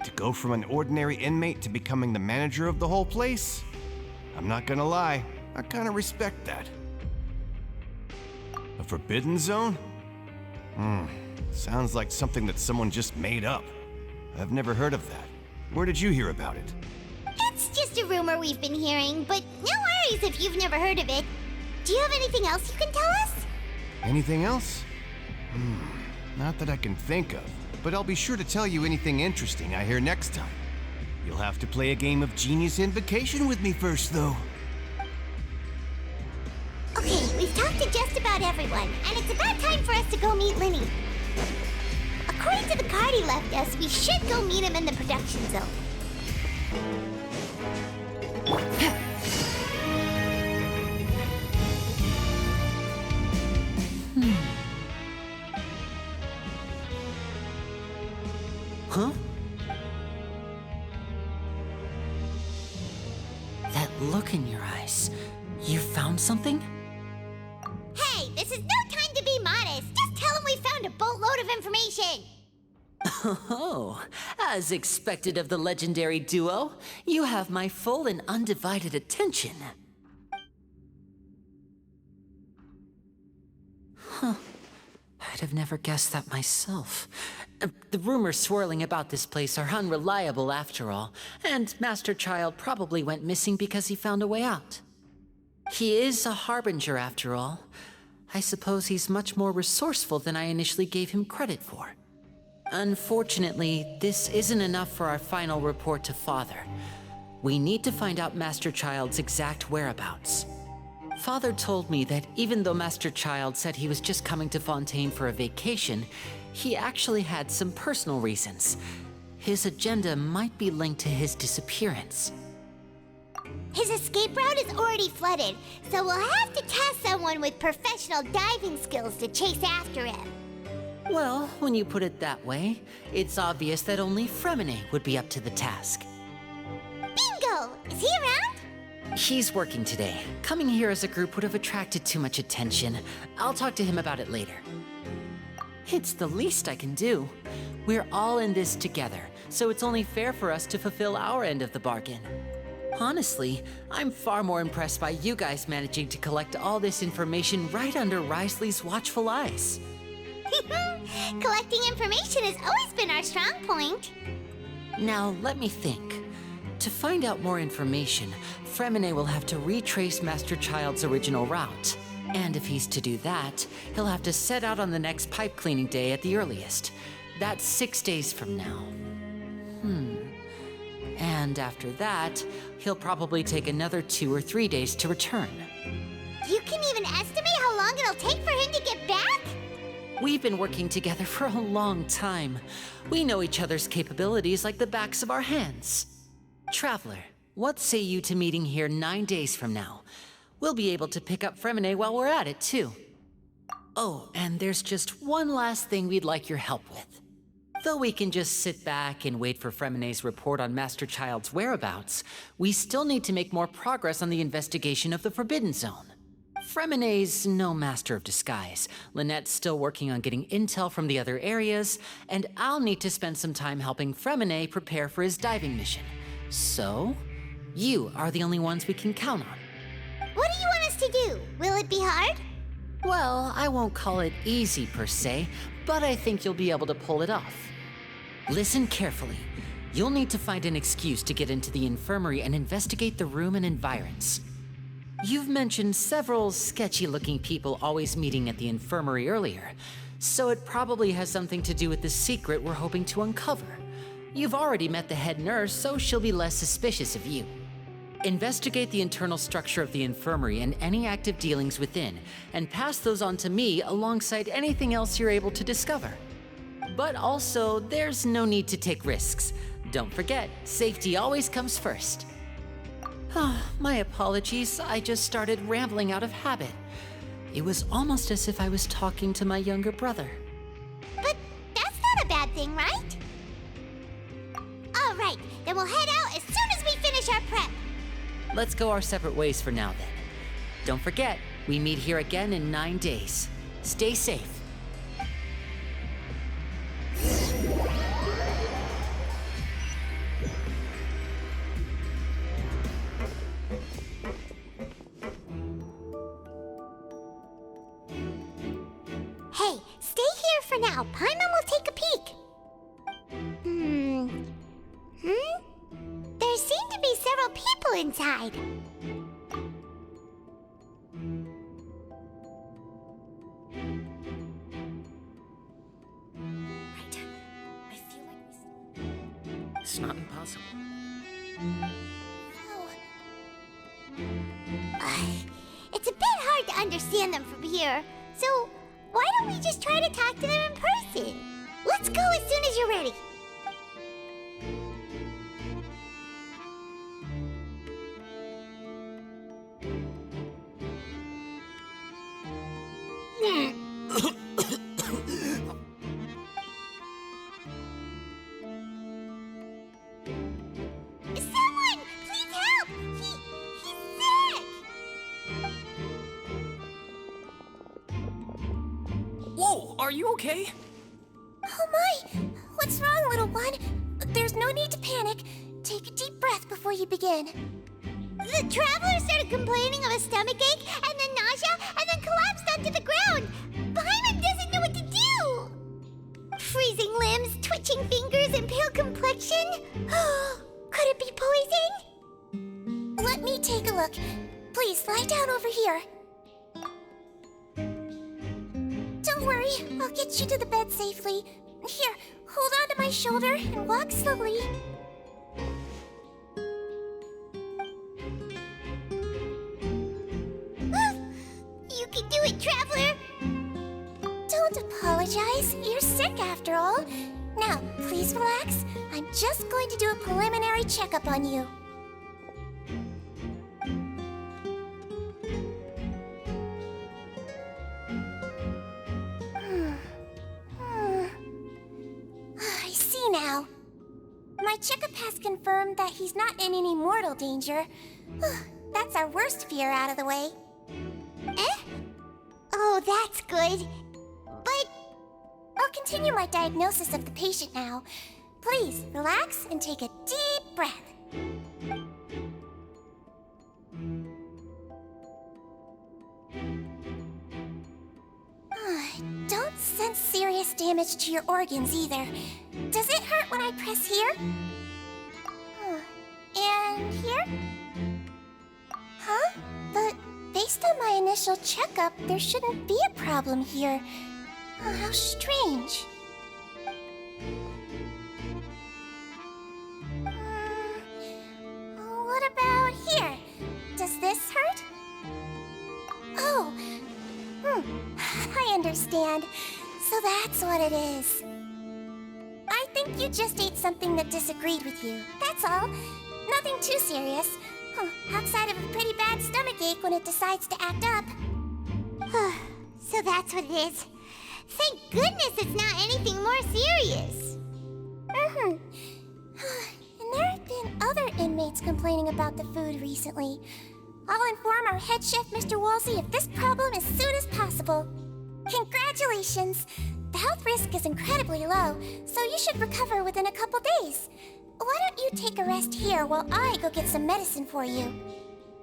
To go from an ordinary inmate to becoming the manager of the whole place? I'm not gonna lie, I kinda respect that. A forbidden zone? Sounds like something that someone just made up. I've never heard of that. Where did you hear about it? It's just a rumor we've been hearing, but no worries if you've never heard of it. Do you have anything else you can tell us? Anything else? Not that I can think of, but I'll be sure to tell you anything interesting I hear next time. You'll have to play a game of Genius Invocation with me first, though. Okay, we've talked to just about everyone, and it's about time for us to go meet Lyney. According to the card he left us, we should go meet him in the production zone. Huh? That look in your eyes. You found something? Hey, this is no time to be modest. Just tell him we found a boatload of information. Oh, as expected of the legendary duo, you have my full and undivided attention. Huh. I'd have never guessed that myself. The rumors swirling about this place are unreliable after all, and Master Childe probably went missing because he found a way out. He is a harbinger after all. I suppose he's much more resourceful than I initially gave him credit for. Unfortunately, this isn't enough for our final report to Father. We need to find out Master Childe's exact whereabouts. Father told me that even though Master Childe said he was just coming to Fontaine for a vacation, he actually had some personal reasons. His agenda might be linked to his disappearance. His escape route is already flooded, so we'll have to task someone with professional diving skills to chase after him. Well, when you put it that way, it's obvious that only Freminet would be up to the task. Bingo! Is he around? He's working today. Coming here as a group would have attracted too much attention. I'll talk to him about it later. It's the least I can do. We're all in this together, so it's only fair for us to fulfill our end of the bargain. Honestly, I'm far more impressed by you guys managing to collect all this information right under Wriosthesley's watchful eyes. Collecting information has always been our strong point. Now, let me think. To find out more information, Freminet will have to retrace Master Childe's original route. And if he's to do that, he'll have to set out on the next pipe cleaning day at the earliest. That's 6 days from now. And after that, he'll probably take another 2 or 3 days to return. You can even estimate how long it'll take for him to get back? We've been working together for a long time. We know each other's capabilities like the backs of our hands. Traveler, what say you to meeting here 9 days from now? We'll be able to pick up Freminet while we're at it, too. Oh, and there's just one last thing we'd like your help with. Though we can just sit back and wait for Freminet's report on Master Childe's whereabouts, we still need to make more progress on the investigation of the Forbidden Zone. Freminet's no master of disguise, Lynette's still working on getting intel from the other areas, and I'll need to spend some time helping Freminet prepare for his diving mission. So, you are the only ones we can count on. What do you want us to do? Will it be hard? Well, I won't call it easy per se, but I think you'll be able to pull it off. Listen carefully. You'll need to find an excuse to get into the infirmary and investigate the room and environs. You've mentioned several sketchy-looking people always meeting at the infirmary earlier, so it probably has something to do with the secret we're hoping to uncover. You've already met the head nurse, so she'll be less suspicious of you. Investigate the internal structure of the infirmary and any active dealings within, and pass those on to me alongside anything else you're able to discover. But also, there's no need to take risks. Don't forget, safety always comes first. My apologies, I just started rambling out of habit. It was almost as if I was talking to my younger brother. But that's not a bad thing, right? All right, then we'll head out as soon as we finish our prep. Let's go our separate ways for now, then. Don't forget, we meet here again in 9 days. Stay safe. Hey, stay here for now. Paimon will take a peek. There seem to be several people inside. It's not impossible. It's a bit hard to understand them from here, so why don't we just try to talk to them in person? Let's go as soon as you're ready. Someone, please help! He's sick! Whoa, are you okay? Oh my! What's wrong, little one? There's no need to panic. Take a deep breath before you begin. The traveler started complaining of a stomachache, and then nausea, and then collapsed onto the ground. Paimon doesn't know what to do! Freezing limbs, twitching fingers, and pale complexion? Could it be poison? Let me take a look. Please, lie down over here. Don't worry, I'll get you to the bed safely. Here, hold on to my shoulder and walk slowly. You can do it, traveler! Don't apologize. You're sick after all. Now, please relax. I'm just going to do a preliminary checkup on you. I see now. My checkup has confirmed that he's not in any mortal danger. That's our worst fear out of the way. Oh, that's good. But I'll continue my diagnosis of the patient now. Please, relax and take a deep breath. damage to your organs either. Does it hurt when I press here? And here? Huh? But based on my initial checkup, there shouldn't be a problem here. Oh, how strange. What about here? Does this hurt? Oh, I understand. So that's what it is. I think you just ate something that disagreed with you. That's all. Nothing too serious. Outside of a pretty bad stomachache when it decides to act up. So that's what it is. Thank goodness it's not anything more serious. And there have been other inmates complaining about the food recently. I'll inform our head chef, Mr. Wolsey, of this problem as soon as possible. Congratulations! The health risk is incredibly low, so you should recover within a couple days. Why don't you take a rest here while I go get some medicine for you?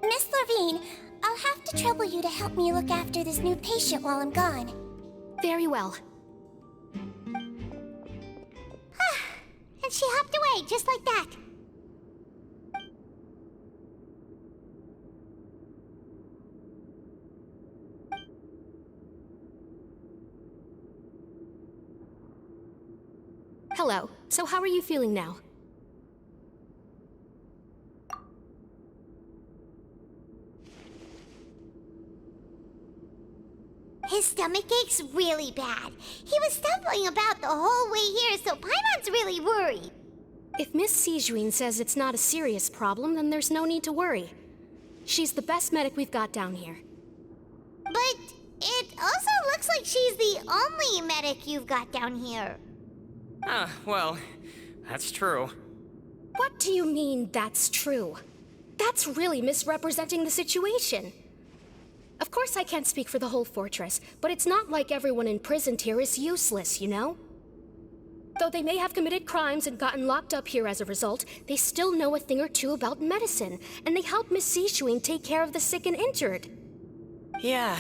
Miss Lorvine, I'll have to trouble you to help me look after this new patient while I'm gone. Very well. And she hopped away just like that. Hello. So how are you feeling now? His stomach ache's really bad. He was stumbling about the whole way here, so Paimon's really worried. If Miss Sigewinnie says it's not a serious problem, then there's no need to worry. She's the best medic we've got down here. But it also looks like she's the only medic you've got down here. Well, that's true. What do you mean, that's true? That's really misrepresenting the situation. Of course I can't speak for the whole fortress, but it's not like everyone imprisoned here is useless, you know? Though they may have committed crimes and gotten locked up here as a result, they still know a thing or two about medicine, and they help Miss Sigewinnie take care of the sick and injured. Yeah,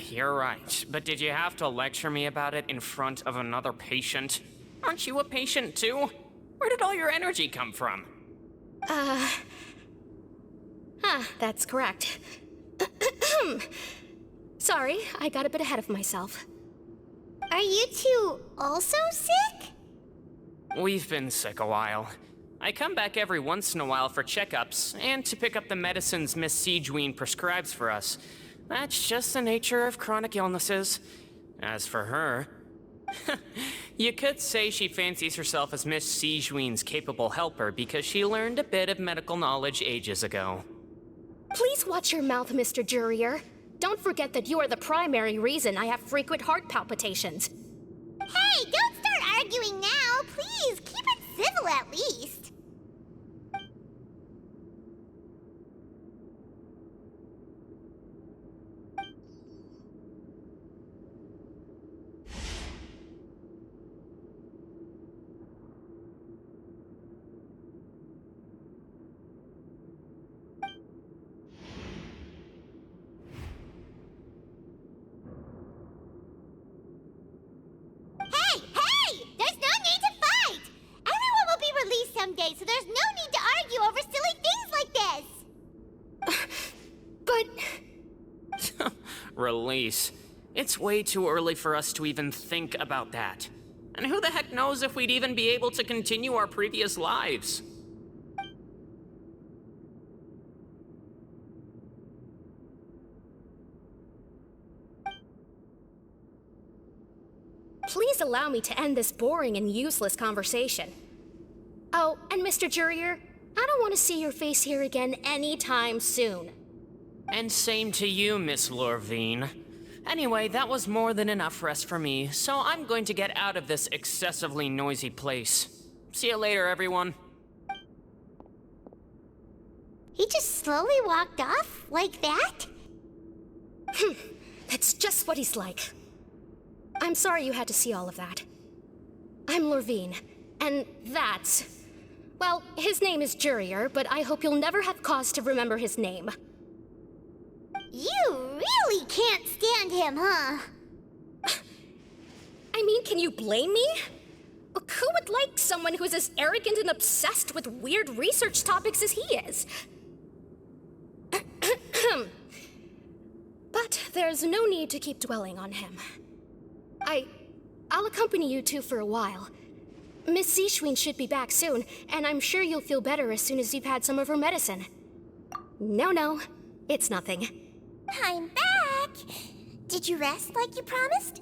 you're right. But did you have to lecture me about it in front of another patient? Aren't you a patient too? Where did all your energy come from? That's correct. Sorry, I got a bit ahead of myself. Are you two also sick? We've been sick a while. I come back every once in a while for checkups, and to pick up the medicines Miss Sigewinnie prescribes for us. That's just the nature of chronic illnesses. As for her... You could say she fancies herself as Miss Sigewinnie's capable helper because she learned a bit of medical knowledge ages ago. Please watch your mouth, Mr. Jurier. Don't forget that you are the primary reason I have frequent heart palpitations. Hey, don't start arguing now, please. Keep it civil at least. Someday, so there's no need to argue over silly things like this. But... Release. It's way too early for us to even think about that. And who the heck knows if we'd even be able to continue our previous lives? Please allow me to end this boring and useless conversation. Oh, and Mr. Jurier, I don't want to see your face here again anytime soon. And same to you, Miss Lorvine. Anyway, that was more than enough rest for me, so I'm going to get out of this excessively noisy place. See you later, everyone. He just slowly walked off like that? That's just what he's like. I'm sorry you had to see all of that. I'm Lorvine, and that's... Well, his name is Jurier, but I hope you'll never have cause to remember his name. You really can't stand him, huh? I mean, can you blame me? Who would like someone who's as arrogant and obsessed with weird research topics as he is? But there's no need to keep dwelling on him. I'll accompany you two for a while. Miss Sigewinnie should be back soon, and I'm sure you'll feel better as soon as you've had some of her medicine. No, it's nothing. I'm back! Did you rest like you promised?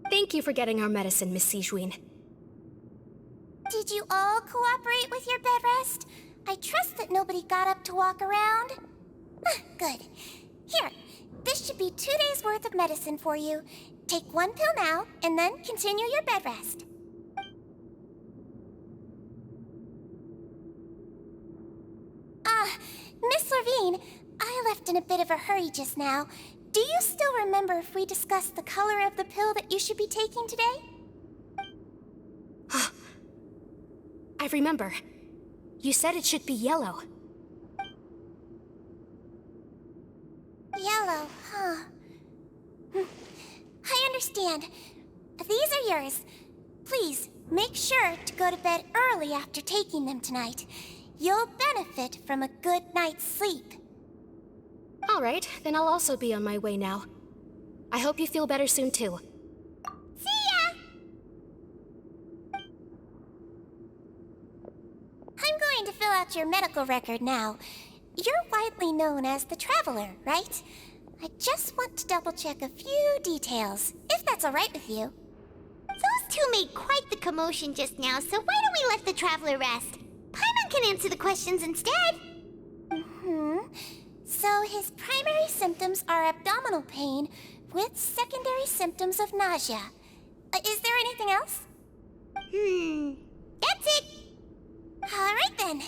Thank you for getting our medicine, Miss Sigewinnie. Did you all cooperate with your bed rest? I trust that nobody got up to walk around. Good. Here, this should be 2 days' worth of medicine for you. Take 1 pill now, and then continue your bed rest. Miss Levine, I left in a bit of a hurry just now. Do you still remember if we discussed the color of the pill that you should be taking today? I remember. You said it should be yellow. Yellow, huh? I understand. These are yours. Please, make sure to go to bed early after taking them tonight. You'll benefit from a good night's sleep. All right, then I'll also be on my way now. I hope you feel better soon, too. See ya! I'm going to fill out your medical record now. You're widely known as the Traveler, right? I just want to double-check a few details, if that's all right with you. Those two made quite the commotion just now, so why don't we let the Traveler rest? Paimon can answer the questions instead. So his primary symptoms are abdominal pain with secondary symptoms of nausea. Is there anything else? That's it. All right then.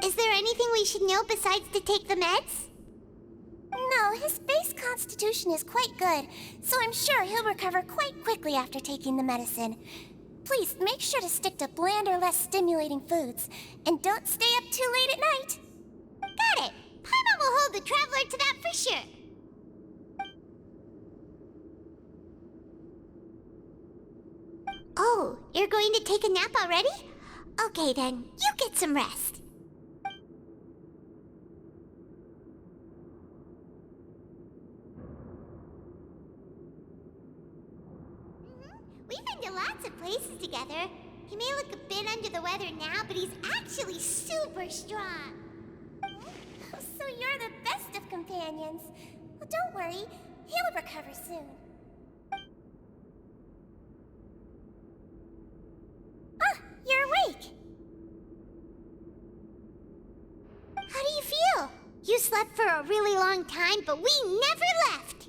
Is there anything we should know besides to take the meds? No, his base constitution is quite good, so I'm sure he'll recover quite quickly after taking the medicine. Please make sure to stick to bland or less stimulating foods, and don't stay up too late at night. Got it. Paimon will hold the Traveler to that for sure. Oh, you're going to take a nap already? Okay then, you get some rest. We've been to lots of places together. He may look a bit under the weather now, but he's actually super strong. So you're the best of companions. Well, don't worry. He'll recover soon. You're awake. How do you feel? You slept for a really long time, but we never left.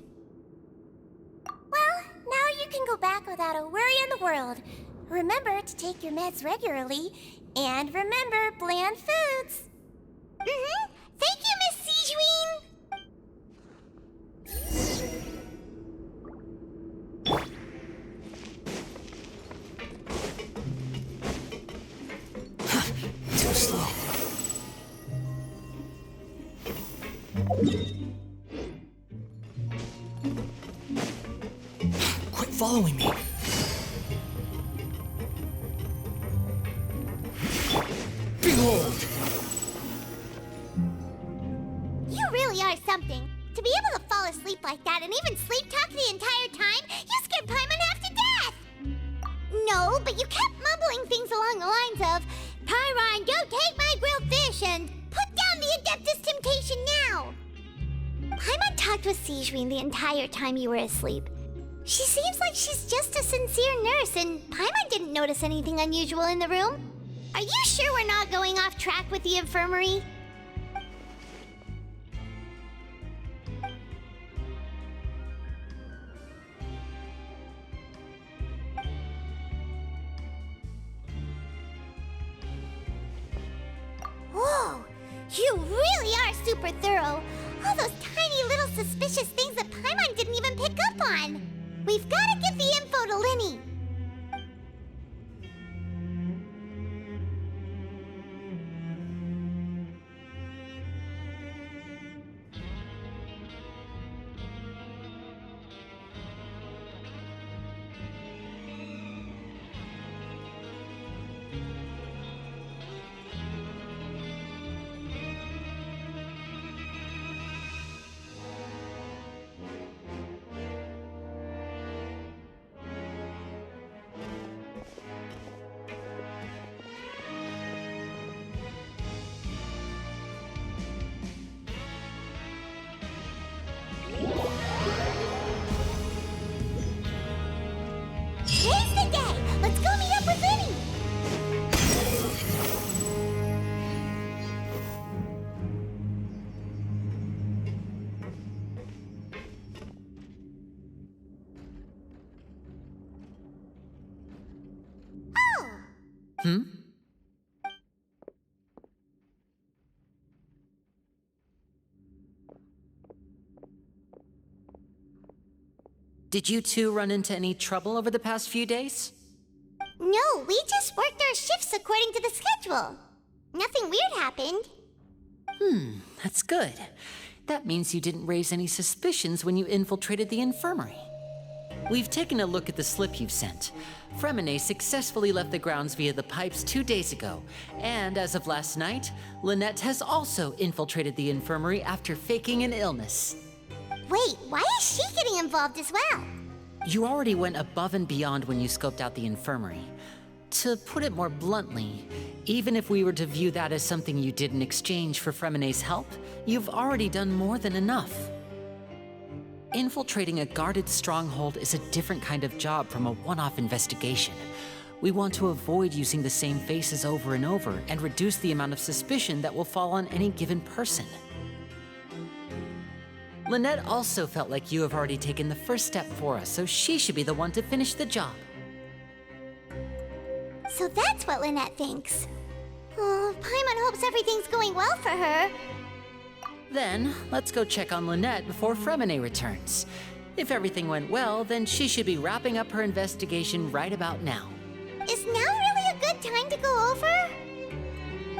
Well, now you can go back without a worry in the world. Remember to take your meds regularly, and remember bland foods. Thank you, Miss Sigewinnie. Too slow. Quit following me. Behold! You really are something. To be able to fall asleep like that and even sleep talk the entire time, you scared Paimon half to death! No, but you kept mumbling things along the lines of, Pyron, don't take my grilled fish, and put down the Adeptus Temptation now! Paimon talked with Sigewinnie the entire time you were asleep. She seems like she's just a sincere nurse, and Paimon didn't notice anything unusual in the room. Are you sure we're not going off track with the infirmary? Whoa! You really are super thorough! All those tiny little suspicious things that Paimon didn't even pick up on! We've gotta get the info to Lyney! Hmm? Did you two run into any trouble over the past few days? No, we just worked our shifts according to the schedule. Nothing weird happened. That's good. That means you didn't raise any suspicions when you infiltrated the infirmary. We've taken a look at the slip you've sent. Freminet successfully left the grounds via the pipes 2 days ago, and as of last night, Lynette has also infiltrated the infirmary after faking an illness. Wait, why is she getting involved as well? You already went above and beyond when you scoped out the infirmary. To put it more bluntly, even if we were to view that as something you did in exchange for Freminet's help, you've already done more than enough. Infiltrating a guarded stronghold is a different kind of job from a one-off investigation. We want to avoid using the same faces over and over and reduce the amount of suspicion that will fall on any given person. Lynette also felt like you have already taken the first step for us, so she should be the one to finish the job. So that's what Lynette thinks. Oh, Paimon hopes everything's going well for her. Then, let's go check on Lynette before Freminet returns. If everything went well, then she should be wrapping up her investigation right about now. Is now really a good time to go over?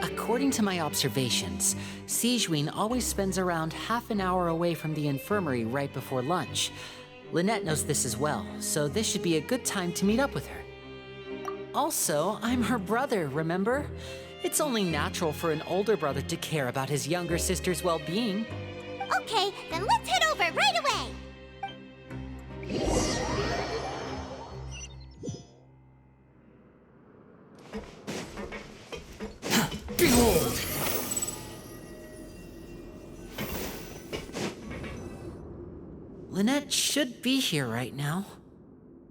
According to my observations, Sigewinnie always spends around half an hour away from the infirmary right before lunch. Lynette knows this as well, so this should be a good time to meet up with her. Also, I'm her brother, remember? It's only natural for an older brother to care about his younger sister's well-being. Okay, then let's head over right away! Behold! Lynette should be here right now.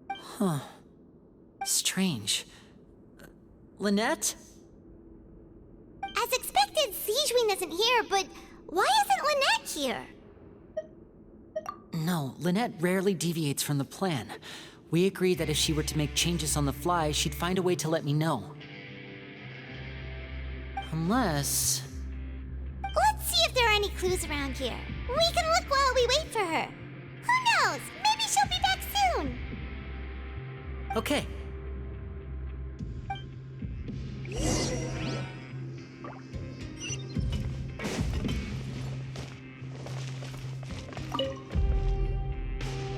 Huh. Strange. Lynette? As expected, Sigewinnie isn't here, but why isn't Lynette here? No, Lynette rarely deviates from the plan. We agreed that if she were to make changes on the fly, she'd find a way to let me know. Unless... Let's see if there are any clues around here. We can look while we wait for her. Who knows? Maybe she'll be back soon. Okay.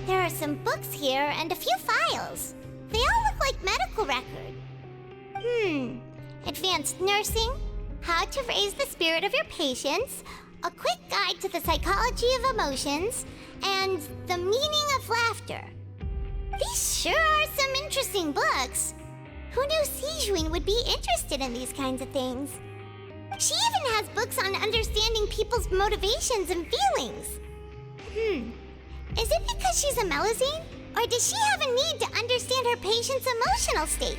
There are some books here and a few files. They all look like medical record. Advanced nursing, how to raise the spirit of your patients, a quick guide to the psychology of emotions, and the meaning of laughter. These sure are some interesting books. Who knew Sigewinnie would be interested in these kinds of things? She even has books on understanding people's motivations and feelings. Is it because she's a Melusine? Or does she have a need to understand her patient's emotional state?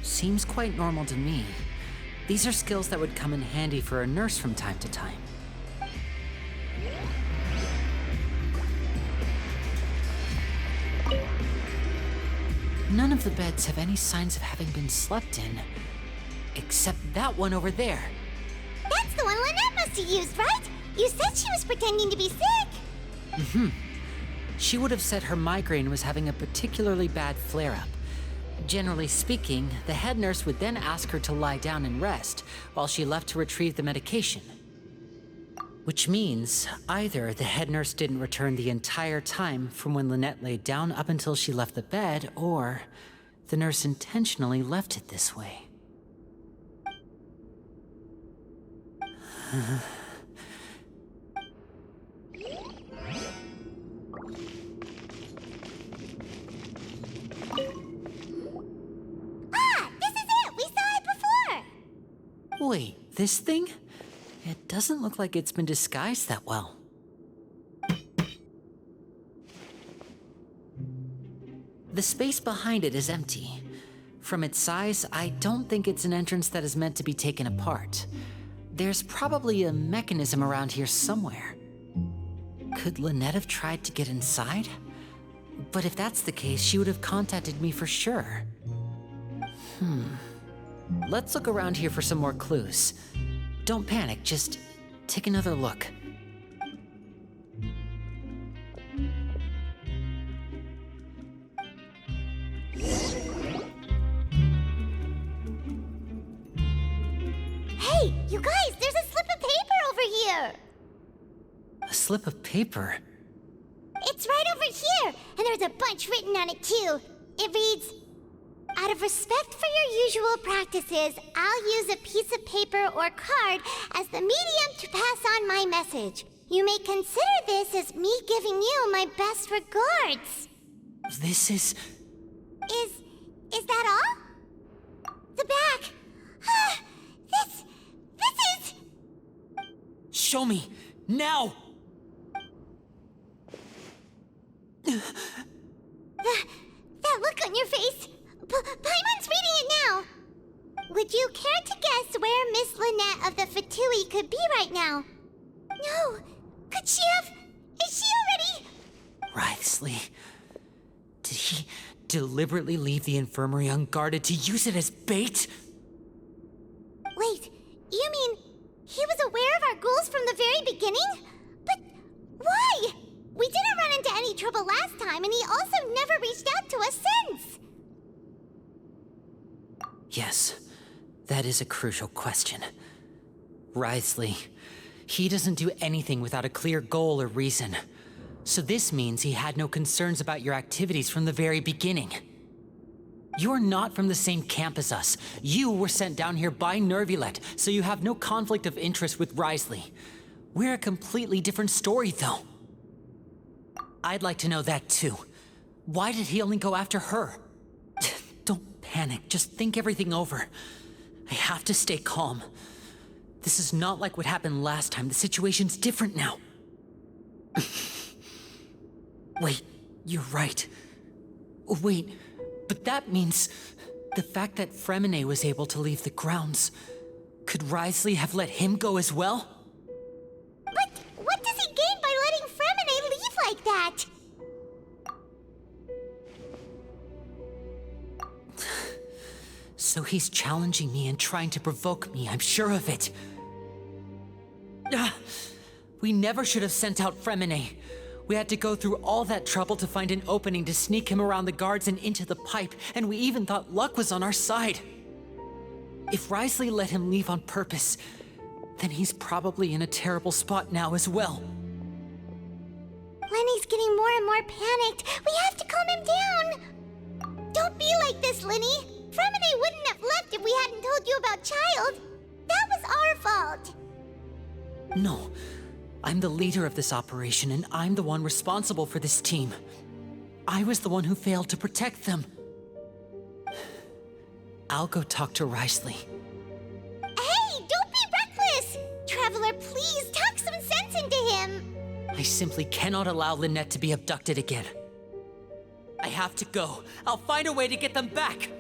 Seems quite normal to me. These are skills that would come in handy for a nurse from time to time. None of the beds have any signs of having been slept in. Except that one over there. That's the one Lynette must have used, right? You said she was pretending to be sick. She would have said her migraine was having a particularly bad flare-up. Generally speaking, the head nurse would then ask her to lie down and rest while she left to retrieve the medication. Which means either the head nurse didn't return the entire time from when Lynette laid down up until she left the bed, or the nurse intentionally left it this way. This is it! We saw it before! Wait, this thing? It doesn't look like it's been disguised that well. The space behind it is empty. From its size, I don't think it's an entrance that is meant to be taken apart. There's probably a mechanism around here somewhere. Could Lynette have tried to get inside? But if that's the case, she would have contacted me for sure. Let's look around here for some more clues. Don't panic, just take another look. Hey, you guys, there's a slip of paper over here! A slip of paper? It's right over here, and there's a bunch written on it too. It reads, "Out of respect for your usual practices, I'll use a piece of paper or card as the medium to pass on my message. You may consider this as me giving you my best regards." This is... Is that all? The back. This is... Show me! Now! That look on your face. Paimon's reading it now. Would you care to guess where Miss Lynette of the Fatui could be right now? No. Could she have... Is she already... Wriosthesley. Did he deliberately leave the infirmary unguarded to use it as bait? Wait, you mean he was aware of our goals from the very beginning? But why? We didn't run into any trouble last time, and he also never reached out to us since. Yes, that is a crucial question. Wriosthesley, he doesn't do anything without a clear goal or reason. So this means he had no concerns about your activities from the very beginning. You're not from the same camp as us. You were sent down here by Neuvillette, so you have no conflict of interest with Wriosthesley. We're a completely different story, though. I'd like to know that, too. Why did he only go after her? Don't panic, just think everything over. I have to stay calm. This is not like what happened last time. The situation's different now. Wait, you're right. Wait, but that means the fact that Freminet was able to leave the grounds. Could Wriosthesley have let him go as well? But what does he gain by letting Freminet leave like that? So he's challenging me and trying to provoke me, I'm sure of it. We never should have sent out Freminet. We had to go through all that trouble to find an opening to sneak him around the guards and into the pipe, and we even thought luck was on our side. If Wriosthesley let him leave on purpose, then he's probably in a terrible spot now as well. Lyney's getting more and more panicked. We have to calm him down. Don't be like this, Lyney. Freminet wouldn't have left if we hadn't told you about Childe. That was our fault. No. I'm the leader of this operation, and I'm the one responsible for this team. I was the one who failed to protect them. I'll go talk to Wriosthesley. Hey, don't be reckless! Traveler, please, talk some sense into him! I simply cannot allow Lynette to be abducted again. I have to go. I'll find a way to get them back!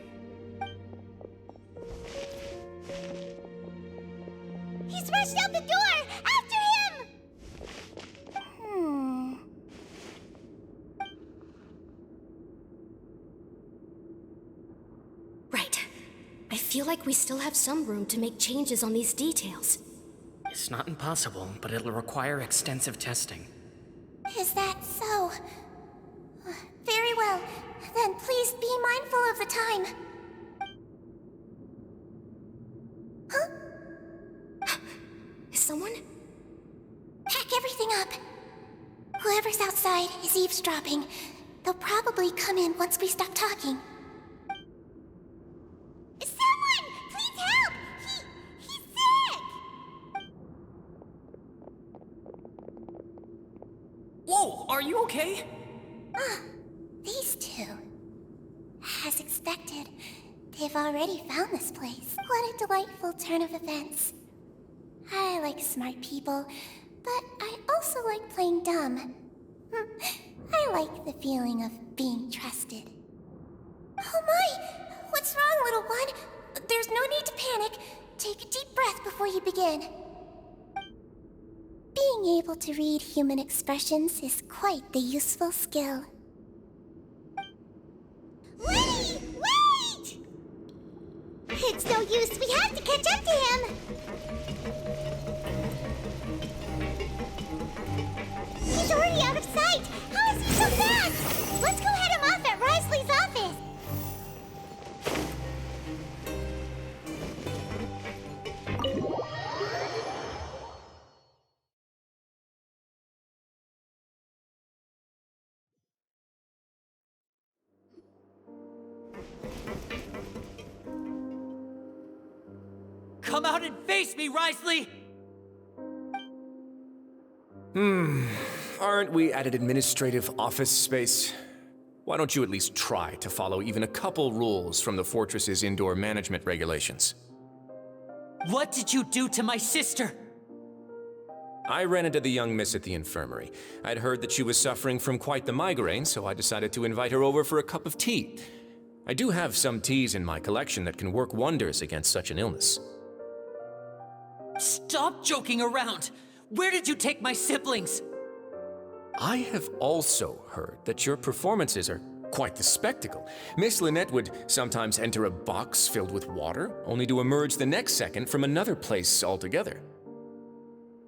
He's rushed out the door! After him! Right. I feel like we still have some room to make changes on these details. It's not impossible, but it'll require extensive testing. Is that so? Very well. Then please be mindful of the time. Huh? Is someone? Pack everything up. Whoever's outside is eavesdropping. They'll probably come in once we stop talking. Someone! Please help! He's sick! Whoa, are you okay? These two. As expected, they've already found this place. What a delightful turn of events. I like smart people, but I also like playing dumb. I like the feeling of being trusted. Oh my! What's wrong, little one? There's no need to panic. Take a deep breath before you begin. Being able to read human expressions is quite the useful skill. Wait! It's no use. We have to catch up to him. He's already out of sight. How is he so fast? Let's go head him off at Wriosthesley's office. Come out and face me, Wriosthesley! Aren't we at an administrative office space? Why don't you at least try to follow even a couple rules from the Fortress's indoor management regulations? What did you do to my sister? I ran into the young miss at the infirmary. I'd heard that she was suffering from quite the migraine, so I decided to invite her over for a cup of tea. I do have some teas in my collection that can work wonders against such an illness. Stop joking around! Where did you take my siblings? I have also heard that your performances are quite the spectacle. Miss Lynette would sometimes enter a box filled with water, only to emerge the next second from another place altogether.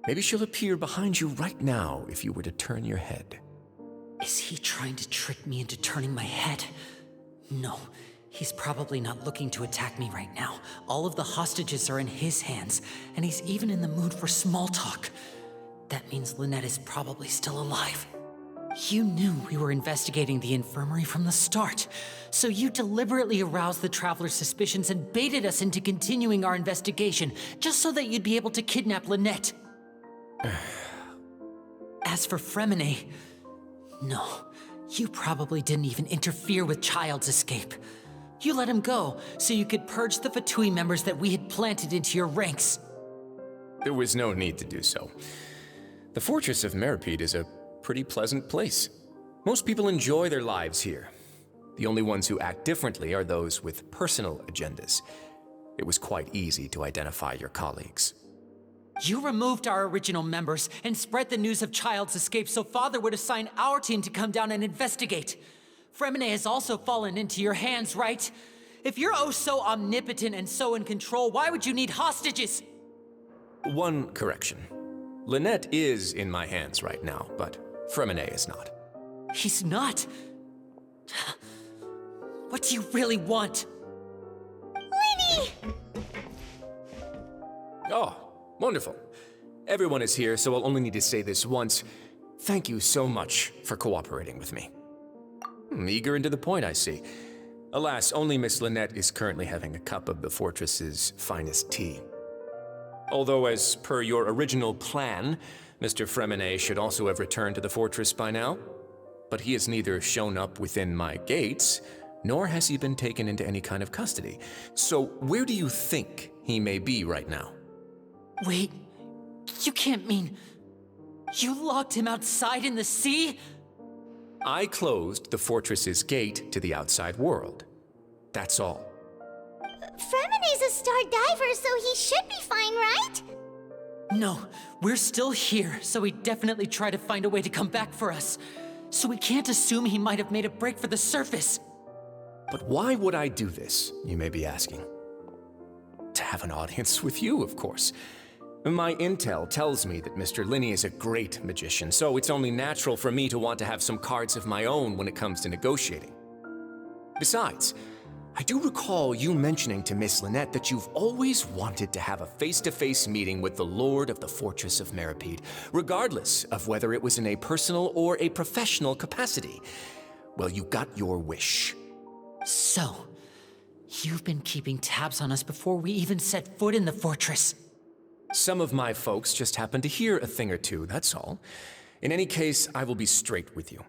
Maybe she'll appear behind you right now if you were to turn your head. Is he trying to trick me into turning my head? No, he's probably not looking to attack me right now. All of the hostages are in his hands, and he's even in the mood for small talk. That means Lynette is probably still alive. You knew we were investigating the infirmary from the start, so you deliberately aroused the Traveler's suspicions and baited us into continuing our investigation, just so that you'd be able to kidnap Lynette. As for Freminet, no, you probably didn't even interfere with Childe's escape. You let him go, so you could purge the Fatui members that we had planted into your ranks. There was no need to do so. The Fortress of Meropide is a pretty pleasant place. Most people enjoy their lives here. The only ones who act differently are those with personal agendas. It was quite easy to identify your colleagues. You removed our original members and spread the news of Childe's escape so Father would assign our team to come down and investigate. Freminet has also fallen into your hands, right? If you're oh so omnipotent and so in control, why would you need hostages? One correction. Lynette is in my hands right now, but Freminet is not. He's not? What do you really want? Lyney! Oh, wonderful. Everyone is here, so I'll only need to say this once. Thank you so much for cooperating with me. Eager and to the point, I see. Alas, only Miss Lynette is currently having a cup of the Fortress's finest tea. Although, as per your original plan, Mr. Freminet should also have returned to the fortress by now. But he has neither shown up within my gates, nor has he been taken into any kind of custody. So where do you think he may be right now? Wait, you can't mean... You locked him outside in the sea? I closed the fortress's gate to the outside world. That's all. Freminet's a star diver, so he should be fine, right? No, we're still here, so he'd definitely try to find a way to come back for us. So we can't assume he might have made a break for the surface. But why would I do this, you may be asking? To have an audience with you, of course. My intel tells me that Mr. Lyney is a great magician, so it's only natural for me to want to have some cards of my own when it comes to negotiating. Besides, I do recall you mentioning to Miss Lynette that you've always wanted to have a face-to-face meeting with the Lord of the Fortress of Meropide, regardless of whether it was in a personal or a professional capacity. Well, you got your wish. So, you've been keeping tabs on us before we even set foot in the fortress. Some of my folks just happened to hear a thing or two, that's all. In any case, I will be straight with you.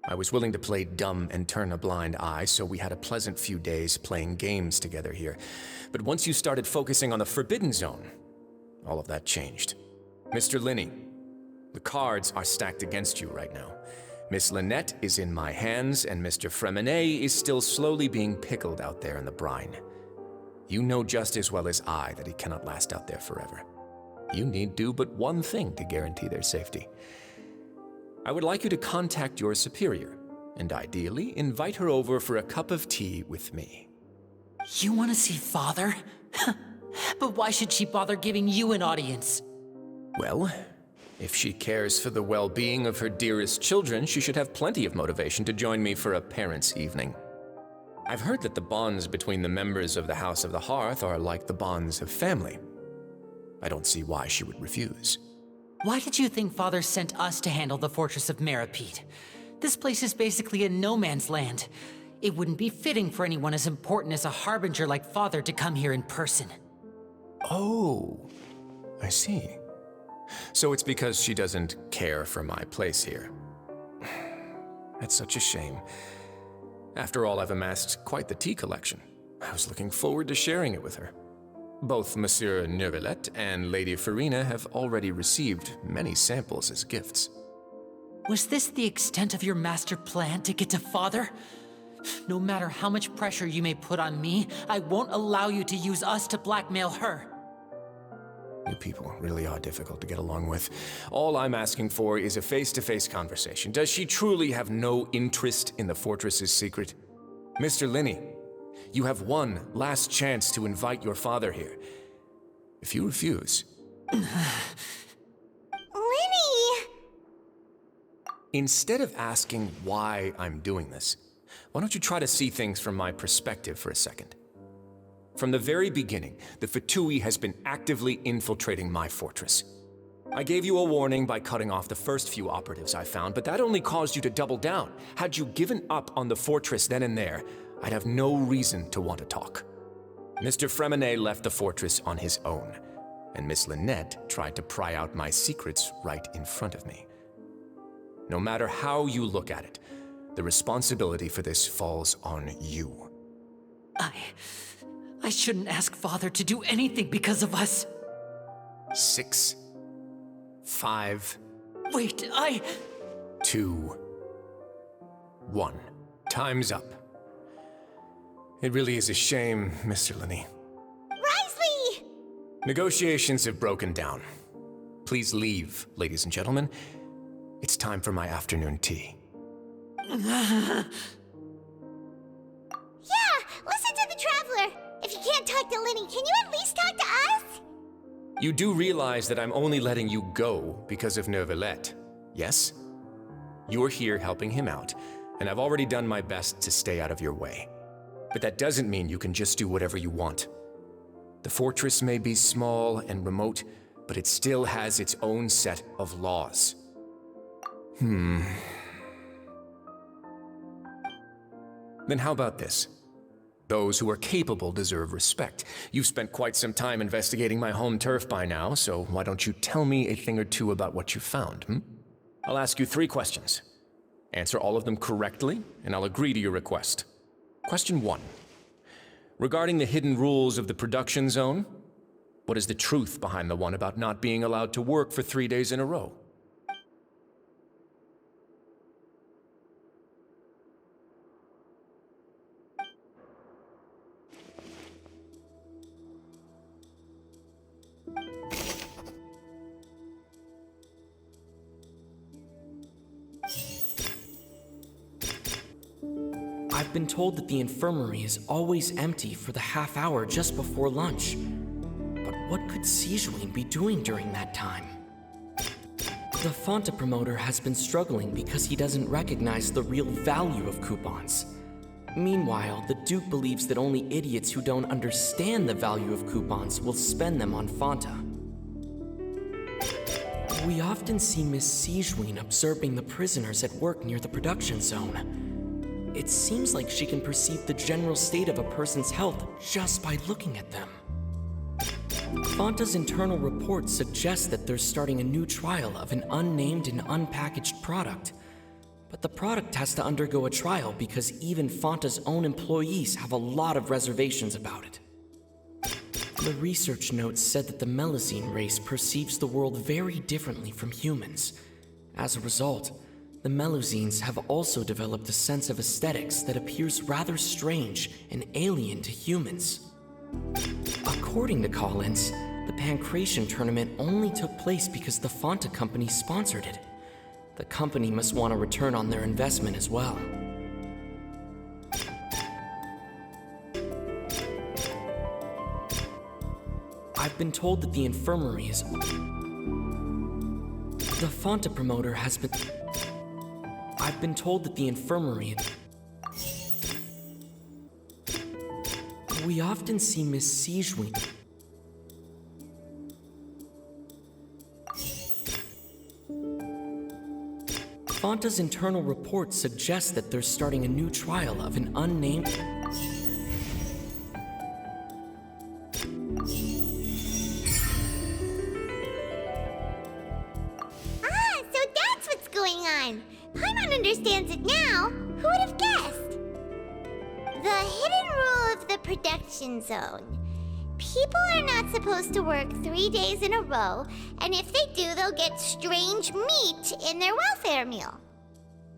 I was willing to play dumb and turn a blind eye, so we had a pleasant few days playing games together here. But once you started focusing on the Forbidden Zone, all of that changed. Mr. Lyney, the cards are stacked against you right now. Miss Lynette is in my hands, and Mr. Freminet is still slowly being pickled out there in the brine. You know just as well as I that he cannot last out there forever. You need do but one thing to guarantee their safety. I would like you to contact your superior, and ideally invite her over for a cup of tea with me. You want to see Father? But why should she bother giving you an audience? Well, if she cares for the well-being of her dearest children, she should have plenty of motivation to join me for a parents' evening. I've heard that the bonds between the members of the House of the Hearth are like the bonds of family. I don't see why she would refuse. Why did you think Father sent us to handle the Fortress of Meropide? This place is basically a no-man's land. It wouldn't be fitting for anyone as important as a harbinger like Father to come here in person. Oh, I see. So it's because she doesn't care for my place here. That's such a shame. After all, I've amassed quite the tea collection. I was looking forward to sharing it with her. Both Monsieur Neuvillette and Lady Furina have already received many samples as gifts. Was this the extent of your master plan to get to Father? No matter how much pressure you may put on me, I won't allow you to use us to blackmail her. You people really are difficult to get along with. All I'm asking for is a face-to-face conversation. Does she truly have no interest in the fortress's secret? Mr. Lyney, you have one last chance to invite your father here. If you refuse... Lyney! Instead of asking why I'm doing this, why don't you try to see things from my perspective for a second? From the very beginning, the Fatui has been actively infiltrating my fortress. I gave you a warning by cutting off the first few operatives I found, but that only caused you to double down. Had you given up on the fortress then and there, I'd have no reason to want to talk. Mr. Freminet left the fortress on his own, and Miss Lynette tried to pry out my secrets right in front of me. No matter how you look at it, the responsibility for this falls on you. I shouldn't ask Father to do anything because of us. 6, 5... Wait, 2, 1. Time's up. It really is a shame, Mr. Lyney. Wriosthesley! Negotiations have broken down. Please leave, ladies and gentlemen. It's time for my afternoon tea. Yeah, listen to the Traveler. If you can't talk to Lyney, can you at least talk to us? You do realize that I'm only letting you go because of Neuvillette, yes? You're here helping him out, and I've already done my best to stay out of your way. But that doesn't mean you can just do whatever you want. The fortress may be small and remote, but it still has its own set of laws. Then how about this? Those who are capable deserve respect. You've spent quite some time investigating my home turf by now, so why don't you tell me a thing or two about what you found, I'll ask you 3 questions. Answer all of them correctly, and I'll agree to your request. Question 1. Regarding the hidden rules of the production zone, what is the truth behind the one about not being allowed to work for 3 days in a row? I've been told that the infirmary is always empty for the half hour just before lunch. But what could Sigewinnie be doing during that time? The Fonta promoter has been struggling because he doesn't recognize the real value of coupons. Meanwhile, the Duke believes that only idiots who don't understand the value of coupons will spend them on Fonta. We often see Miss Sigewinnie observing the prisoners at work near the production zone. It seems like she can perceive the general state of a person's health just by looking at them. Fonta's internal reports suggest that they're starting a new trial of an unnamed and unpackaged product. But the product has to undergo a trial because even Fonta's own employees have a lot of reservations about it. The research notes said that the Melusine race perceives the world very differently from humans. As a result, the Melusines have also developed a sense of aesthetics that appears rather strange and alien to humans. According to Collins, the Pankration tournament only took place because the Fonta company sponsored it. The company must want a return on their investment as well. I've been told that the infirmary is... The Fonta promoter has been... I've been told that the infirmary... We often see Miss Sigewinnie... Fonta's internal report suggests that they're starting a new trial of an unnamed... So that's what's going on. Paimon understands it now. Who would have guessed? The hidden rule of the production zone. People are not supposed to work 3 days in a row, and if they do, they'll get strange meat in their welfare meal.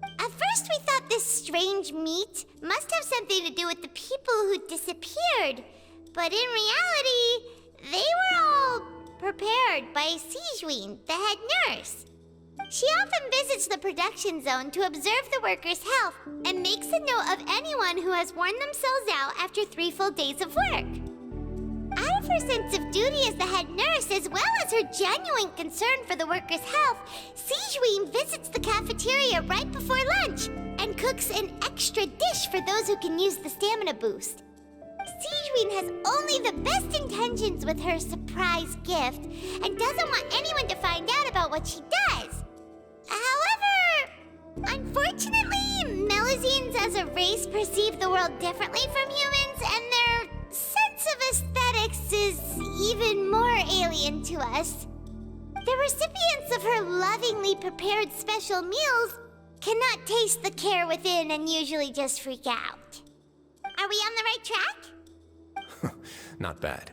At first, we thought this strange meat must have something to do with the people who disappeared, but in reality, they were all prepared by Sigewinnie, the head nurse. She often visits the production zone to observe the workers' health and makes a note of anyone who has worn themselves out after 3 full days of work. Out of her sense of duty as the head nurse, as well as her genuine concern for the workers' health, Sigewinnie visits the cafeteria right before lunch and cooks an extra dish for those who can use the stamina boost. Sigewinnie has only the best intentions with her surprise gift and doesn't want anyone to find out about what she does. However, unfortunately, Melusines as a race perceive the world differently from humans, and their sense of aesthetics is even more alien to us. The recipients of her lovingly prepared special meals cannot taste the care within and usually just freak out. Are we on the right track? Not bad.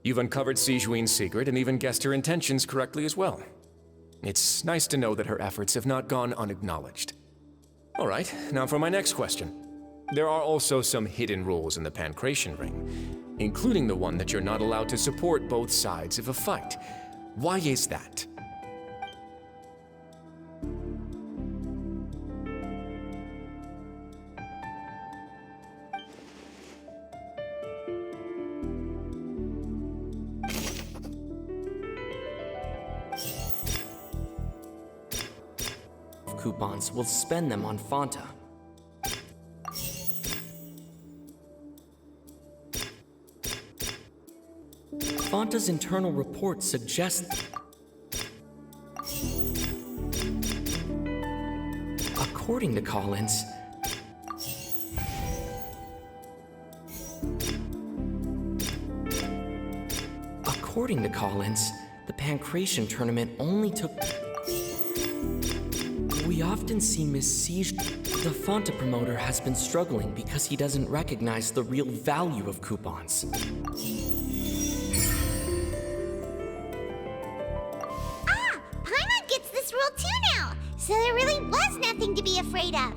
You've uncovered Sigewinnie's secret and even guessed her intentions correctly as well. It's nice to know that her efforts have not gone unacknowledged. All right, now for my next question. There are also some hidden rules in the Pankration Ring, including the one that you're not allowed to support both sides of a fight. Why is that? Coupons, we'll spend them on Fonta. Fonta's internal report suggests... According to Collins... According to Collins, the Pankration tournament only took... We often see Miss Siege... The Fonta promoter has been struggling because he doesn't recognize the real value of coupons. Paimon gets this rule too now, so there really was nothing to be afraid of.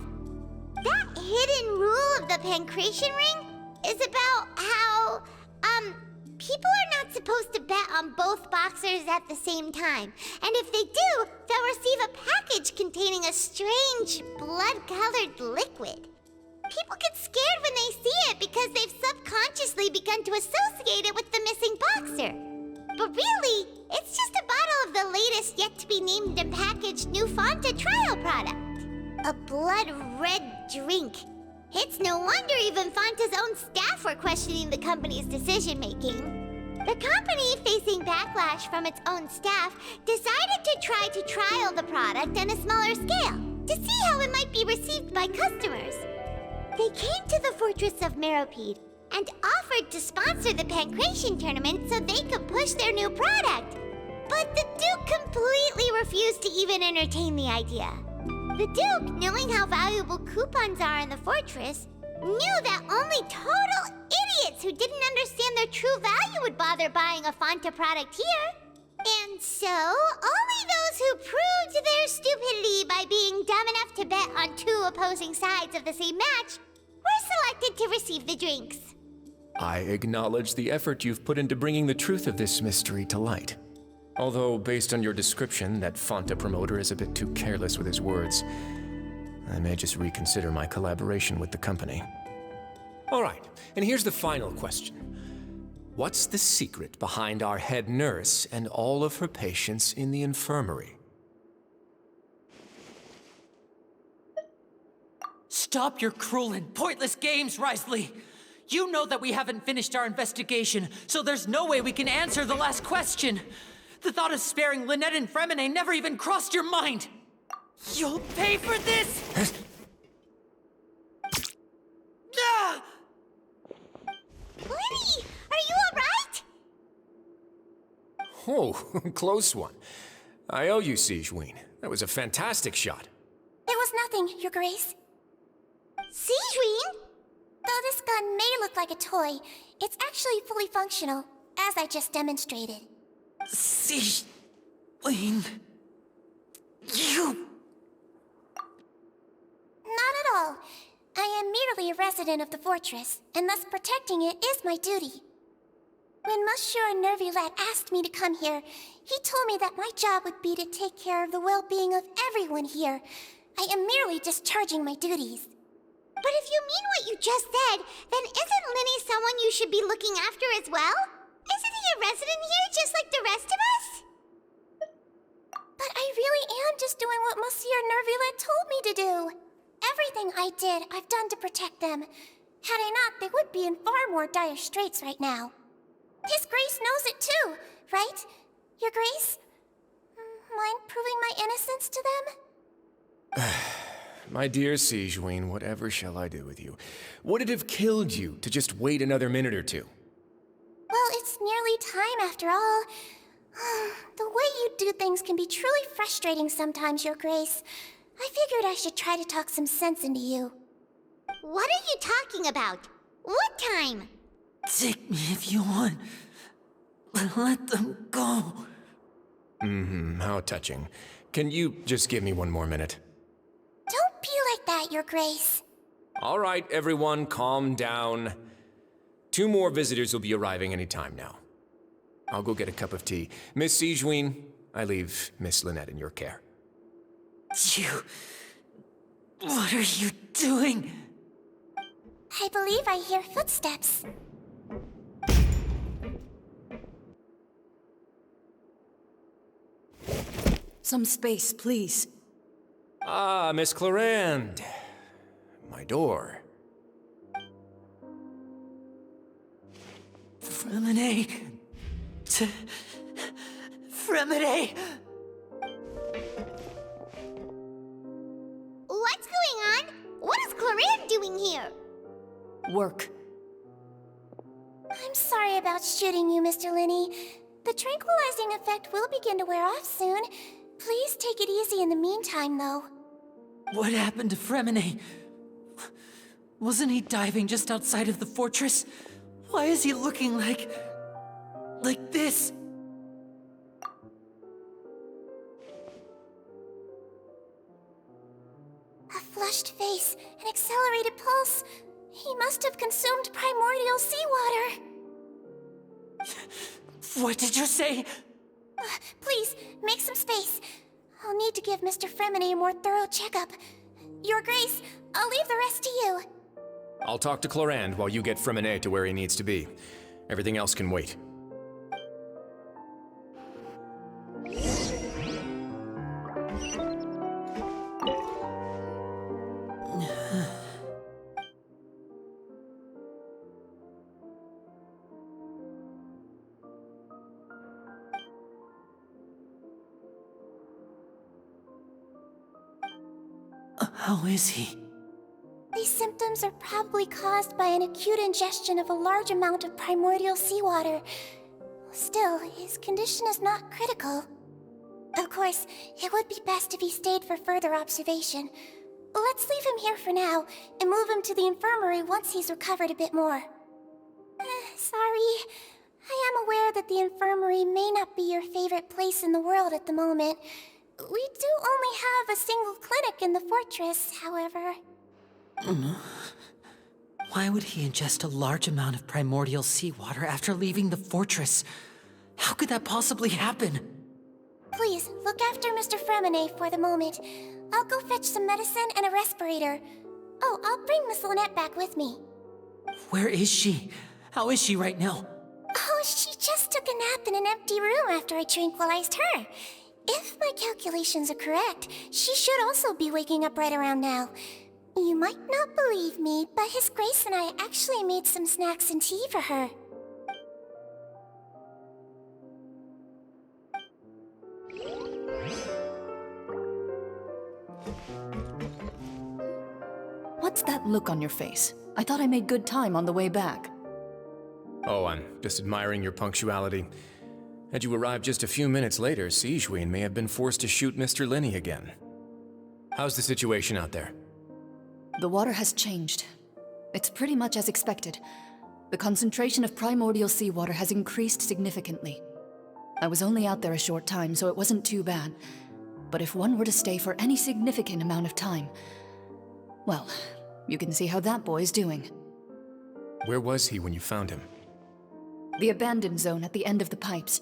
That hidden rule of the Pankration Ring is about how, people are not supposed to bet on both boxers at the same time. And if they do, they'll receive a package containing a strange, blood-colored liquid. People get scared when they see it because they've subconsciously begun to associate it with the missing boxer. But really, it's just a bottle of the latest yet-to-be-named and packaged new Fonta trial product. A blood-red drink. It's no wonder even Fonta's own staff were questioning the company's decision-making. The company, facing backlash from its own staff, decided to try to trial the product on a smaller scale to see how it might be received by customers. They came to the Fortress of Meropide and offered to sponsor the Pankration tournament so they could push their new product. But the Duke completely refused to even entertain the idea. The Duke, knowing how valuable coupons are in the fortress, knew that only total idiots who didn't understand their true value would bother buying a Fonta product here. And so, only those who proved their stupidity by being dumb enough to bet on 2 opposing sides of the same match were selected to receive the drinks. I acknowledge the effort you've put into bringing the truth of this mystery to light. Although, based on your description, that Fonta promoter is a bit too careless with his words, I may just reconsider my collaboration with the company. All right, and here's the final question. What's the secret behind our head nurse and all of her patients in the infirmary? Stop your cruel and pointless games, Wriosthesley! You know that we haven't finished our investigation, so there's no way we can answer the last question. The thought of sparing Lynette and Freminet never even crossed your mind! You'll pay for this! Ah! Lyney, are you alright? Oh, close one. I owe you, Sigewinnie. That was a fantastic shot. It was nothing, Your Grace. Sigewinnie? Though this gun may look like a toy, it's actually fully functional, as I just demonstrated. Sigewinnie... You... Not at all. I am merely a resident of the fortress, and thus protecting it is my duty. When Monsieur Neuvillette asked me to come here, he told me that my job would be to take care of the well-being of everyone here. I am merely discharging my duties. But if you mean what you just said, then isn't Lyney someone you should be looking after as well? Isn't he a resident here just like the rest of us? But I really am just doing what Monsieur Neuvillette told me to do. Everything I did, I've done to protect them. Had I not, they would be in far more dire straits right now. His Grace knows it too, right? Your Grace? Mind proving my innocence to them? My dear Sigewinnie, whatever shall I do with you? Would it have killed you to just wait another minute or two? Well, it's nearly time after all. The way you do things can be truly frustrating sometimes, Your Grace. I figured I should try to talk some sense into you. What are you talking about? What time? Take me if you want. Let them go. How touching. Can you just give me one more minute? Don't be like that, Your Grace. All right, everyone, calm down. 2 more visitors will be arriving any time now. I'll go get a cup of tea. Miss Sigewinnie, I leave Miss Lynette in your care. What are you doing? I believe I hear footsteps. Some space, please. Ah, Miss Clarande. My door. Freminet. Freminet! What's going on? What is Clarande doing here? Work. I'm sorry about shooting you, Mr. Lyney. The tranquilizing effect will begin to wear off soon. Please take it easy in the meantime, though. What happened to Freminet? Wasn't he diving just outside of the fortress? Why is he looking like this? A flushed face, an accelerated pulse. He must have consumed primordial sea water. What did you say? Please, make some space. I'll need to give Mr. Freminet a more thorough checkup. Your Grace, I'll leave the rest to you. I'll talk to Clarande while you get Freminet to where he needs to be. Everything else can wait. How is he? These symptoms are probably caused by an acute ingestion of a large amount of primordial seawater. Still, his condition is not critical. Of course, it would be best if he stayed for further observation. Let's leave him here for now, and move him to the infirmary once he's recovered a bit more. Sorry. I am aware that the infirmary may not be your favorite place in the world at the moment. We do only have a single clinic in the fortress, however. Why would he ingest a large amount of primordial seawater after leaving the fortress? How could that possibly happen? Please, look after Mr. Freminet for the moment. I'll go fetch some medicine and a respirator. Oh, I'll bring Miss Lynette back with me. Where is she? How is she right now? Oh, she just took a nap in an empty room after I tranquilized her. If my calculations are correct, she should also be waking up right around now. You might not believe me, but His Grace and I actually made some snacks and tea for her. What's that look on your face? I thought I made good time on the way back. Oh, I'm just admiring your punctuality. Had you arrived just a few minutes later, Sigewinnie may have been forced to shoot Mr. Lyney again. How's the situation out there? The water has changed. It's pretty much as expected. The concentration of Primordial Sea Water has increased significantly. I was only out there a short time, so it wasn't too bad. But if one were to stay for any significant amount of time, well, you can see how that boy's doing. Where was he when you found him? The abandoned zone at the end of the pipes.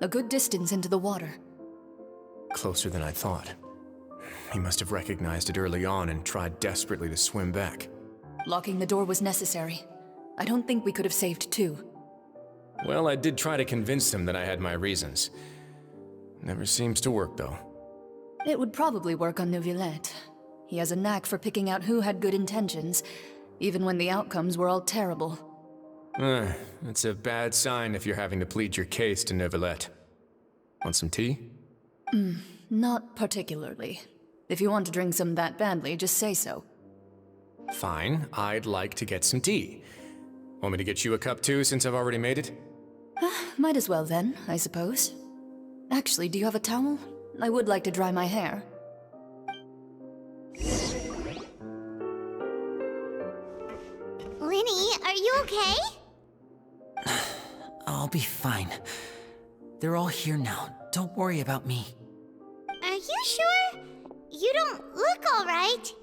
A good distance into the water. Closer than I thought. He must have recognized it early on and tried desperately to swim back. Locking the door was necessary. I don't think we could have saved two. Well, I did try to convince him that I had my reasons. Never seems to work, though. It would probably work on Neuvillette. He has a knack for picking out who had good intentions, even when the outcomes were all terrible. It's a bad sign if you're having to plead your case to Neuvillette. Want some tea? Not particularly. If you want to drink some that badly, just say so. Fine, I'd like to get some tea. Want me to get you a cup too, since I've already made it? Might as well then, I suppose. Actually, do you have a towel? I would like to dry my hair. Lyney, are you okay? I'll be fine. They're all here now. Don't worry about me. Are you sure? You don't look alright.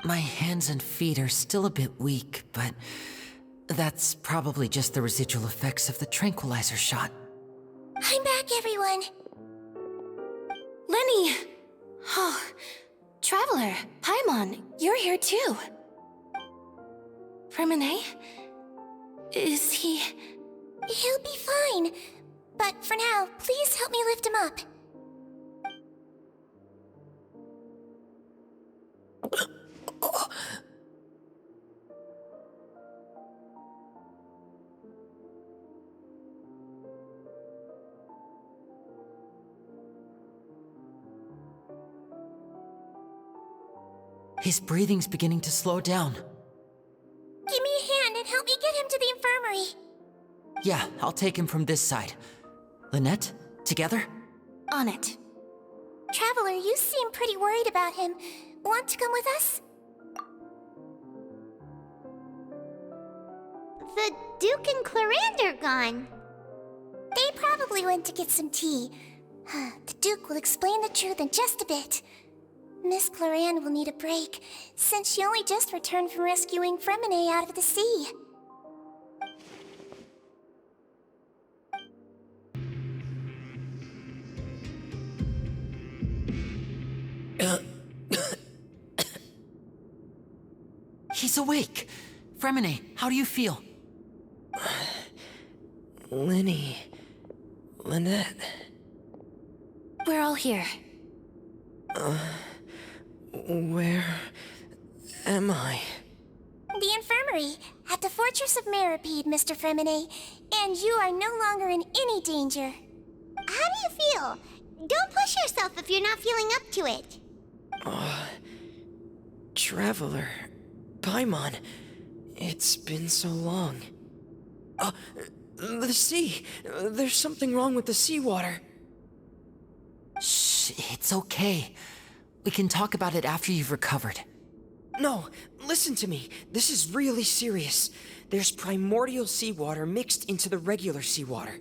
My hands and feet are still a bit weak, but that's probably just the residual effects of the tranquilizer shot. I'm back, everyone. Lyney! Oh, Traveler, Paimon, you're here too. Freminet? Is he... He'll be fine. But for now, please help me lift him up. His breathing's beginning to slow down. Give me a hand and help me get him to the infirmary. Yeah, I'll take him from this side. Lynette, together? On it. Traveler, you seem pretty worried about him. Want to come with us? The Duke and Clarande are gone. They probably went to get some tea. The Duke will explain the truth in just a bit. Miss Clarande will need a break, since she only just returned from rescuing Freminet out of the sea. He's awake! Freminet, how do you feel? Lyney... Lynette... We're all here. Where am I? The infirmary, at the Fortress of Meropide, Mr. Freminet, and you are no longer in any danger. How do you feel? Don't push yourself if you're not feeling up to it. Traveler... Paimon... It's been so long. The sea! There's something wrong with the seawater. Shh, it's okay. We can talk about it after you've recovered. No, listen to me. This is really serious. There's primordial seawater mixed into the regular seawater.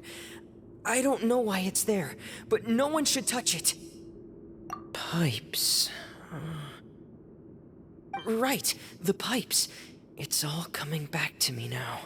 I don't know why it's there, but no one should touch it. Pipes... Right, the pipes. It's all coming back to me now.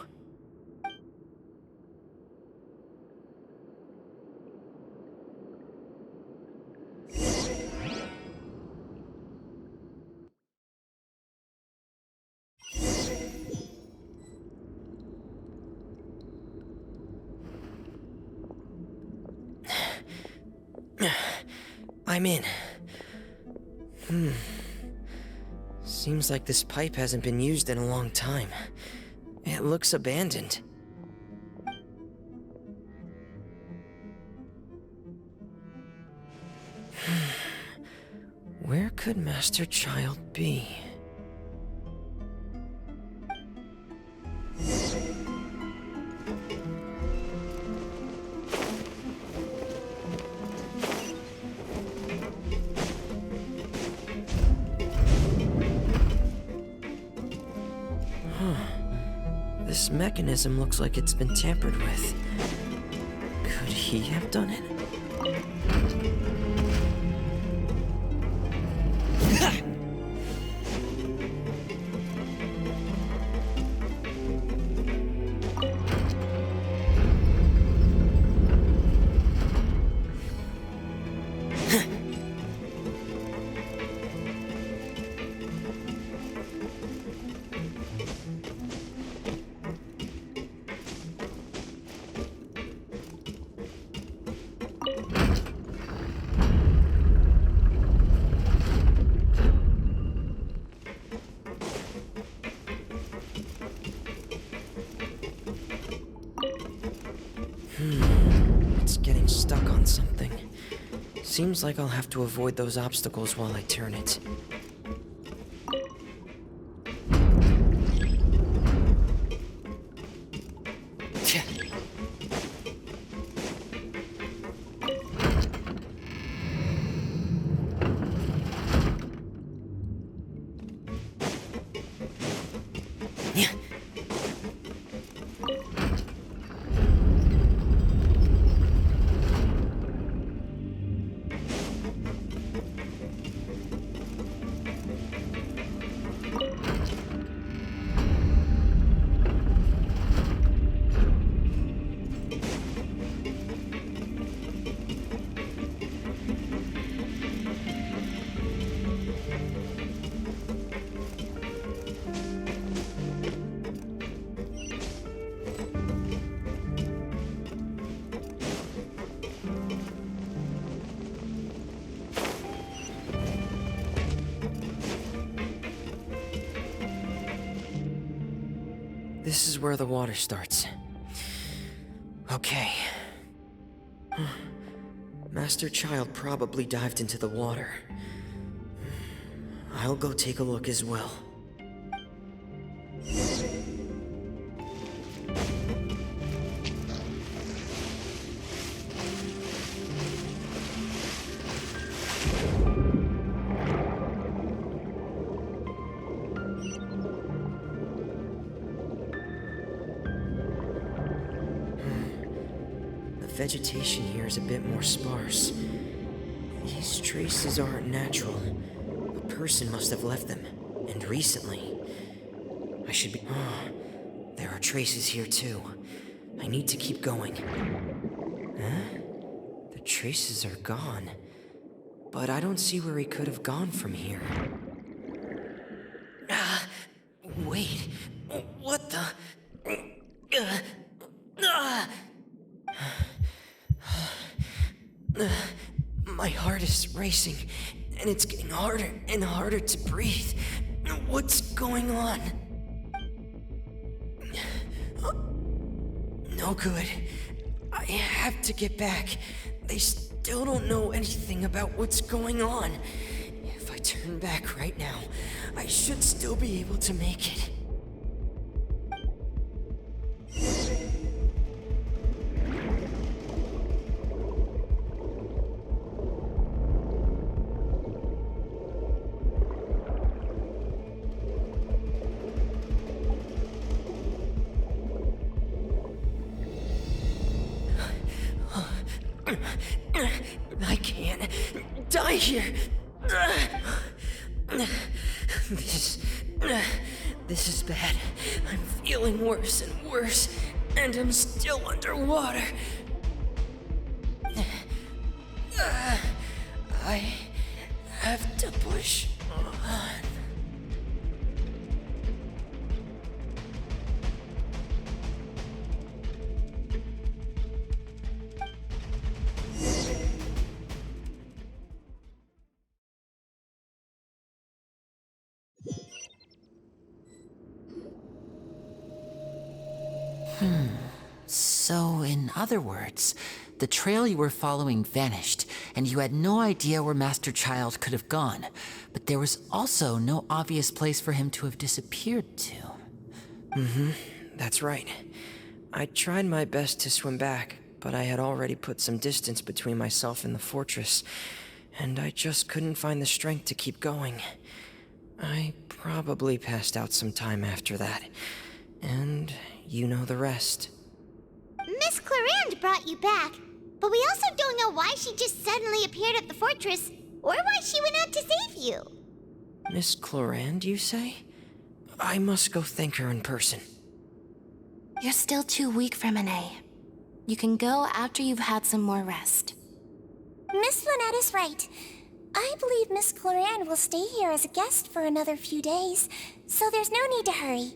I'm in. Seems like this pipe hasn't been used in a long time. It looks abandoned. Where could Master Childe be? This mechanism looks like it's been tampered with. Could he have done it? It's getting stuck on something. Seems like I'll have to avoid those obstacles while I turn it. This is where the water starts. Okay. Master Childe probably dived into the water. I'll go take a look as well. Vegetation here is a bit more sparse. These traces aren't natural. A person must have left them, and recently. I should be... there are traces here too. I need to keep going. Huh? The traces are gone. But I don't see where he could have gone from here. Wait. What the... My heart is racing, and it's getting harder and harder to breathe. What's going on? No good. I have to get back. They still don't know anything about what's going on. If I turn back right now, I should still be able to make it. I can't die here. This is bad. I'm feeling worse and worse, and I'm still underwater. I have to push on. So, in other words, the trail you were following vanished, and you had no idea where Master Childe could have gone, but there was also no obvious place for him to have disappeared to. That's right. I tried my best to swim back, but I had already put some distance between myself and the fortress, and I just couldn't find the strength to keep going. I probably passed out some time after that, and you know the rest. Miss Clarande brought you back, but we also don't know why she just suddenly appeared at the fortress, or why she went out to save you. Miss Clarande, you say? I must go thank her in person. You're still too weak, Freminet. You can go after you've had some more rest. Miss Lynette is right. I believe Miss Clarande will stay here as a guest for another few days, so there's no need to hurry.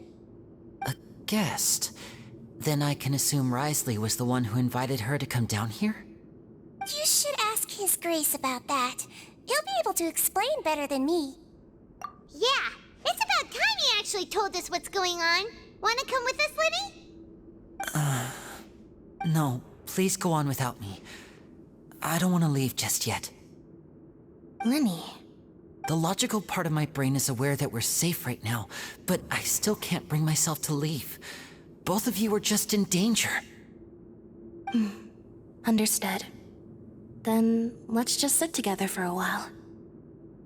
A guest? Then I can assume Wriosthesley was the one who invited her to come down here? You should ask His Grace about that. He'll be able to explain better than me. Yeah, it's about time he actually told us what's going on. Wanna come with us, Lyney? No, please go on without me. I don't want to leave just yet. Lyney. The logical part of my brain is aware that we're safe right now, but I still can't bring myself to leave. Both of you are just in danger. Understood. Then let's just sit together for a while.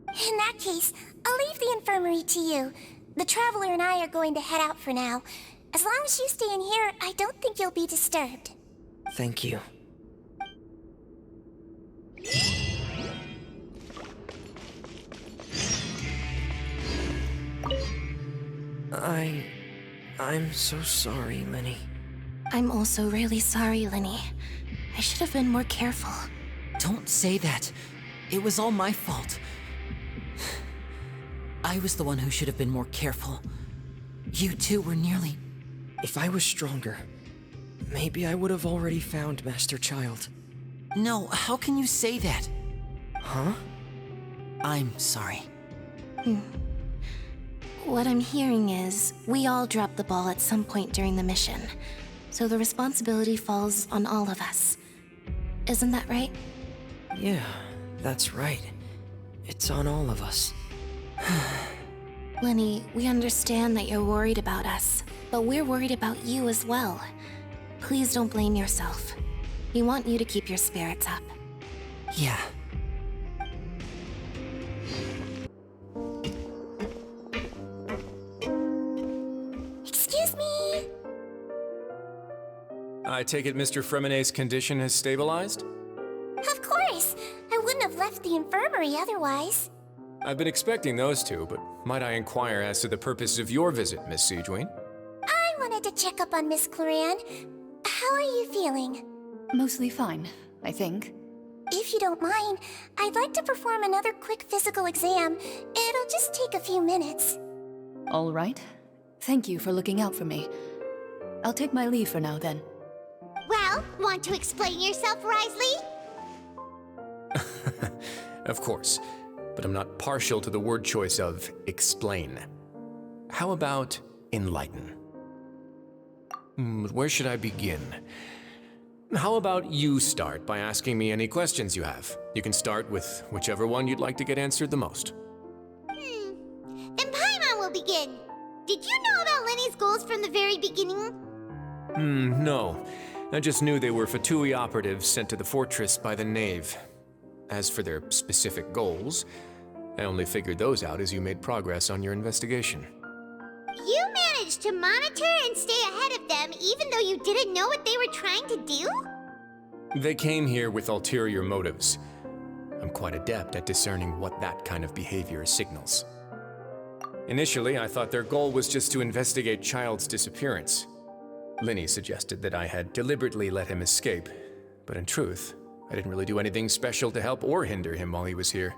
In that case, I'll leave the infirmary to you. The Traveler and I are going to head out for now. As long as you stay in here, I don't think you'll be disturbed. Thank you. I'm so sorry, Lyney. I'm also really sorry, Lyney. I should have been more careful. Don't say that. It was all my fault. I was the one who should have been more careful. You two were nearly... If I was stronger, maybe I would have already found Master Childe. No, how can you say that? Huh? I'm sorry. What I'm hearing is, we all dropped the ball at some point during the mission, so the responsibility falls on all of us. Isn't that right? Yeah, that's right. It's on all of us. Lyney, we understand that you're worried about us, but we're worried about you as well. Please don't blame yourself. We want you to keep your spirits up. Yeah. Excuse me? I take it Mr. Freminet's condition has stabilized? Of course. I wouldn't have left the infirmary otherwise. I've been expecting those two, but might I inquire as to the purpose of your visit, Miss Sigewinnie? I wanted to check up on Miss Clarande. How are you feeling? Mostly fine, I think. If you don't mind, I'd like to perform another quick physical exam. It'll just take a few minutes. All right. Thank you for looking out for me. I'll take my leave for now, then. Well, want to explain yourself, Wriosthesley? Of course, but I'm not partial to the word choice of explain. How about enlighten? Where should I begin? How about you start by asking me any questions you have? You can start with whichever one you'd like to get answered the most. Then Paimon will begin. Did you know about Lyney's goals from the very beginning? No. I just knew they were Fatui operatives sent to the fortress by the Knave. As for their specific goals, I only figured those out as you made progress on your investigation. You managed to monitor and stay ahead of them even though you didn't know what they were trying to do? They came here with ulterior motives. I'm quite adept at discerning what that kind of behavior signals. Initially, I thought their goal was just to investigate Childe's disappearance. Lyney suggested that I had deliberately let him escape, but in truth, I didn't really do anything special to help or hinder him while he was here.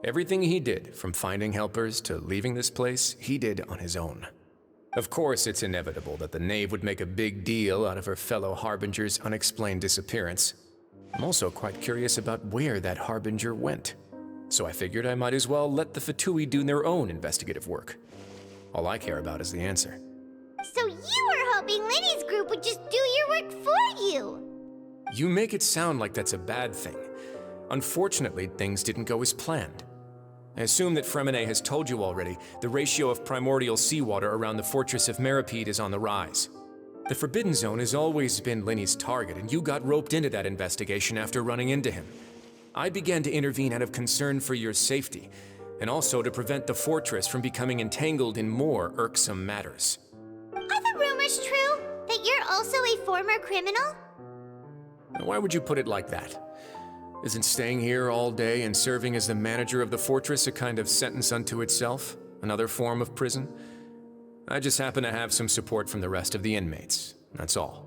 Everything he did, from finding helpers to leaving this place, he did on his own. Of course, it's inevitable that the Knave would make a big deal out of her fellow Harbinger's unexplained disappearance. I'm also quite curious about where that Harbinger went, so I figured I might as well let the Fatui do their own investigative work. All I care about is the answer. So you were hoping hoping Lyney's group would just do your work for you. You make it sound like that's a bad thing. Unfortunately, things didn't go as planned. I assume that Freminet has told you already, the ratio of primordial seawater around the Fortress of Meropide is on the rise. The Forbidden Zone has always been Lyney's target, and you got roped into that investigation after running into him. I began to intervene out of concern for your safety, and also to prevent the fortress from becoming entangled in more irksome matters. Are the rumors true that you're also a former criminal? Why would you put it like that? Isn't staying here all day and serving as the manager of the fortress a kind of sentence unto itself? Another form of prison? I just happen to have some support from the rest of the inmates, that's all.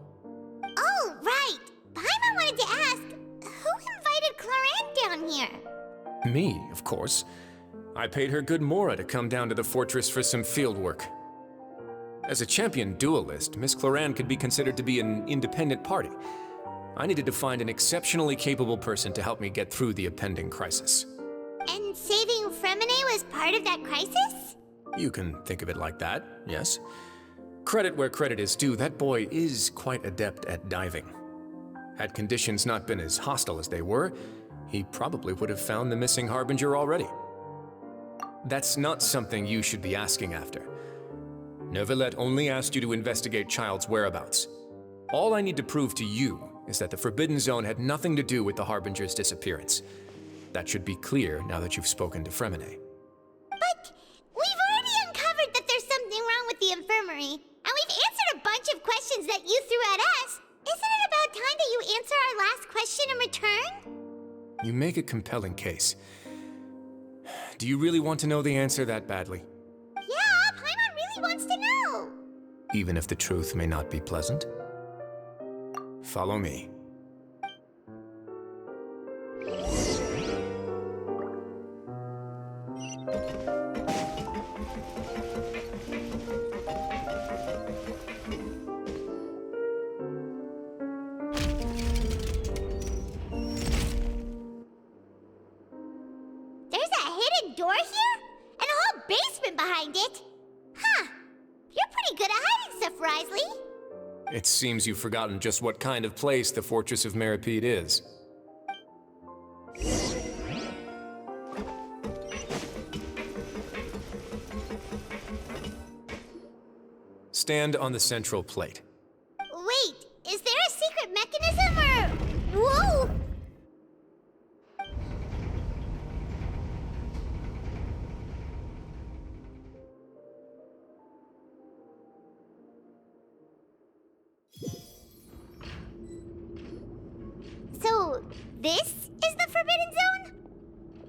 Oh, right! Paimon wanted to ask, who invited Cloran down here? Me, of course. I paid her good mora to come down to the fortress for some field work. As a champion duelist, Miss Cloran could be considered to be an independent party. I needed to find an exceptionally capable person to help me get through the impending crisis. And saving Freminet was part of that crisis? You can think of it like that, yes. Credit where credit is due, that boy is quite adept at diving. Had conditions not been as hostile as they were, he probably would have found the missing Harbinger already. That's not something you should be asking after. Neuvillette only asked you to investigate Childe's whereabouts. All I need to prove to you is that the Forbidden Zone had nothing to do with the Harbinger's disappearance. That should be clear now that you've spoken to Freminet. But we've already uncovered that there's something wrong with the infirmary, and we've answered a bunch of questions that you threw at us. Isn't it about time that you answer our last question in return? You make a compelling case. Do you really want to know the answer that badly? Yeah, Paimon really wants to know. Even if the truth may not be pleasant? Follow me. There's a hidden door here? And a whole basement behind it? Huh. You're pretty good at hiding stuff, Wriosthesley. It seems you've forgotten just what kind of place the Fortress of Meropide is. Stand on the central plate. Wait, is there a secret mechanism or... Whoa! So, this is the Forbidden Zone?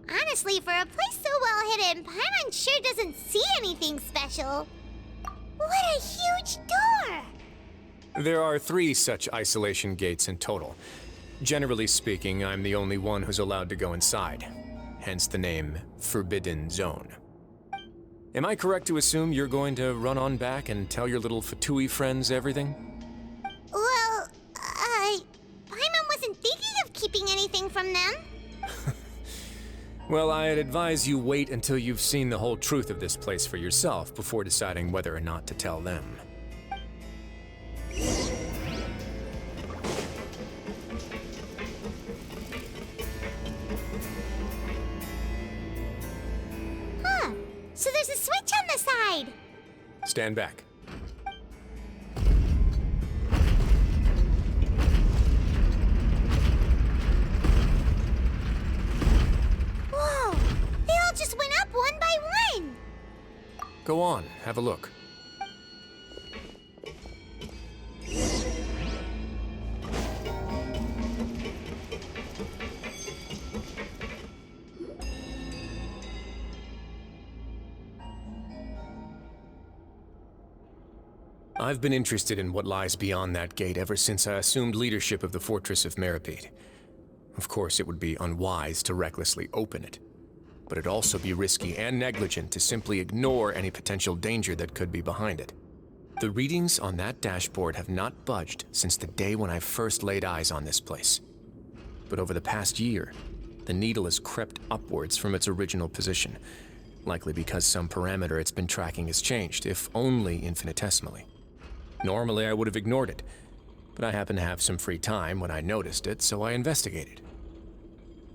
Honestly, for a place so well hidden, Paimon sure doesn't see anything special. What a huge door! There are 3 such isolation gates in total. Generally speaking, I'm the only one who's allowed to go inside. Hence the name Forbidden Zone. Am I correct to assume you're going to run on back and tell your little Fatui friends everything? Well, Paimon wasn't thinking of keeping anything from them. Well, I'd advise you wait until you've seen the whole truth of this place for yourself before deciding whether or not to tell them. Huh. So there's a switch on the side. Stand back. Whoa! They all just went up one by one! Go on, have a look. I've been interested in what lies beyond that gate ever since I assumed leadership of the Fortress of Meropide. Of course, it would be unwise to recklessly open it, but it'd also be risky and negligent to simply ignore any potential danger that could be behind it. The readings on that dashboard have not budged since the day when I first laid eyes on this place. But over the past year, the needle has crept upwards from its original position, likely because some parameter it's been tracking has changed, if only infinitesimally. Normally, I would have ignored it, but I happened to have some free time when I noticed it, so I investigated.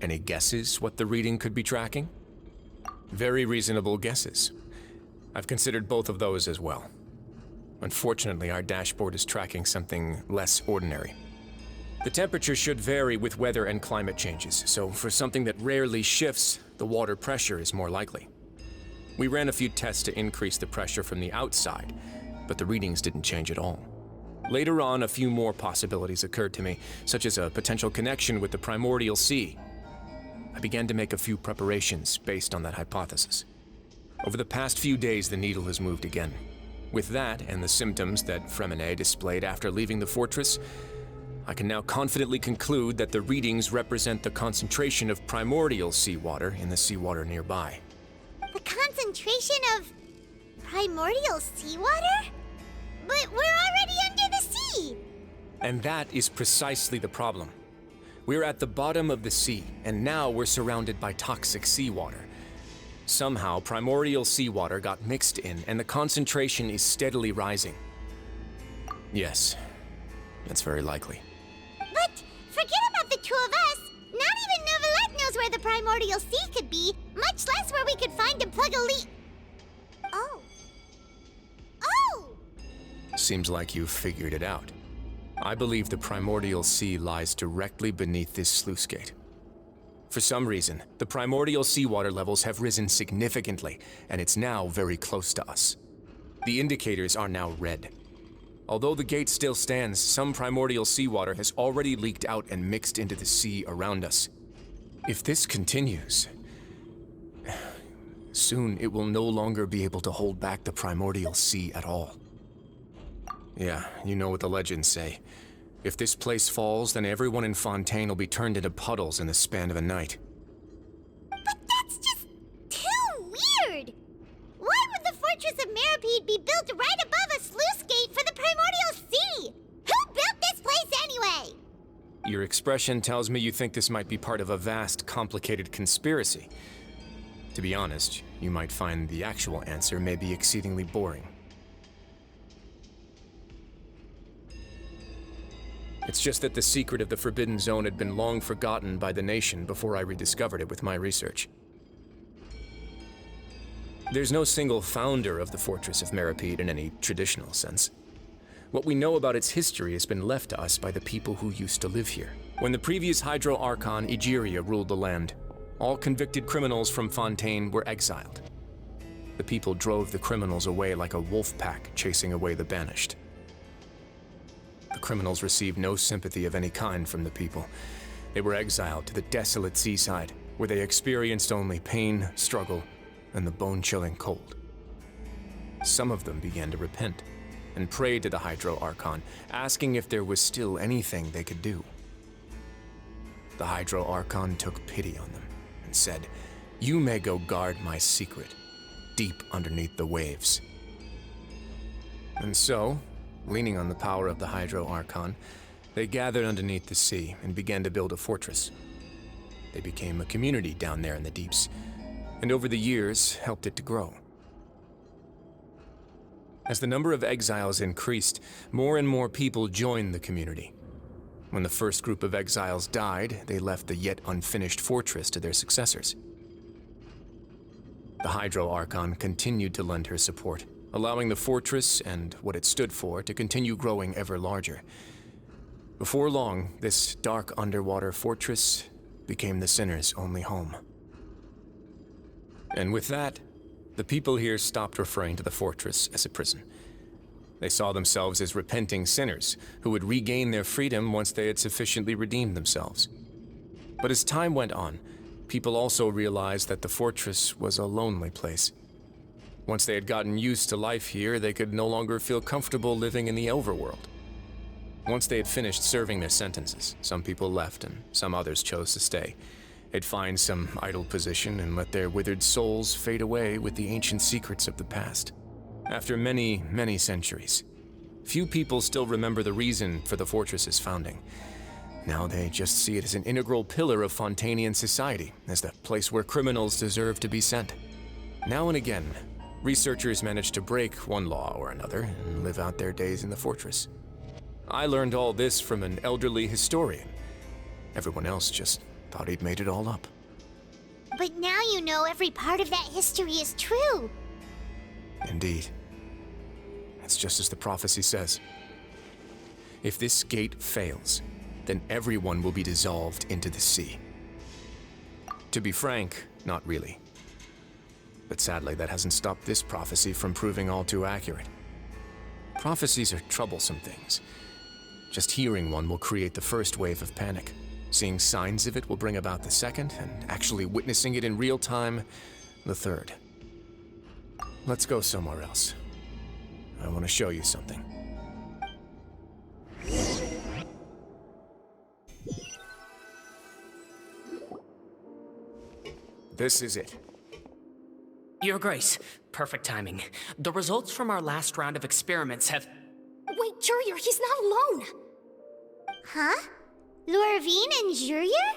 Any guesses what the reading could be tracking? Very reasonable guesses. I've considered both of those as well. Unfortunately, our dashboard is tracking something less ordinary. The temperature should vary with weather and climate changes, so for something that rarely shifts, the water pressure is more likely. We ran a few tests to increase the pressure from the outside, but the readings didn't change at all. Later on, a few more possibilities occurred to me, such as a potential connection with the Primordial Sea. I began to make a few preparations based on that hypothesis. Over the past few days, the needle has moved again. With that, and the symptoms that Freminet displayed after leaving the fortress, I can now confidently conclude that the readings represent the concentration of primordial seawater in the seawater nearby. The concentration of primordial seawater? But we're already under the sea! And that is precisely the problem. We're at the bottom of the sea, and now we're surrounded by toxic seawater. Somehow, primordial seawater got mixed in, and the concentration is steadily rising. Yes, that's very likely. But forget about the two of us! Not even Neuvillette knows where the primordial sea could be, much less where we could find and plug a leak. Oh. Oh! Seems like you've figured it out. I believe the primordial sea lies directly beneath this sluice gate. For some reason, the primordial seawater levels have risen significantly, and it's now very close to us. The indicators are now red. Although the gate still stands, some primordial seawater has already leaked out and mixed into the sea around us. If this continues, soon it will no longer be able to hold back the primordial sea at all. Yeah, you know what the legends say. If this place falls, then everyone in Fontaine will be turned into puddles in the span of a night. But that's just too weird! Why would the Fortress of Meropide be built right above a sluice gate for the primordial sea? Who built this place anyway? Your expression tells me you think this might be part of a vast, complicated conspiracy. To be honest, you might find the actual answer may be exceedingly boring. It's just that the secret of the Forbidden Zone had been long forgotten by the nation before I rediscovered it with my research. There's no single founder of the Fortress of Meropide in any traditional sense. What we know about its history has been left to us by the people who used to live here. When the previous Hydro Archon, Egeria, ruled the land, all convicted criminals from Fontaine were exiled. The people drove the criminals away like a wolf pack chasing away the banished. The criminals received no sympathy of any kind from the people. They were exiled to the desolate seaside, where they experienced only pain, struggle, and the bone-chilling cold. Some of them began to repent, and prayed to the Hydro Archon, asking if there was still anything they could do. The Hydro Archon took pity on them, and said, "You may go guard my secret, deep underneath the waves." And so, leaning on the power of the Hydro Archon, they gathered underneath the sea and began to build a fortress. They became a community down there in the deeps, and over the years helped it to grow. As the number of exiles increased, more and more people joined the community. When the first group of exiles died, they left the yet unfinished fortress to their successors. The Hydro Archon continued to lend her support, allowing the fortress and what it stood for to continue growing ever larger. Before long, this dark underwater fortress became the sinner's only home. And with that, the people here stopped referring to the fortress as a prison. They saw themselves as repenting sinners who would regain their freedom once they had sufficiently redeemed themselves. But as time went on, people also realized that the fortress was a lonely place. Once they had gotten used to life here, they could no longer feel comfortable living in the overworld. Once they had finished serving their sentences, some people left and some others chose to stay. They'd find some idle position and let their withered souls fade away with the ancient secrets of the past. After many, many centuries, few people still remember the reason for the fortress's founding. Now they just see it as an integral pillar of Fontainian society, as the place where criminals deserve to be sent. Now and again, Researchers managed to break one law or another and live out their days in the fortress. I learned all this from an elderly historian. Everyone else just thought he'd made it all up. But now you know every part of that history is true. Indeed. It's just as the prophecy says. If this gate fails, then everyone will be dissolved into the sea. To be frank, not really. But sadly, that hasn't stopped this prophecy from proving all too accurate. Prophecies are troublesome things. Just hearing one will create the first wave of panic. Seeing signs of it will bring about the second, and actually witnessing it in real time, the third. Let's go somewhere else. I want to show you something. This is it. Your Grace, perfect timing. The results from our last round of experiments have... Wait, Jurier, he's not alone! Huh? Lorvine and Jurier?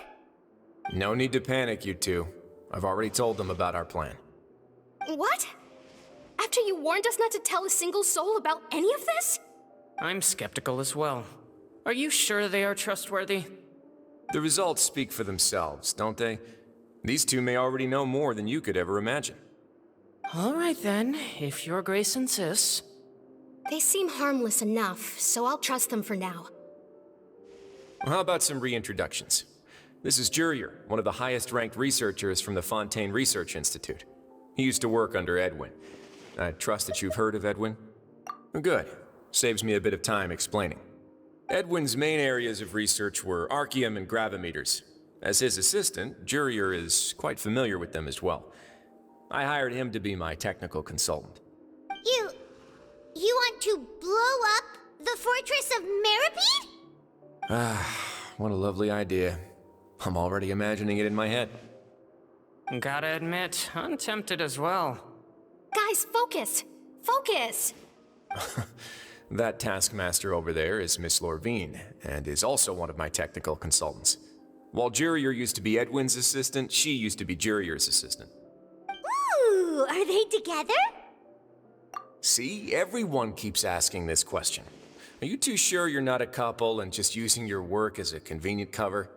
No need to panic, you two. I've already told them about our plan. What? After you warned us not to tell a single soul about any of this? I'm skeptical as well. Are you sure they are trustworthy? The results speak for themselves, don't they? These two may already know more than you could ever imagine. All right then, if Your Grace insists. They seem harmless enough, so I'll trust them for now. Well, how about some reintroductions? This is Jurier, one of the highest-ranked researchers from the Fontaine Research Institute. He used to work under Edwin. I trust that you've heard of Edwin? Good. Saves me a bit of time explaining. Edwin's main areas of research were archaeum and gravimeters. As his assistant, Jurier is quite familiar with them as well. I hired him to be my technical consultant. You want to blow up the Fortress of Meropide? What a lovely idea. I'm already imagining it in my head. Gotta admit, I'm tempted as well. Guys, focus! Focus! That taskmaster over there is Miss Lorvine, and is also one of my technical consultants. While Jurier used to be Edwin's assistant, she used to be Jurier's assistant. Ooh, are they together? See, everyone keeps asking this question. Are you too sure you're not a couple and just using your work as a convenient cover?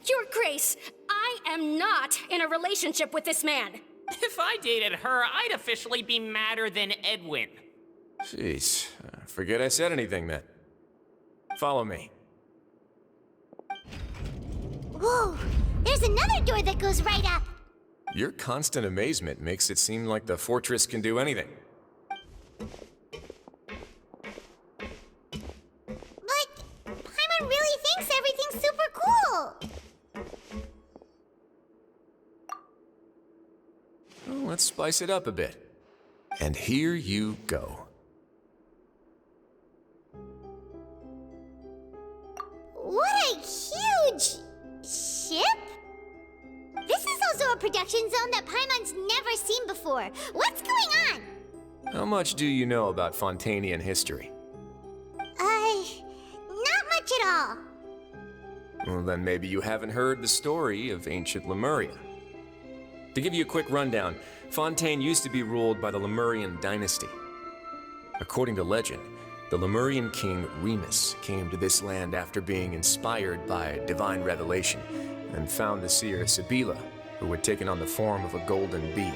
Your Grace, I am not in a relationship with this man. If I dated her, I'd officially be madder than Edwin. Jeez, forget I said anything then. Follow me. Whoa, there's another door that goes right up. Your constant amazement makes it seem like the fortress can do anything. But Paimon really thinks everything's super cool. Well, let's spice it up a bit. And here you go. What a huge ship? This is also a production zone that Paimon's never seen before. What's going on? How much do you know about Fontainian history? Not much at all. Well, then maybe you haven't heard the story of ancient Lemuria. To give you a quick rundown, Fontaine used to be ruled by the Lemurian dynasty. According to legend, the Lemurian king Remus came to this land after being inspired by divine revelation and found the seer Sibila, who had taken on the form of a golden bee.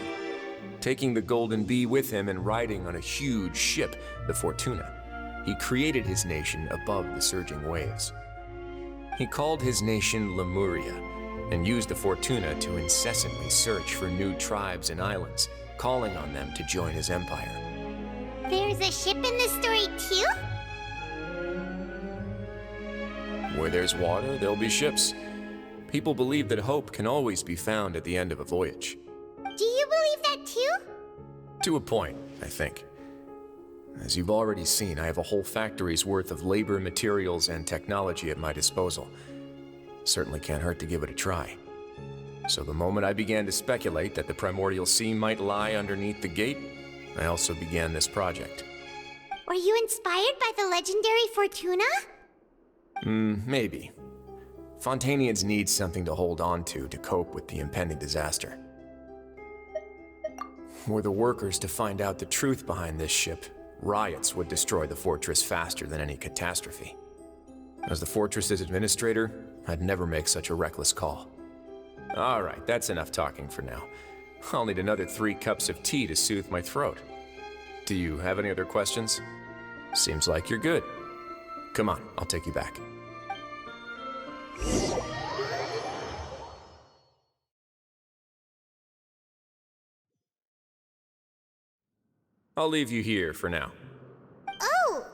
Taking the golden bee with him and riding on a huge ship, the Fortuna, he created his nation above the surging waves. He called his nation Lemuria and used the Fortuna to incessantly search for new tribes and islands, calling on them to join his empire. There's a ship in this story too? Where there's water, there'll be ships. People believe that hope can always be found at the end of a voyage. Do you believe that too? To a point, I think. As you've already seen, I have a whole factory's worth of labor, materials, and technology at my disposal. Certainly can't hurt to give it a try. So the moment I began to speculate that the Primordial Sea might lie underneath the gate, I also began this project. Were you inspired by the legendary Fortuna? Maybe. Fontainians need something to hold on to cope with the impending disaster. Were the workers to find out the truth behind this ship, riots would destroy the fortress faster than any catastrophe. As the fortress's administrator, I'd never make such a reckless call. All right, that's enough talking for now. I'll need another 3 cups of tea to soothe my throat. Do you have any other questions? Seems like you're good. Come on, I'll take you back. I'll leave you here for now. Oh,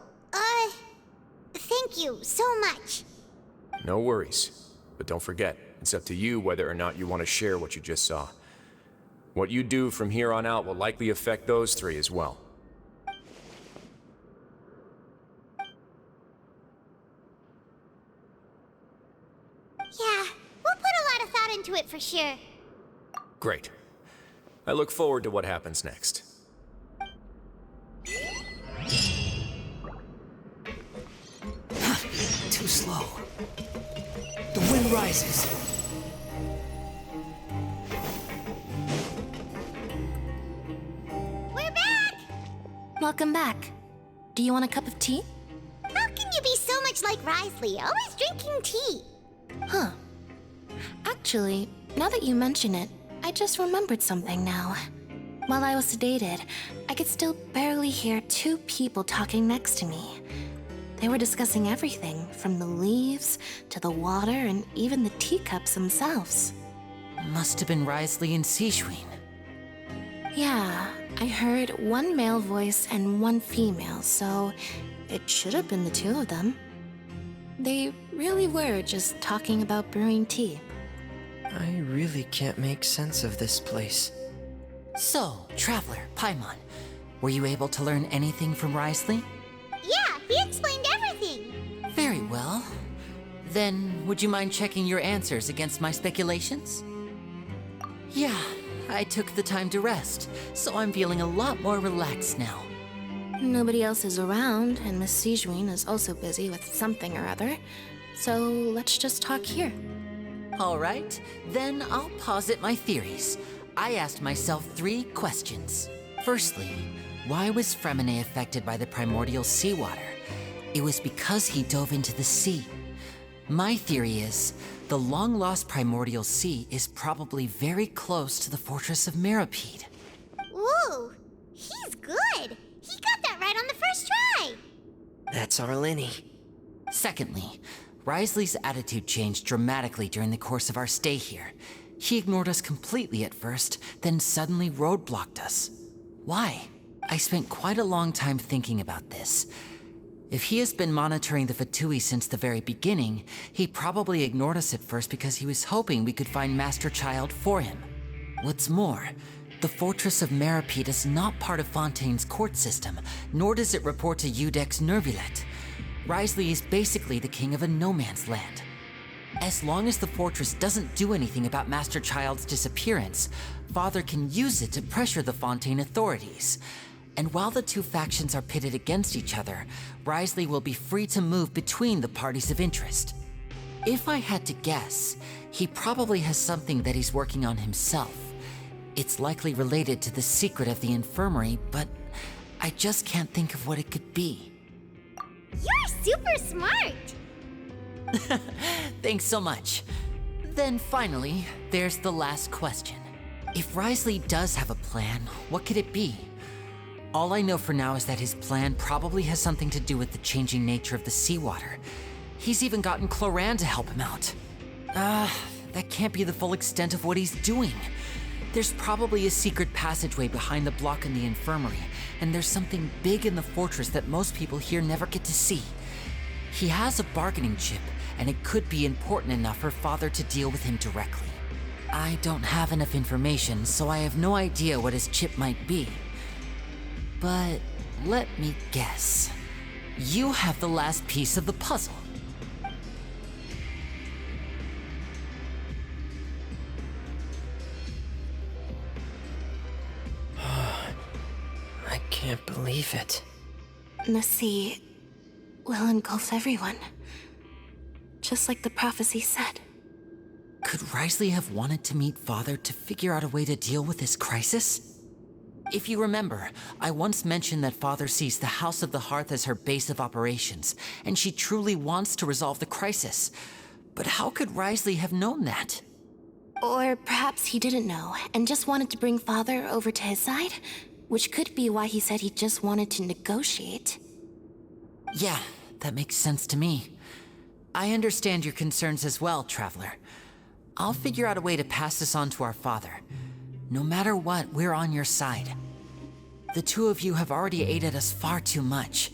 thank you so much. No worries. But don't forget, it's up to you whether or not you want to share what you just saw. What you do from here on out will likely affect those 3 as well. Yeah, we'll put a lot of thought into it for sure. Great. I look forward to what happens next. Too slow. The wind rises. We're back! Welcome back. Do you want a cup of tea? How can you be so much like Wriosthesley, always drinking tea? Huh. Actually, now that you mention it, I just remembered something now. While I was sedated, I could still barely hear 2 people talking next to me. They were discussing everything, from the leaves to the water and even the teacups themselves. Must have been Wriosthesley and Sigewinnie. Yeah, I heard 1 male voice and 1 female, so it should have been the 2 of them. They really were just talking about brewing tea. I really can't make sense of this place. So, Traveler, Paimon, were you able to learn anything from Wriosthesley? Yeah, he explained everything. Very well. Then, would you mind checking your answers against my speculations? Yeah, I took the time to rest, so I'm feeling a lot more relaxed now. Nobody else is around, and Miss Sigewinnie is also busy with something or other, so let's just talk here. All right, then I'll posit my theories. I asked myself 3 questions. Firstly, why was Freminet affected by the Primordial Sea Water? It was because he dove into the sea. My theory is, the long-lost Primordial Sea is probably very close to the Fortress of Meropide. Ooh, he's good. He got that right on the first try. That's our Lyney. Secondly, Wriosthesley's attitude changed dramatically during the course of our stay here. He ignored us completely at first, then suddenly roadblocked us. Why? I spent quite a long time thinking about this. If he has been monitoring the Fatui since the very beginning, he probably ignored us at first because he was hoping we could find Master Childe for him. What's more, the Fortress of Meropide is not part of Fontaine's court system, nor does it report to Eudex's Neuvillette. Wriosthesley is basically the king of a no-man's land. As long as the fortress doesn't do anything about Master Childe's disappearance, Father can use it to pressure the Fontaine authorities. And while the 2 factions are pitted against each other, Wriosthesley will be free to move between the parties of interest. If I had to guess, he probably has something that he's working on himself. It's likely related to the secret of the infirmary, but I just can't think of what it could be. You're super smart. Thanks so much. Then finally, there's the last question. If Wriosthesley does have a plan, what could it be? All I know for now is that his plan probably has something to do with the changing nature of the seawater. He's even gotten Cloran to help him out. That can't be the full extent of what he's doing. There's probably a secret passageway behind the block in the infirmary, and there's something big in the fortress that most people here never get to see. He has a bargaining chip, and it could be important enough for Father to deal with him directly. I don't have enough information, so I have no idea what his chip might be. But let me guess. You have the last piece of the puzzle. I can't believe it. The sea will engulf everyone. Just like the prophecy said. Could Wriosthesley have wanted to meet Father to figure out a way to deal with this crisis? If you remember, I once mentioned that Father sees the House of the Hearth as her base of operations, and she truly wants to resolve the crisis. But how could Wriosthesley have known that? Or perhaps he didn't know, and just wanted to bring Father over to his side? Which could be why he said he just wanted to negotiate. Yeah, that makes sense to me. I understand your concerns as well, Traveler. I'll figure out a way to pass this on to our father. No matter what, we're on your side. The two of you have already aided us far too much.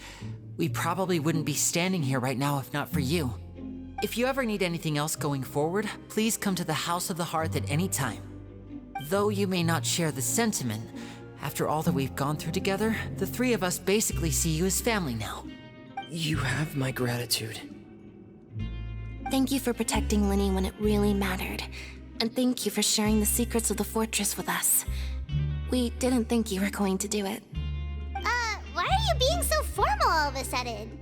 We probably wouldn't be standing here right now if not for you. If you ever need anything else going forward, please come to the House of the Hearth at any time. Though you may not share the sentiment, after all that we've gone through together, the three of us basically see you as family now. You have my gratitude. Thank you for protecting Lyney when it really mattered. And thank you for sharing the secrets of the fortress with us. We didn't think you were going to do it. Why are you being so formal all of a sudden?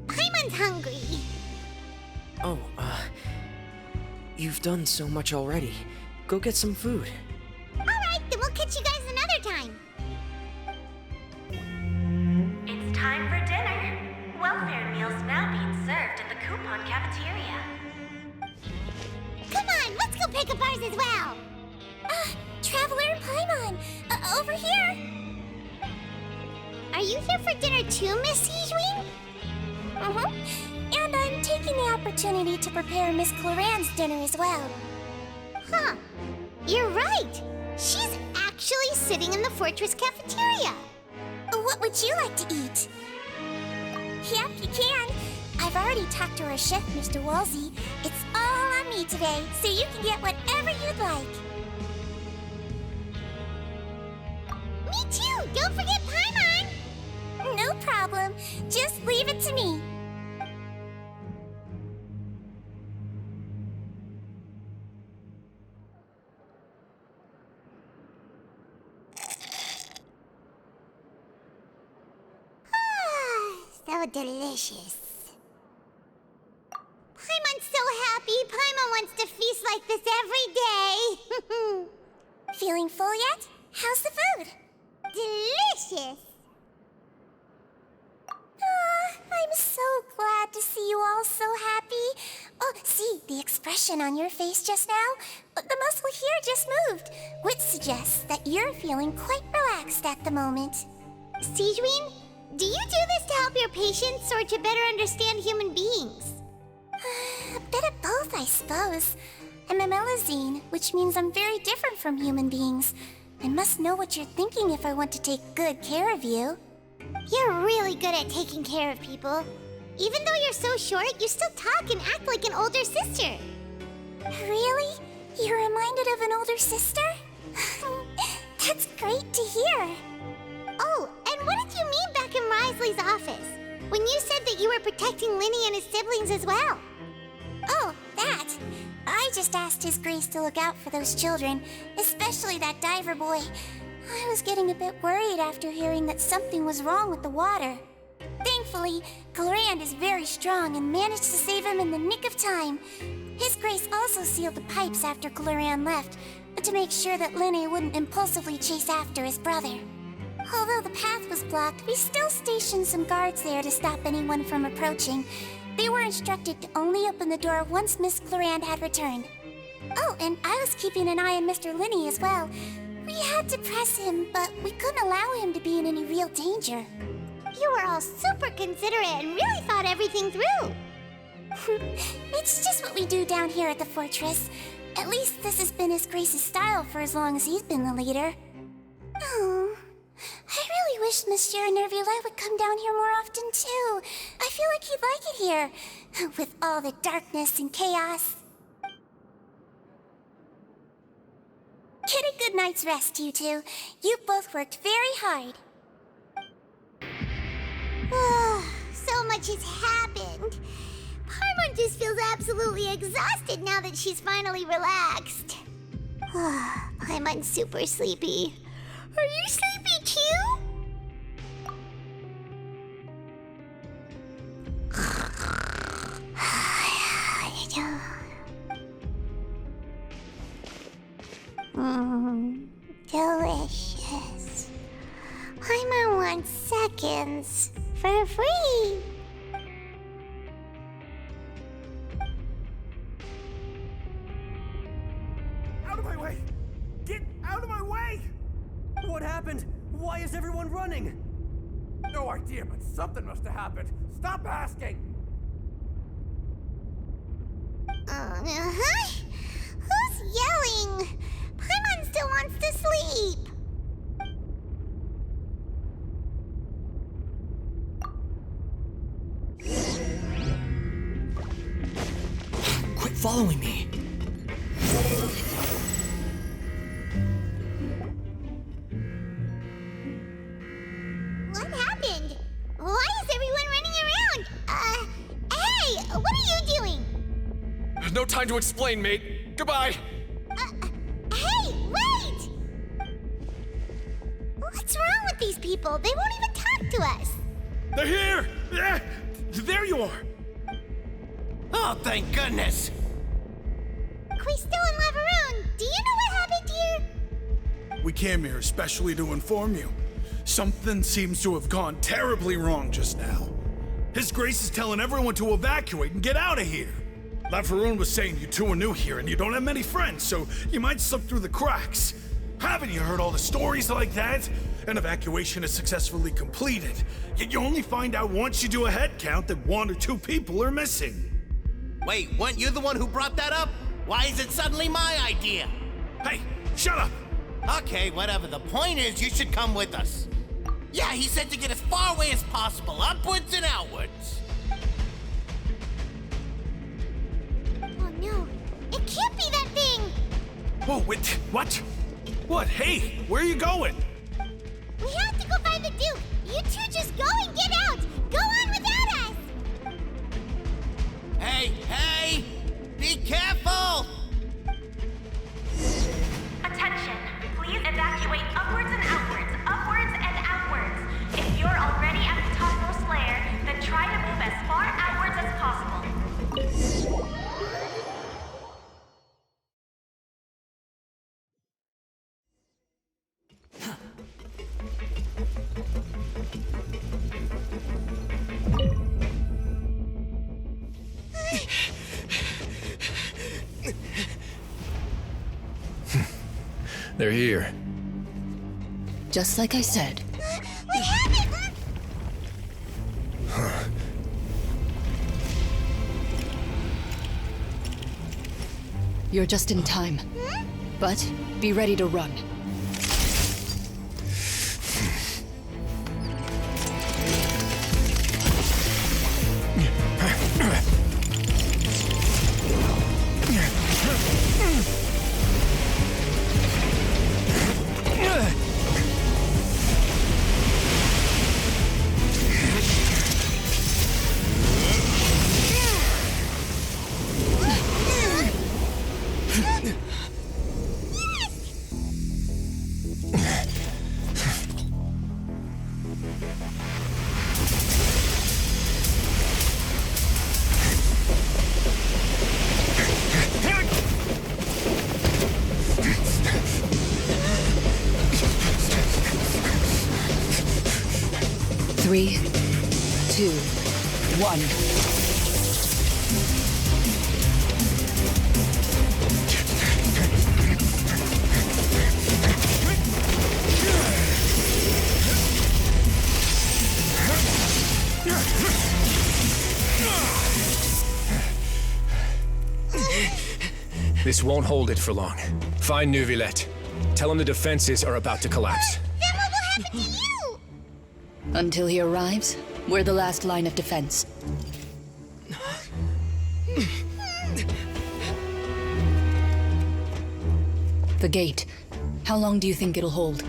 Paimon's hungry. Oh, you've done so much already. Go get some food. Alright, then we'll catch you guys another time. It's time for dinner. Welfare meals now being served in the coupon cafeteria. Come on, let's go pick up ours as well. Traveler and Paimon, over here. Are you here for dinner too, Miss Sigewinnie? And I'm taking the opportunity to prepare Miss Cloran's dinner as well. Huh. You're right. She's actually sitting in the fortress cafeteria. What would you like to eat? Yep, you can. I've already talked to our chef, Mr. Wolsey. It's all on me today, so you can get whatever you'd like. Me too! Don't forget Paimon! No problem. Just leave it to me. So delicious. Paimon's so happy. Paimon wants to feast like this every day. Feeling full yet? How's the food? Delicious. I'm so glad to see you all so happy. Oh, see, the expression on your face just now? The muscle here just moved, which suggests that you're feeling quite relaxed at the moment. Sigewinnie, do you do this to help your patients or to better understand human beings? A bit of both, I suppose. I'm a Melazine, which means I'm very different from human beings. I must know what you're thinking if I want to take good care of you. You're really good at taking care of people. Even though you're so short, you still talk and act like an older sister. Really? You're reminded of an older sister? That's great to hear. Oh, and what did you mean back in Wriosthesley's office? When you said that you were protecting Lyney and his siblings as well? Oh, that. I just asked His Grace to look out for those children, especially that diver boy. I was getting a bit worried after hearing that something was wrong with the water. Thankfully, Clorand is very strong and managed to save him in the nick of time. His Grace also sealed the pipes after Clorand left, to make sure that Lyney wouldn't impulsively chase after his brother. Although the path was blocked, we still stationed some guards there to stop anyone from approaching. They were instructed to only open the door once Miss Clorand had returned. Oh, and I was keeping an eye on Mr. Lyney as well. We had to press him, but we couldn't allow him to be in any real danger. You were all super considerate and really thought everything through. It's just what we do down here at the fortress. At least this has been His Grace's style for as long as he's been the leader. Oh, I really wish Monsieur Neuvillette would come down here more often too. I feel like he'd like it here, with all the darkness and chaos. Get a good night's rest, you two. You both worked very hard. So much has happened. Paimon just feels absolutely exhausted now that she's finally relaxed. Paimon's super sleepy. Are you sleepy too? delicious. I'm on 1 seconds for free. Out of my way! Get out of my way! What happened? Why is everyone running? No idea, but something must have happened. Stop asking! Who's yelling? Paimon still wants to sleep. Quit following me. What happened? Why is everyone running around? Hey, what are you doing? No time to explain, mate. Goodbye. Hey, wait! What's wrong with these people? They won't even talk to us. They're here! Yeah, there you are! Oh, thank goodness! Quisto and Laveroon, do you know what happened here? We came here especially to inform you. Something seems to have gone terribly wrong just now. His Grace is telling everyone to evacuate and get out of here. Laveroon was saying you two are new here and you don't have many friends, so you might slip through the cracks. Haven't you heard all the stories like that? An evacuation is successfully completed, yet you only find out once you do a head count that 1 or 2 people are missing. Wait, weren't you the one who brought that up? Why is it suddenly my idea? Hey, shut up! Okay, whatever. The point is, you should come with us. Yeah, he said to get as far away as possible, upwards and outwards. Oh no, it can't be that thing! Whoa, wait, what? What? Hey, where are you going? We have to go find the Duke! You two just go and get out! Go on without us! Hey! Be careful! Attention! Please evacuate upwards and outwards, upwards and outwards. If you're already at the topmost layer, then try to move as far outwards as possible. 'They're here. Just like I said. We have it! You're just in time. But be ready to run. Three, 2, 1. This won't hold it for long. Find Neuvillette. Tell him the defenses are about to collapse. Then what will happen to you? Until he arrives, we're the last line of defense. The gate. How long do you think it'll hold?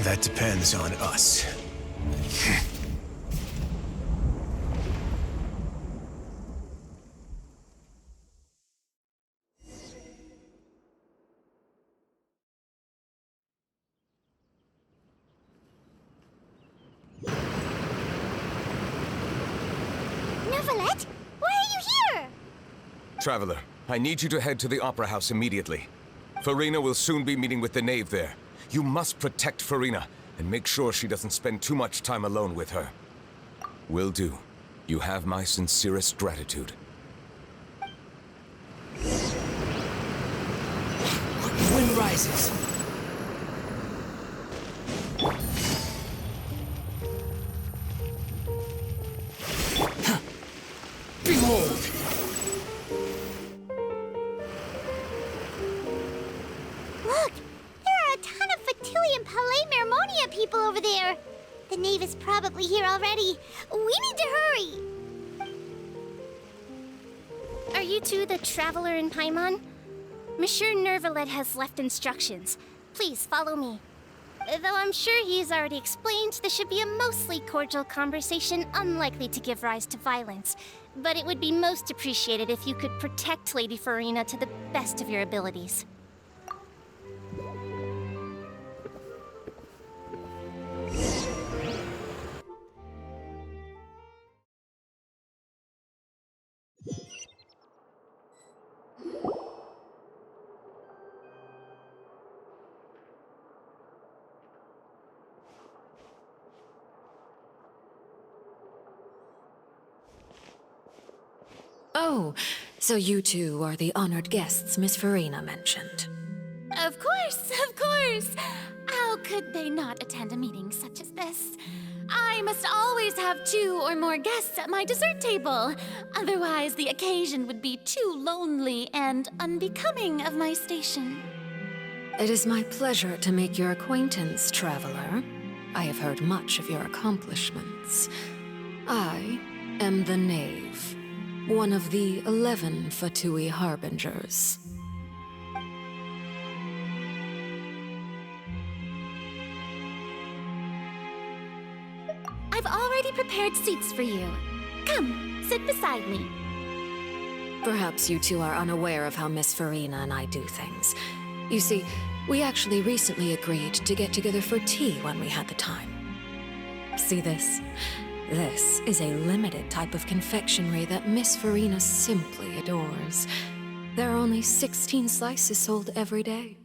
That depends on us. Neuvillette? Why are you here? Traveler, I need you to head to the Opera House immediately. Furina will soon be meeting with the Knave there. You must protect Furina, and make sure she doesn't spend too much time alone with her. Will do. You have my sincerest gratitude. The wind rises. Behold! Look! There are a ton of Fatilium Palais Mermonia people over there! The Knave is probably here already. We need to hurry! Are you two the traveler in Paimon? Monsieur Neuvillette has left instructions. Please follow me. Though I'm sure he's already explained, this should be a mostly cordial conversation, unlikely to give rise to violence. But it would be most appreciated if you could protect Lady Furina to the best of your abilities. Oh, so you two are the honored guests Miss Furina mentioned. Of course, of course! How could they not attend a meeting such as this? I must always have 2 or more guests at my dessert table. Otherwise, the occasion would be too lonely and unbecoming of my station. It is my pleasure to make your acquaintance, traveler. I have heard much of your accomplishments. I am the Knave, one of the 11 Fatui Harbingers. I've already prepared seats for you. Come, sit beside me. Perhaps you two are unaware of how Miss Furina and I do things. You see, we actually recently agreed to get together for tea when we had the time. See this? This is a limited type of confectionery that Miss Furina simply adores. There are only 16 slices sold every day.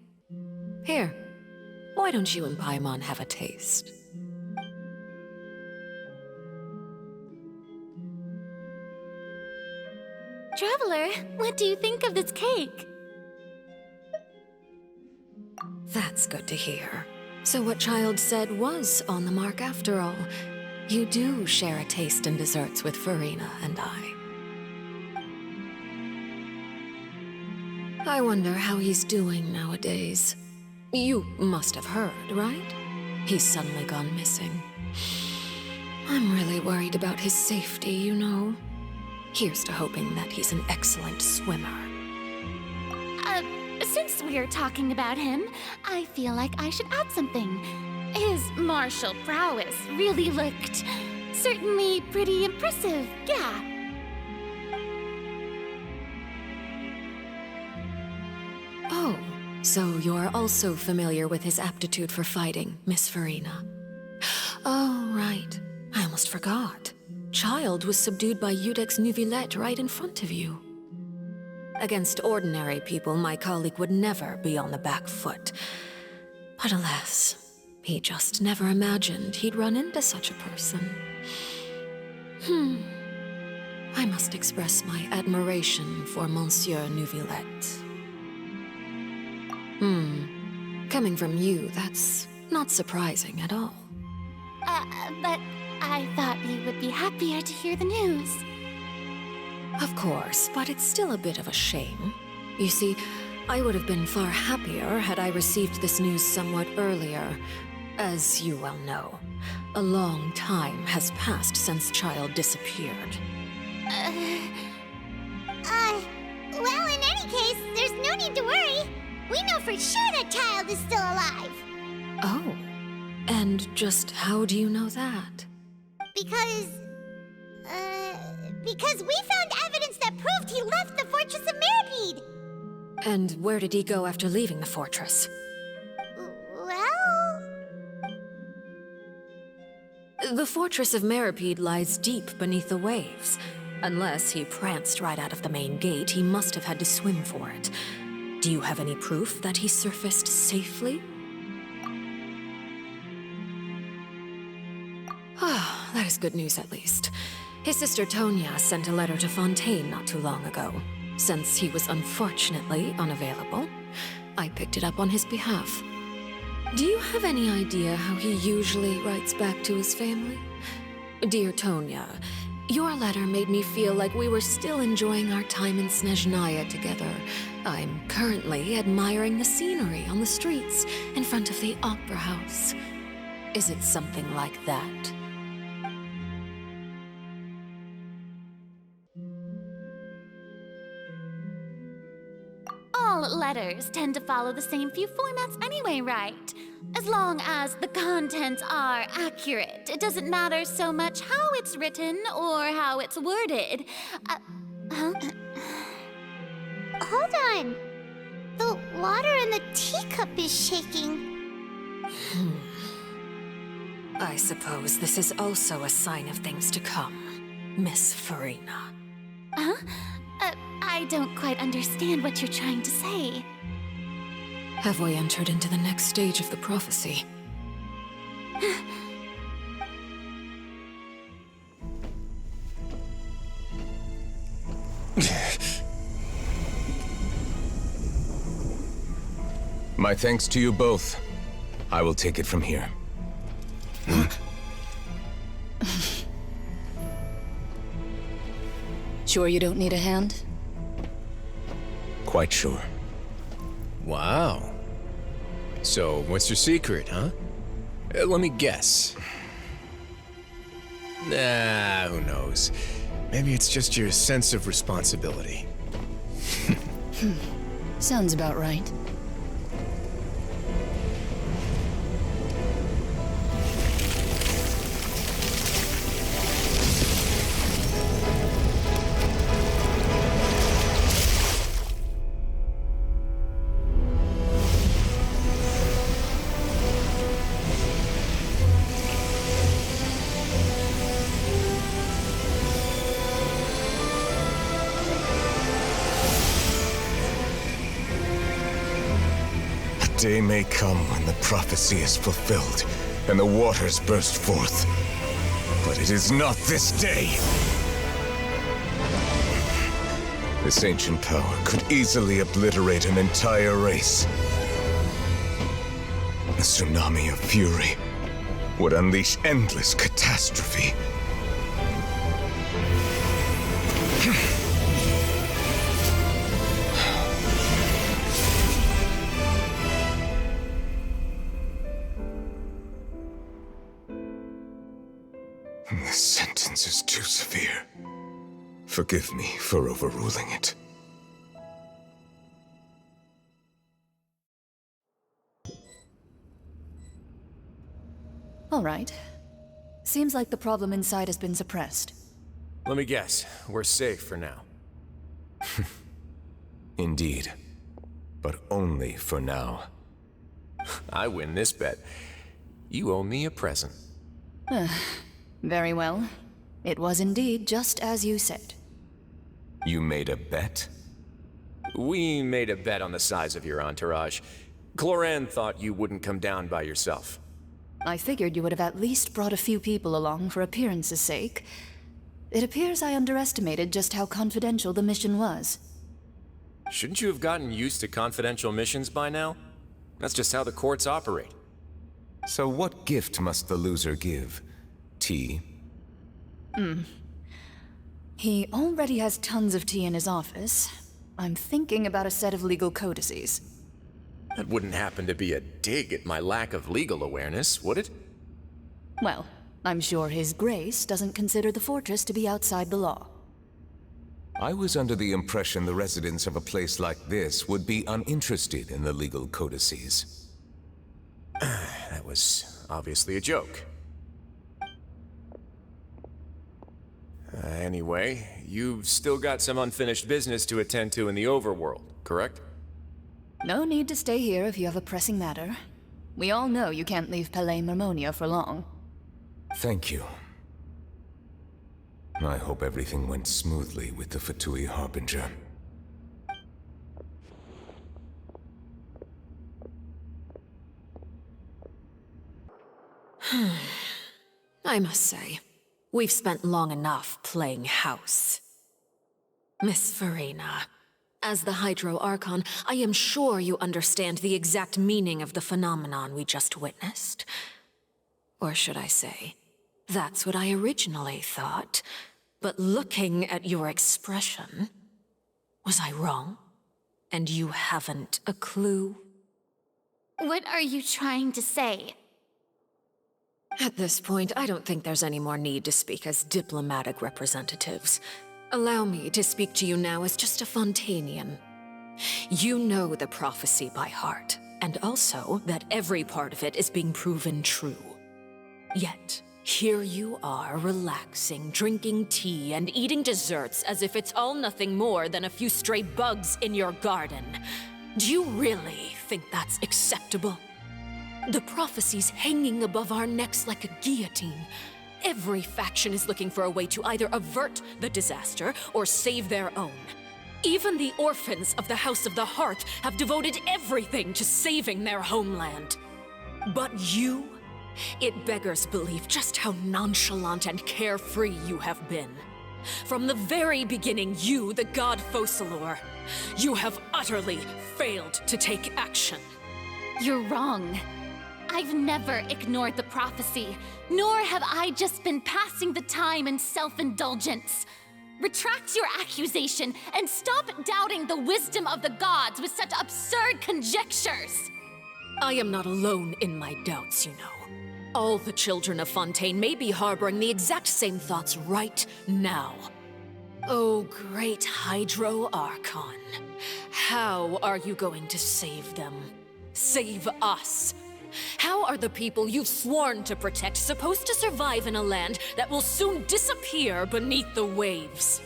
Here, why don't you and Paimon have a taste? Traveler, what do you think of this cake? That's good to hear. So what Childe said was on the mark after all. You do share a taste in desserts with Furina and I wonder how he's doing nowadays. You must have heard, right? He's suddenly gone missing. I'm really worried about his safety, you know. Here's to hoping that he's an excellent swimmer. Since we're talking about him, I feel like I should add something. His martial prowess really looked certainly pretty impressive, yeah. Oh, so you're also familiar with his aptitude for fighting, Miss Furina. Oh, right. I almost forgot. Childe was subdued by Udex's Neuvillette right in front of you. Against ordinary people, my colleague would never be on the back foot. But alas, he just never imagined he'd run into such a person. I must express my admiration for Monsieur Neuvillette. Coming from you, that's not surprising at all. But I thought you would be happier to hear the news. Of course, but it's still a bit of a shame. You see, I would have been far happier had I received this news somewhat earlier. As you well know, a long time has passed since Childe disappeared. Well, in any case, there's no need to worry. We know for sure that Childe is still alive. Oh, and just how do you know that? Because we found evidence that proved he left the Fortress of Meropide. And where did he go after leaving the fortress? Well... The Fortress of Meropide lies deep beneath the waves. Unless he pranced right out of the main gate, he must have had to swim for it. Do you have any proof that he surfaced safely? Ah, that is good news at least. His sister Tonya sent a letter to Fontaine not too long ago. Since he was unfortunately unavailable, I picked it up on his behalf. Do you have any idea how he usually writes back to his family? Dear Tonya, your letter made me feel like we were still enjoying our time in Snezhnaya together. I'm currently admiring the scenery on the streets in front of the Opera House. Is it something like that? All letters tend to follow the same few formats anyway, right? As long as the contents are accurate, it doesn't matter so much how it's written or how it's worded. Huh? Hold on. The water in the teacup is shaking. I suppose this is also a sign of things to come, Miss Furina. Huh? I don't quite understand what you're trying to say. Have we entered into the next stage of the prophecy? My thanks to you both. I will take it from here. Sure you don't need a hand? Quite sure. Wow. So, what's your secret, huh? Let me guess. Nah, who knows? Maybe it's just your sense of responsibility. Sounds about right. Day may come when the prophecy is fulfilled, and the waters burst forth. But it is not this day! This ancient power could easily obliterate an entire race. A tsunami of fury would unleash endless catastrophe. This sentence is too severe. Forgive me for overruling it. All right. Seems like the problem inside has been suppressed. Let me guess, we're safe for now. Indeed. But only for now. I win this bet. You owe me a present. Very well. It was indeed just as you said. You made a bet? We made a bet on the size of your entourage. Cloran thought you wouldn't come down by yourself. I figured you would have at least brought a few people along for appearance's sake. It appears I underestimated just how confidential the mission was. Shouldn't you have gotten used to confidential missions by now? That's just how the courts operate. So what gift must the loser give? Tea? He already has tons of tea in his office. I'm thinking about a set of legal codices. That wouldn't happen to be a dig at my lack of legal awareness, would it? Well, I'm sure His Grace doesn't consider the fortress to be outside the law. I was under the impression the residents of a place like this would be uninterested in the legal codices. That was obviously a joke. Anyway, you've still got some unfinished business to attend to in the overworld, correct? No need to stay here if you have a pressing matter. We all know you can't leave Palais Mermonia for long. Thank you. I hope everything went smoothly with the Fatui Harbinger. I must say, we've spent long enough playing house. Miss Furina, as the Hydro Archon, I am sure you understand the exact meaning of the phenomenon we just witnessed. Or should I say, that's what I originally thought. But looking at your expression, was I wrong? And you haven't a clue? What are you trying to say? At this point, I don't think there's any more need to speak as diplomatic representatives. Allow me to speak to you now as just a Fontainian. You know the prophecy by heart, and also that every part of it is being proven true. Yet, here you are, relaxing, drinking tea, and eating desserts as if it's all nothing more than a few stray bugs in your garden. Do you really think that's acceptable? The prophecy's hanging above our necks like a guillotine. Every faction is looking for a way to either avert the disaster or save their own. Even the orphans of the House of the Hearth have devoted everything to saving their homeland. But you? It beggars belief just how nonchalant and carefree you have been. From the very beginning, you, the god Focalor, you have utterly failed to take action. You're wrong. I've never ignored the prophecy, nor have I just been passing the time in self-indulgence. Retract your accusation and stop doubting the wisdom of the gods with such absurd conjectures. I am not alone in my doubts, you know. All the children of Fontaine may be harboring the exact same thoughts right now. Oh, great Hydro Archon. How are you going to save them? Save us? How are the people you've sworn to protect supposed to survive in a land that will soon disappear beneath the waves?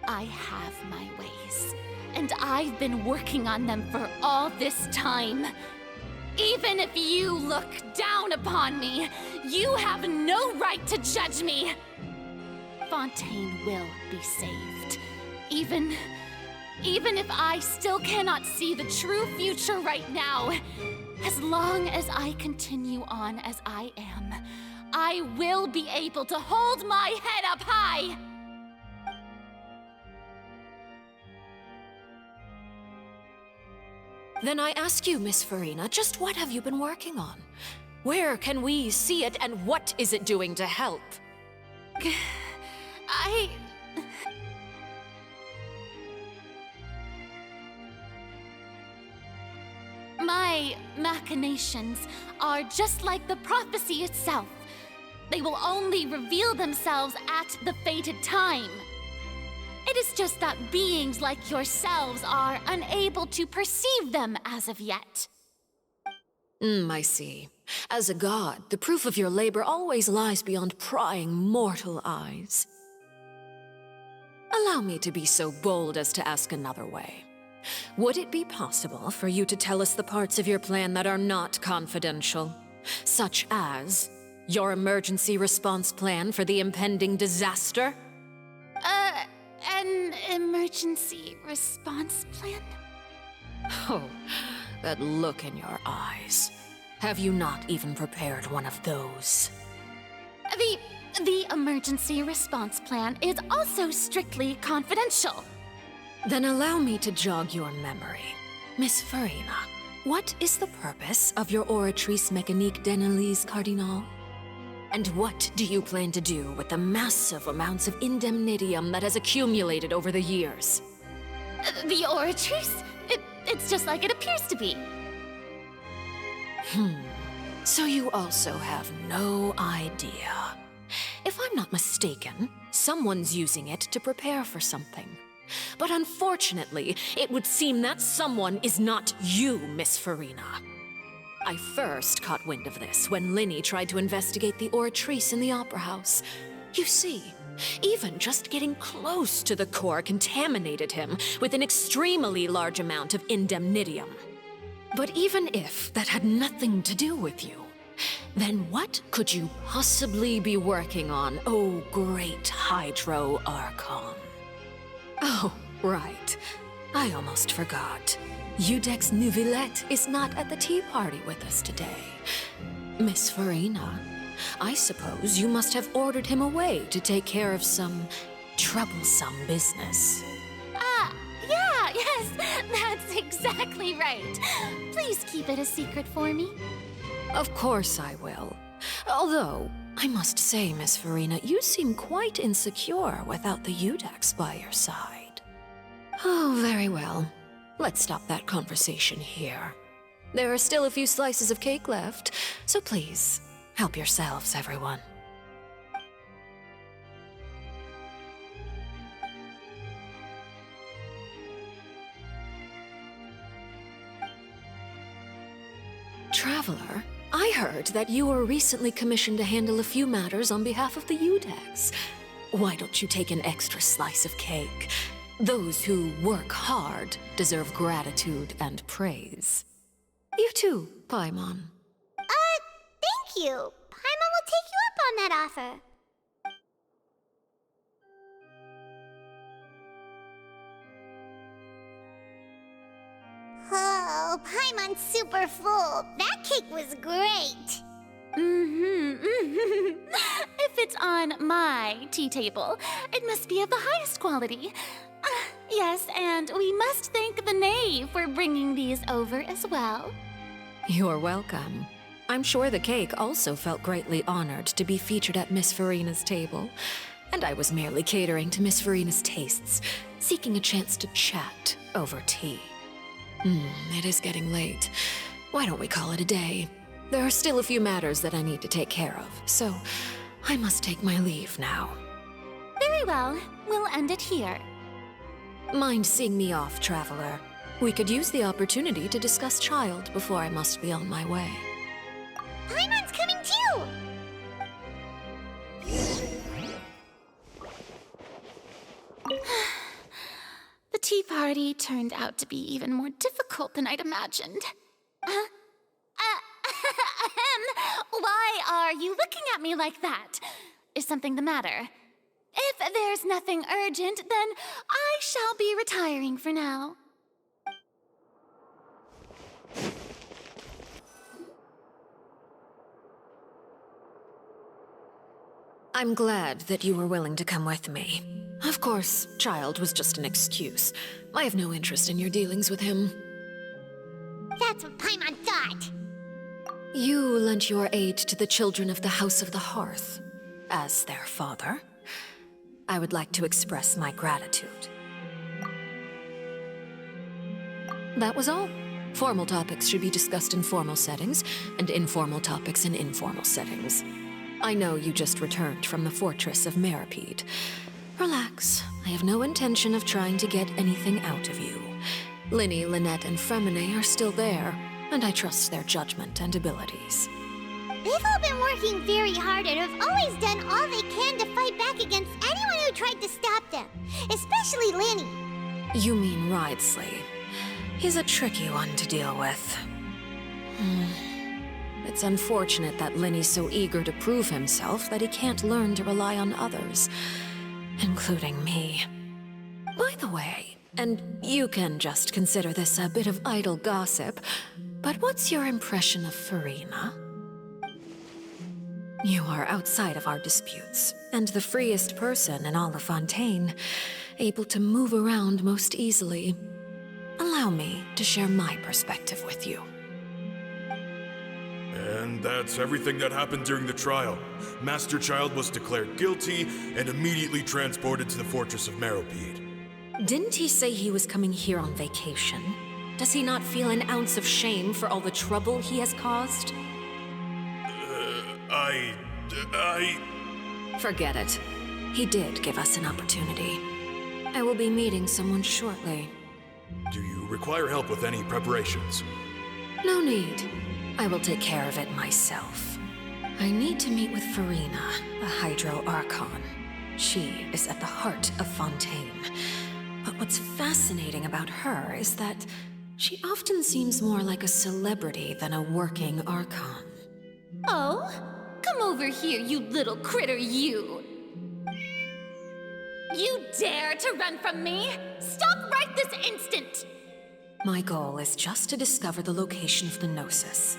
I have my ways, and I've been working on them for all this time. Even if you look down upon me, you have no right to judge me. Fontaine will be saved. Even if I still cannot see the true future right now, as long as I continue on as I am, I will be able to hold my head up high. Then I ask you, Miss Furina, just what have you been working on? Where can we see it, and what is it doing to help? My machinations are just like the prophecy itself. They will only reveal themselves at the fated time. It is just that beings like yourselves are unable to perceive them as of yet. I see. As a god, the proof of your labor always lies beyond prying mortal eyes. Allow me to be so bold as to ask another way. Would it be possible for you to tell us the parts of your plan that are not confidential? Such as your emergency response plan for the impending disaster? An emergency response plan? Oh, that look in your eyes. Have you not even prepared one of those? The emergency response plan is also strictly confidential. Then allow me to jog your memory. Miss Furina, what is the purpose of your Oratrice Mécanique d'Analyse Cardinal? And what do you plan to do with the massive amounts of indemnitium that has accumulated over the years? The Oratrice? It's just like it appears to be. So you also have no idea. If I'm not mistaken, someone's using it to prepare for something. But unfortunately, it would seem that someone is not you, Miss Furina. I first caught wind of this when Lyney tried to investigate the Oratrice in the Opera House. You see, even just getting close to the core contaminated him with an extremely large amount of indemnitium. But even if that had nothing to do with you, then what could you possibly be working on, oh great Hydro Archon? Oh, right. I almost forgot. Udex Neuvillette is not at the tea party with us today. Miss Furina, I suppose you must have ordered him away to take care of some troublesome business. Yes, that's exactly right. Please keep it a secret for me. Of course I will. Although, I must say, Miss Furina, you seem quite insecure without the Udex by your side. Oh, very well. Let's stop that conversation here. There are still a few slices of cake left, so please, help yourselves, everyone. Traveler, I heard that you were recently commissioned to handle a few matters on behalf of the Udex. Why don't you take an extra slice of cake? Those who work hard deserve gratitude and praise. You too, Paimon. Thank you. Paimon will take you up on that offer. Oh, Paimon's super full. That cake was great. If it's on my tea table, it must be of the highest quality. Yes, and we must thank the Knave for bringing these over as well. You're welcome. I'm sure the cake also felt greatly honored to be featured at Miss Furina's table, and I was merely catering to Miss Furina's tastes, seeking a chance to chat over tea. It is getting late. Why don't we call it a day? There are still a few matters that I need to take care of, so I must take my leave now. Very well. We'll end it here. Mind seeing me off, Traveler? We could use the opportunity to discuss Childe before I must be on my way. Paimon's coming too! The tea party turned out to be even more difficult than I'd imagined. Why are you looking at me like that? Is something the matter? If there's nothing urgent, then I shall be retiring for now. I'm glad that you were willing to come with me. Of course, Childe was just an excuse. I have no interest in your dealings with him. That's what Paimon thought. You lent your aid to the children of the House of the Hearth. As their father, I would like to express my gratitude. That was all. Formal topics should be discussed in formal settings, and informal topics in informal settings. I know you just returned from the Fortress of Meropide. Relax. I have no intention of trying to get anything out of you. Lyney, Lynette, and Freminet are still there, and I trust their judgment and abilities. They've all been working very hard and have always done all they can to fight back against anyone who tried to stop them, especially Lyney. You mean Wriosthesley. He's a tricky one to deal with. It's unfortunate that Lyney's so eager to prove himself that he can't learn to rely on others, including me. By the way, and you can just consider this a bit of idle gossip, but what's your impression of Furina? You are outside of our disputes, and the freest person in all of Fontaine, able to move around most easily. Allow me to share my perspective with you. And that's everything that happened during the trial. Master Childe was declared guilty and immediately transported to the Fortress of Meropide. Didn't he say he was coming here on vacation? Does he not feel an ounce of shame for all the trouble he has caused? Forget it. He did give us an opportunity. I will be meeting someone shortly. Do you require help with any preparations? No need. I will take care of it myself. I need to meet with Furina, the Hydro Archon. She is at the heart of Fontaine. But what's fascinating about her is that she often seems more like a celebrity than a working Archon. Oh? Come over here, you little critter, you! You dare to run from me? Stop right this instant! My goal is just to discover the location of the Gnosis.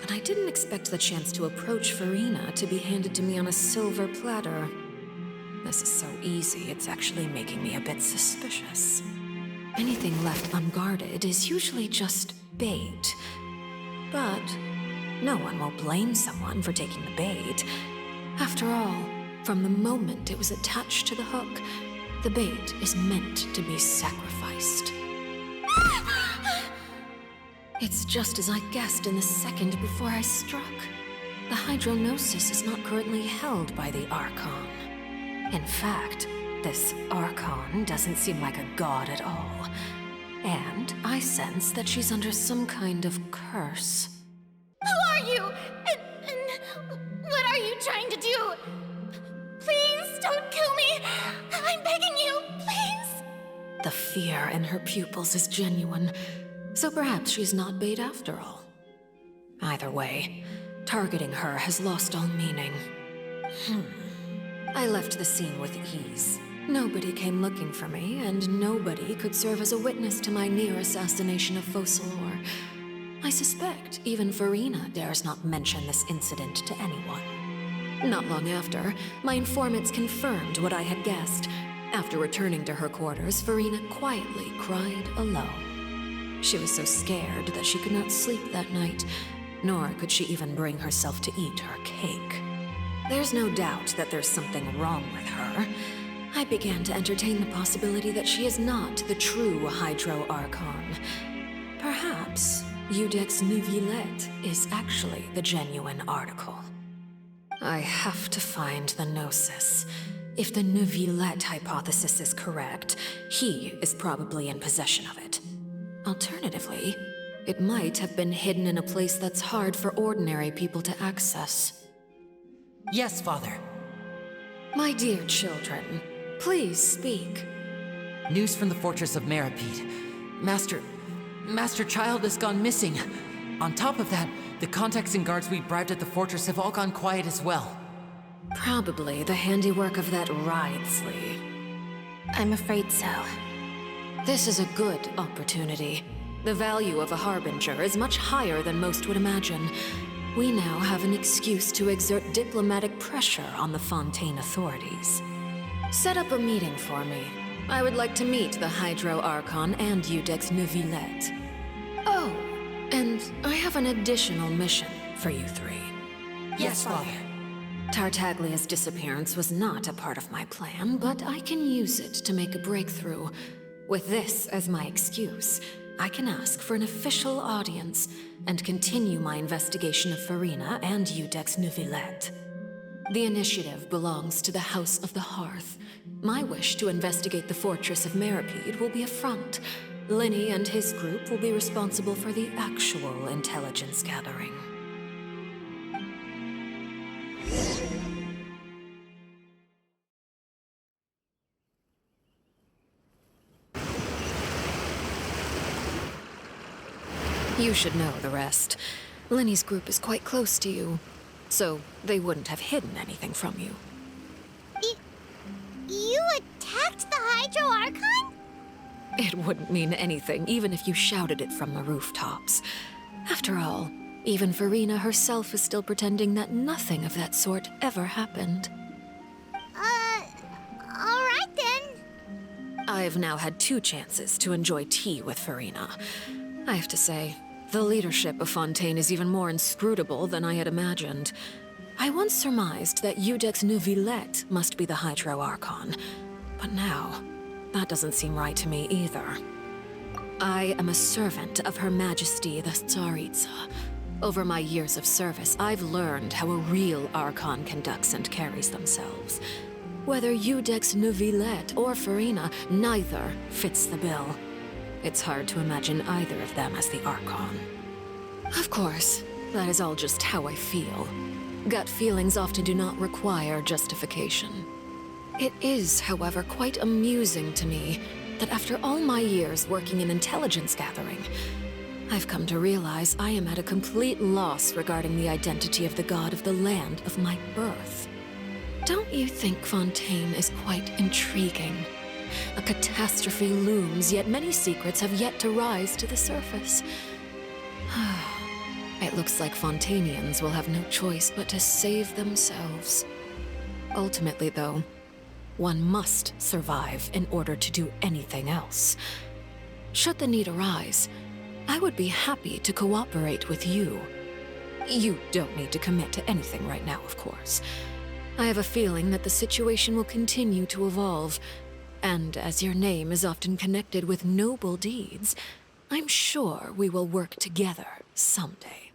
But but I didn't expect the chance to approach Furina to be handed to me on a silver platter. This is so easy, it's actually making me a bit suspicious. Anything left unguarded is usually just bait. But no one will blame someone for taking the bait. After all, from the moment it was attached to the hook, the bait is meant to be sacrificed. It's just as I guessed in the second before I struck. The Hydronosis is not currently held by the Archon. In fact, this Archon doesn't seem like a god at all. And I sense that she's under some kind of curse. Who are you? And what are you trying to do? Please don't kill me! I'm begging you, please! The fear in her pupils is genuine, so perhaps she's not bait after all. Either way, targeting her has lost all meaning. I left the scene with ease. Nobody came looking for me, and nobody could serve as a witness to my near assassination of Focalor. I suspect even Furina dares not mention this incident to anyone. Not long after, my informants confirmed what I had guessed. After returning to her quarters, Furina quietly cried alone. She was so scared that she could not sleep that night, nor could she even bring herself to eat her cake. There's no doubt that there's something wrong with her. I began to entertain the possibility that she is not the true Hydro Archon. Perhaps Iudex Neuvillette is actually the genuine article. I have to find the Gnosis. If the Neuvillette hypothesis is correct, he is probably in possession of it. Alternatively, it might have been hidden in a place that's hard for ordinary people to access. Yes, Father. My dear children, please speak. News from the Fortress of Meropide. Master Childe has gone missing. On top of that, the contacts and guards we bribed at the fortress have all gone quiet as well. Probably the handiwork of that Wriosthesley. I'm afraid so. This is a good opportunity. The value of a harbinger is much higher than most would imagine. We now have an excuse to exert diplomatic pressure on the Fontaine authorities. Set up a meeting for me. I would like to meet the Hydro Archon and Iudex Neuvillette. Oh, and I have an additional mission for you three. Yes, Father. Tartaglia's disappearance was not a part of my plan, but I can use it to make a breakthrough. With this as my excuse, I can ask for an official audience and continue my investigation of Furina and Iudex Neuvillette. The initiative belongs to the House of the Hearth. My wish to investigate the Fortress of Meropide will be a front. Lyney and his group will be responsible for the actual intelligence gathering. You should know the rest. Lyney's group is quite close to you, so they wouldn't have hidden anything from you. You attacked the Hydro Archon? It wouldn't mean anything, even if you shouted it from the rooftops. After all, even Furina herself is still pretending that nothing of that sort ever happened. Alright then. I've now had 2 chances to enjoy tea with Furina. I have to say, the leadership of Fontaine is even more inscrutable than I had imagined. I once surmised that Iudex Neuvillette must be the Hydro Archon, but now, that doesn't seem right to me either. I am a servant of Her Majesty the Tsaritsa. Over my years of service, I've learned how a real Archon conducts and carries themselves. Whether Iudex Neuvillette or Furina, neither fits the bill. It's hard to imagine either of them as the Archon. Of course, that is all just how I feel. Gut feelings often do not require justification. It is, however, quite amusing to me that after all my years working in intelligence gathering, I've come to realize I am at a complete loss regarding the identity of the god of the land of my birth. Don't you think Fontaine is quite intriguing? A catastrophe looms, yet many secrets have yet to rise to the surface. It looks like Fontanians will have no choice but to save themselves. Ultimately, though, one must survive in order to do anything else. Should the need arise, I would be happy to cooperate with you. You don't need to commit to anything right now, of course. I have a feeling that the situation will continue to evolve, and as your name is often connected with noble deeds, I'm sure we will work together someday.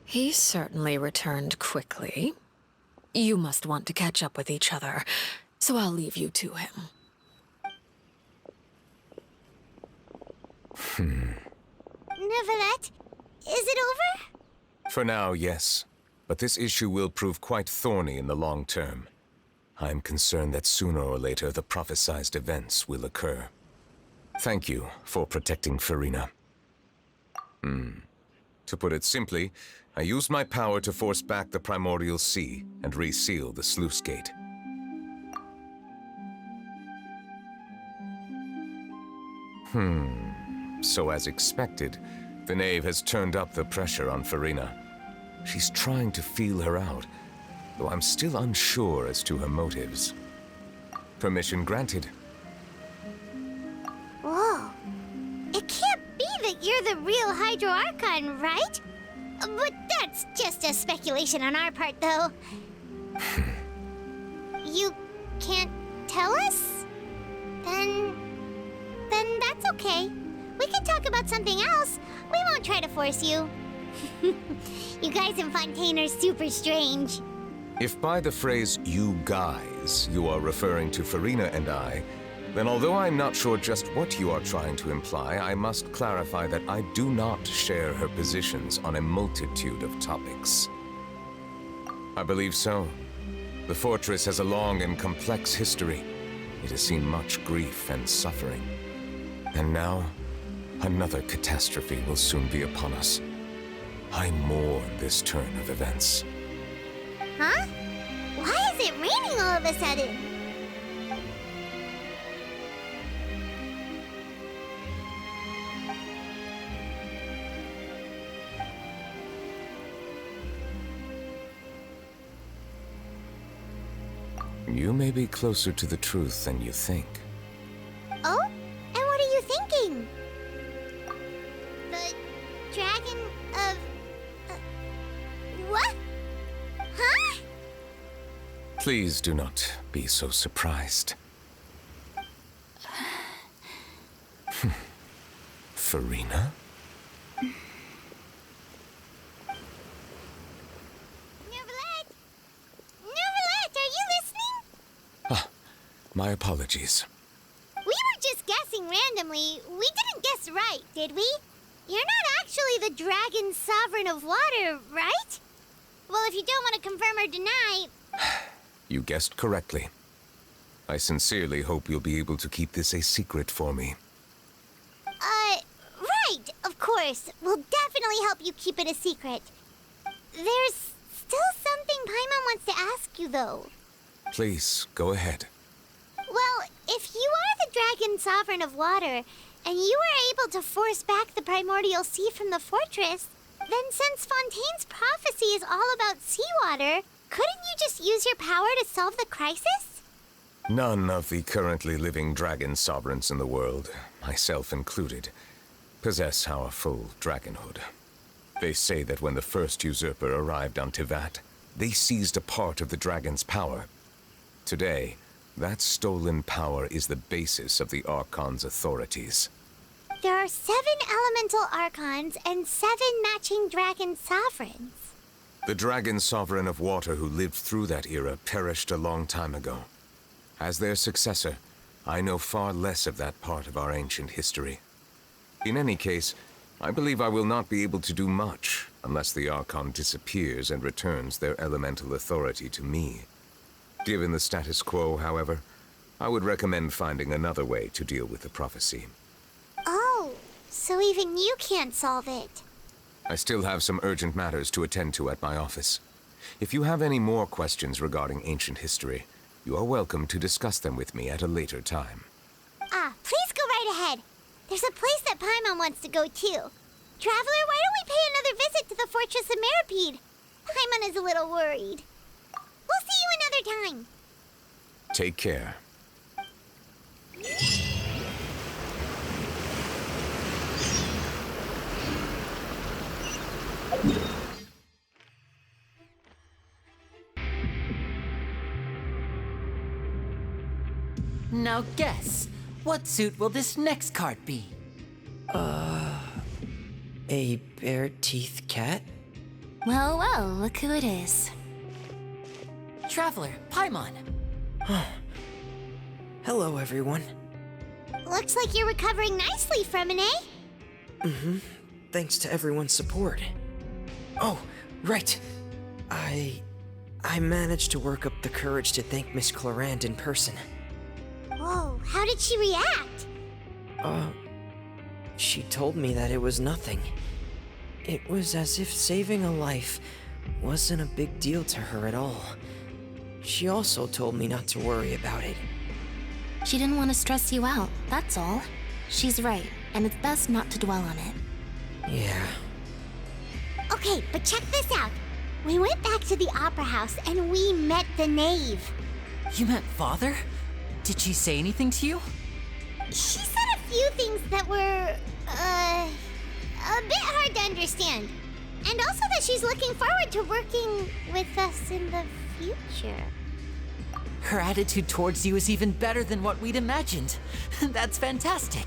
He certainly returned quickly. You must want to catch up with each other, so I'll leave you to him. Neuvillette, is it over? For now, yes. But this issue will prove quite thorny in the long term. I'm concerned that sooner or later the prophesized events will occur. Thank you for protecting Furina. To put it simply, I used my power to force back the Primordial Sea and reseal the sluice gate. So as expected, the Knave has turned up the pressure on Furina. She's trying to feel her out, though I'm still unsure as to her motives. Permission granted. Whoa. It can't be that you're the real Hydro Archon, right? But that's just a speculation on our part, though. You can't tell us? Then that's okay. We can talk about something else. We won't try to force you. You guys in Fontaine are super strange. If by the phrase, you guys, you are referring to Furina and I, then although I'm not sure just what you are trying to imply, I must clarify that I do not share her positions on a multitude of topics. I believe so. The fortress has a long and complex history. It has seen much grief and suffering. And now, another catastrophe will soon be upon us. I mourn this turn of events. Huh? Why is it raining all of a sudden? You may be closer to the truth than you think. Oh? And what are you thinking? The dragon of... what? Huh? Please do not be so surprised. Furina? Neuvillette! Neuvillette, are you listening? My apologies. We were just guessing randomly. We didn't guess right, did we? You're not actually the dragon sovereign of water, right? Well, if you don't want to confirm or deny... You guessed correctly. I sincerely hope you'll be able to keep this a secret for me. Right, of course. We'll definitely help you keep it a secret. There's still something Paimon wants to ask you, though. Please, go ahead. Well, if you are the dragon sovereign of water, and you were able to force back the Primordial Sea from the fortress, then since Fontaine's prophecy is all about seawater, couldn't you just use your power to solve the crisis? None of the currently living dragon sovereigns in the world, myself included, possess our full dragonhood. They say that when the first usurper arrived on Tivat, they seized a part of the dragon's power. Today, that stolen power is the basis of the Archon's authorities. There are 7 elemental Archons and 7 matching dragon sovereigns. The dragon sovereign of water who lived through that era perished a long time ago. As their successor, I know far less of that part of our ancient history. In any case, I believe I will not be able to do much unless the Archon disappears and returns their elemental authority to me. Given the status quo, however, I would recommend finding another way to deal with the prophecy. Oh, so even you can't solve it. I still have some urgent matters to attend to at my office. If you have any more questions regarding ancient history, you are welcome to discuss them with me at a later time. Please go right ahead. There's a place that Paimon wants to go too. Traveler, why don't we pay another visit to the Fortress of Meropide? Paimon is a little worried. We'll see you another time. Take care. Now guess, what suit will this next card be? A bare-teeth cat? Well, well, look who it is. Traveler, Paimon. Hello, everyone. Looks like you're recovering nicely, Freminet. Mm-hmm. Thanks to everyone's support. Oh, right. I managed to work up the courage to thank Miss Clorand in person. Whoa, how did she react? She told me that it was nothing. It was as if saving a life wasn't a big deal to her at all. She also told me not to worry about it. She didn't want to stress you out, that's all. She's right, and it's best not to dwell on it. Yeah. Okay, but check this out. We went back to the Opera House and we met the Knave. You met Father? Did she say anything to you? She said a few things that were, a bit hard to understand. And also that she's looking forward to working with us in the future. Her attitude towards you is even better than what we'd imagined. That's fantastic.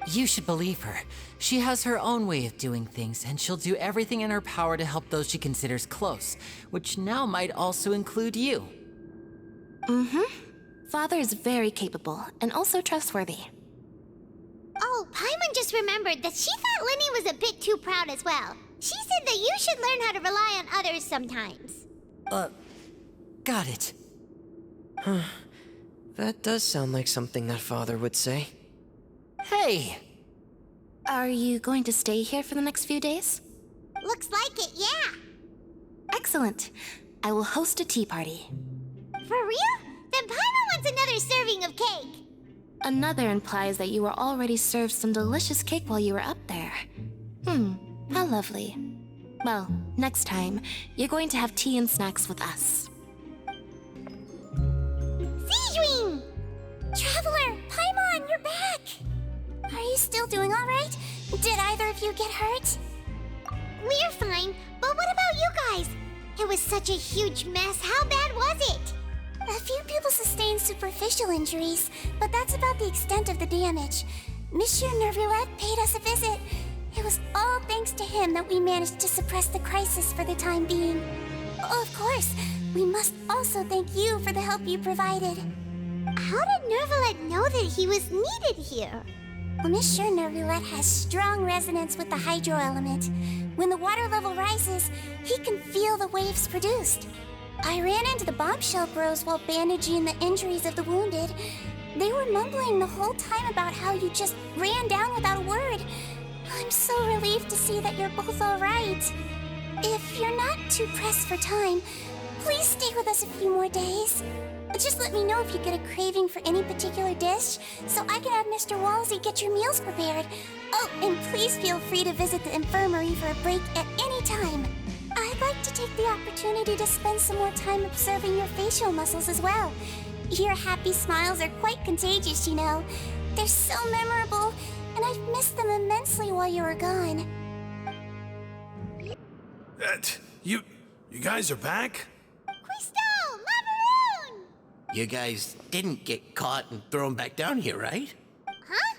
You should believe her. She has her own way of doing things, and she'll do everything in her power to help those she considers close, which now might also include you. Mm-hmm. Father is very capable, and also trustworthy. Oh, Paimon just remembered that she thought Lyney was a bit too proud as well. She said that you should learn how to rely on others sometimes. Got it. Huh. That does sound like something that Father would say. Hey! Are you going to stay here for the next few days? Looks like it, yeah. Excellent. I will host a tea party. For real? Then Paimon wants another serving of cake. Another implies that you were already served some delicious cake while you were up there. How lovely. Well, next time, you're going to have tea and snacks with us. Sigewinnie! Traveler, Paimon, you're back! Are you still doing all right? Did either of you get hurt? We're fine, but what about you guys? It was such a huge mess. How bad was it? A few people sustained superficial injuries, but that's about the extent of the damage. Monsieur Neuvillette paid us a visit. It was all thanks to him that we managed to suppress the crisis for the time being. Of course, we must also thank you for the help you provided. How did Neuvillette know that he was needed here? Well, Monsieur Neuvillette has strong resonance with the hydro element. When the water level rises, he can feel the waves produced. I ran into the bombshell bros while bandaging the injuries of the wounded. They were mumbling the whole time about how you just ran down without a word. I'm so relieved to see that you're both all right. If you're not too pressed for time, please stay with us a few more days. Just let me know if you get a craving for any particular dish, so I can have Mr. Wolsey get your meals prepared. Oh, and please feel free to visit the infirmary for a break at any time. I'd like to take the opportunity to spend some more time observing your facial muscles as well. Your happy smiles are quite contagious, you know. They're so memorable, and I've missed them immensely while you were gone. You guys are back? Quisto! Macaroon! You guys didn't get caught and thrown back down here, right? Huh?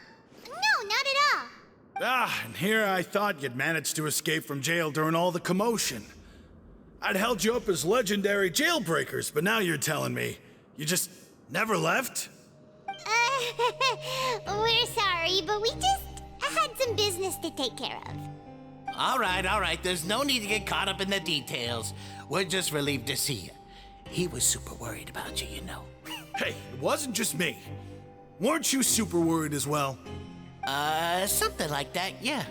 No, not at all. And here I thought you'd managed to escape from jail during all the commotion. I'd held you up as legendary jailbreakers, but now you're telling me you just never left? We're sorry, but we just had some business to take care of. All right. There's no need to get caught up in the details. We're just relieved to see you. He was super worried about you, you know. Hey, it wasn't just me. Weren't you super worried as well? Something like that, yeah.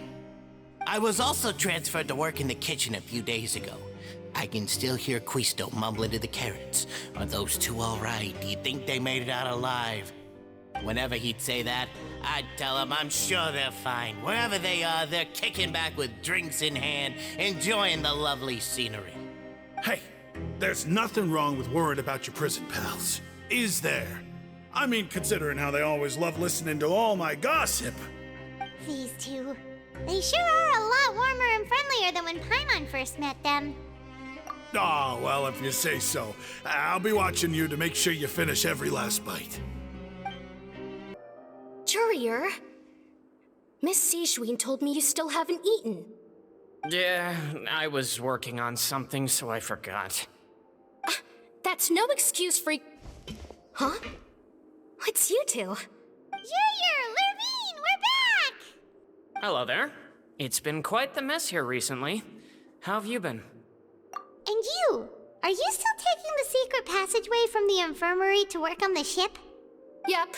I was also transferred to work in the kitchen a few days ago. I can still hear Quisto mumbling to the carrots. Are those two all right? Do you think they made it out alive? Whenever he'd say that, I'd tell him I'm sure they're fine. Wherever they are, they're kicking back with drinks in hand, enjoying the lovely scenery. Hey, there's nothing wrong with worrying about your prison pals, is there? I mean, considering how they always love listening to all my gossip. These two. They sure are a lot warmer and friendlier than when Paimon first met them. Oh, well, if you say so. I'll be watching you to make sure you finish every last bite. Courier, Miss Sigewinnie told me you still haven't eaten. Yeah, I was working on something, so I forgot. That's no excuse for... Huh? What's you two? Courier, Lurvine, we're back! Hello there. It's been quite the mess here recently. How have you been? And you? Are you still taking the secret passageway from the infirmary to work on the ship? Yep.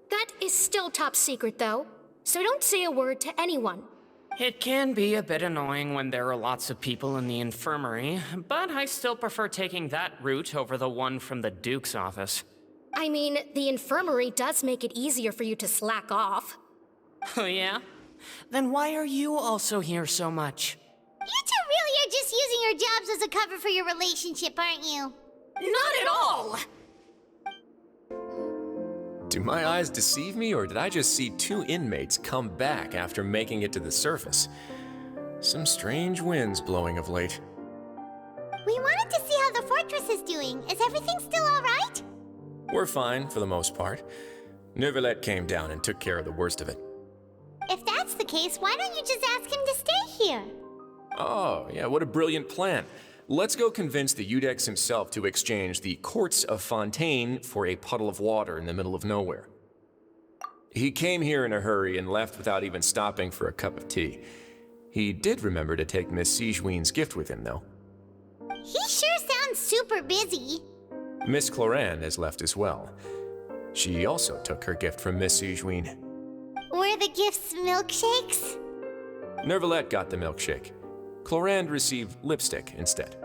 That is still top secret, though, so don't say a word to anyone. It can be a bit annoying when there are lots of people in the infirmary, but I still prefer taking that route over the one from the Duke's office. I mean, the infirmary does make it easier for you to slack off. Oh yeah? Then why are you also here so much? You two really are just using your jobs as a cover for your relationship, aren't you? Not at all! Do my eyes deceive me, or did I just see two inmates come back after making it to the surface? Some strange winds blowing of late. We wanted to see how the fortress is doing. Is everything still alright? We're fine, for the most part. Neuvillette came down and took care of the worst of it. If that's the case, why don't you just ask him to stay here? Oh, yeah, what a brilliant plan. Let's go convince the Udex himself to exchange the Courts of Fontaine for a puddle of water in the middle of nowhere. He came here in a hurry and left without even stopping for a cup of tea. He did remember to take Miss Sigewinnie's gift with him, though. He sure sounds super busy. Miss Cloran has left as well. She also took her gift from Miss Sigewinnie. Were the gifts milkshakes? Neuvillette got the milkshake. Cloran received lipstick instead.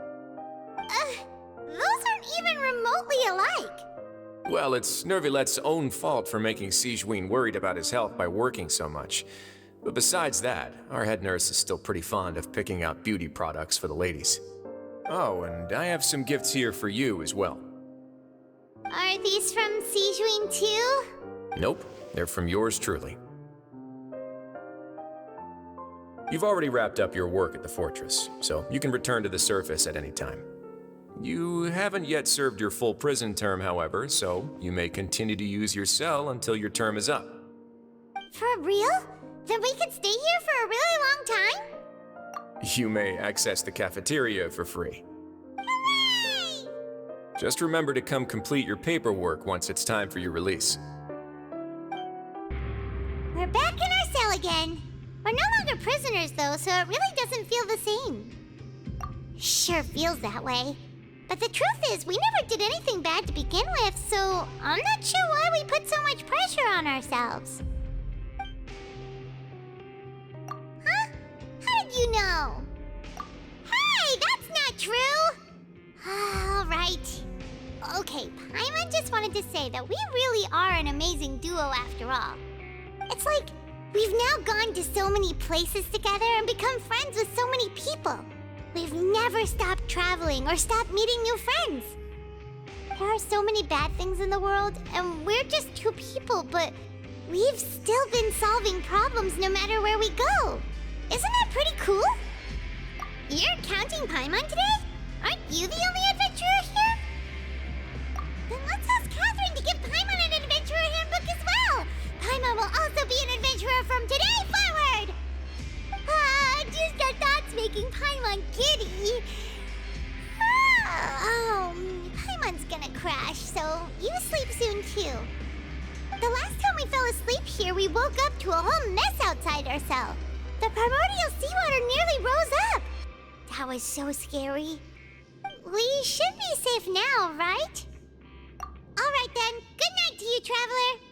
Those aren't even remotely alike. Well, it's Neuvillette's own fault for making Sigewinnie worried about his health by working so much. But besides that, our head nurse is still pretty fond of picking out beauty products for the ladies. Oh, and I have some gifts here for you as well. Are these from Sigewinnie too? Nope, they're from yours truly. You've already wrapped up your work at the fortress, so you can return to the surface at any time. You haven't yet served your full prison term, however, so you may continue to use your cell until your term is up. For real? Then we could stay here for a really long time? You may access the cafeteria for free. Hooray! Just remember to come complete your paperwork once it's time for your release. We're back in our cell again. We're no longer prisoners, though, so it really doesn't feel the same. Sure feels that way. But the truth is, we never did anything bad to begin with, so I'm not sure why we put so much pressure on ourselves. Huh? How did you know? Hey, that's not true! All right. Okay, Paimon just wanted to say that we really are an amazing duo after all. It's like we've now gone to so many places together and become friends with so many people. We've never stopped traveling or stopped meeting new friends. There are so many bad things in the world, and we're just two people, but we've still been solving problems no matter where we go. Isn't that pretty cool? You're counting Paimon today? Aren't you the only adventurer here? Then let's ask Catherine to give Paimon an adventurer handbook as well. Paimon will also be an adventurer from today forward. Just our thoughts making Paimon giddy. Paimon's gonna crash, so you sleep soon too. The last time we fell asleep here, we woke up to a whole mess outside our cell. The Primordial Sea Water nearly rose up. That was so scary. We should be safe now, right? All right then. Good night to you, Traveler.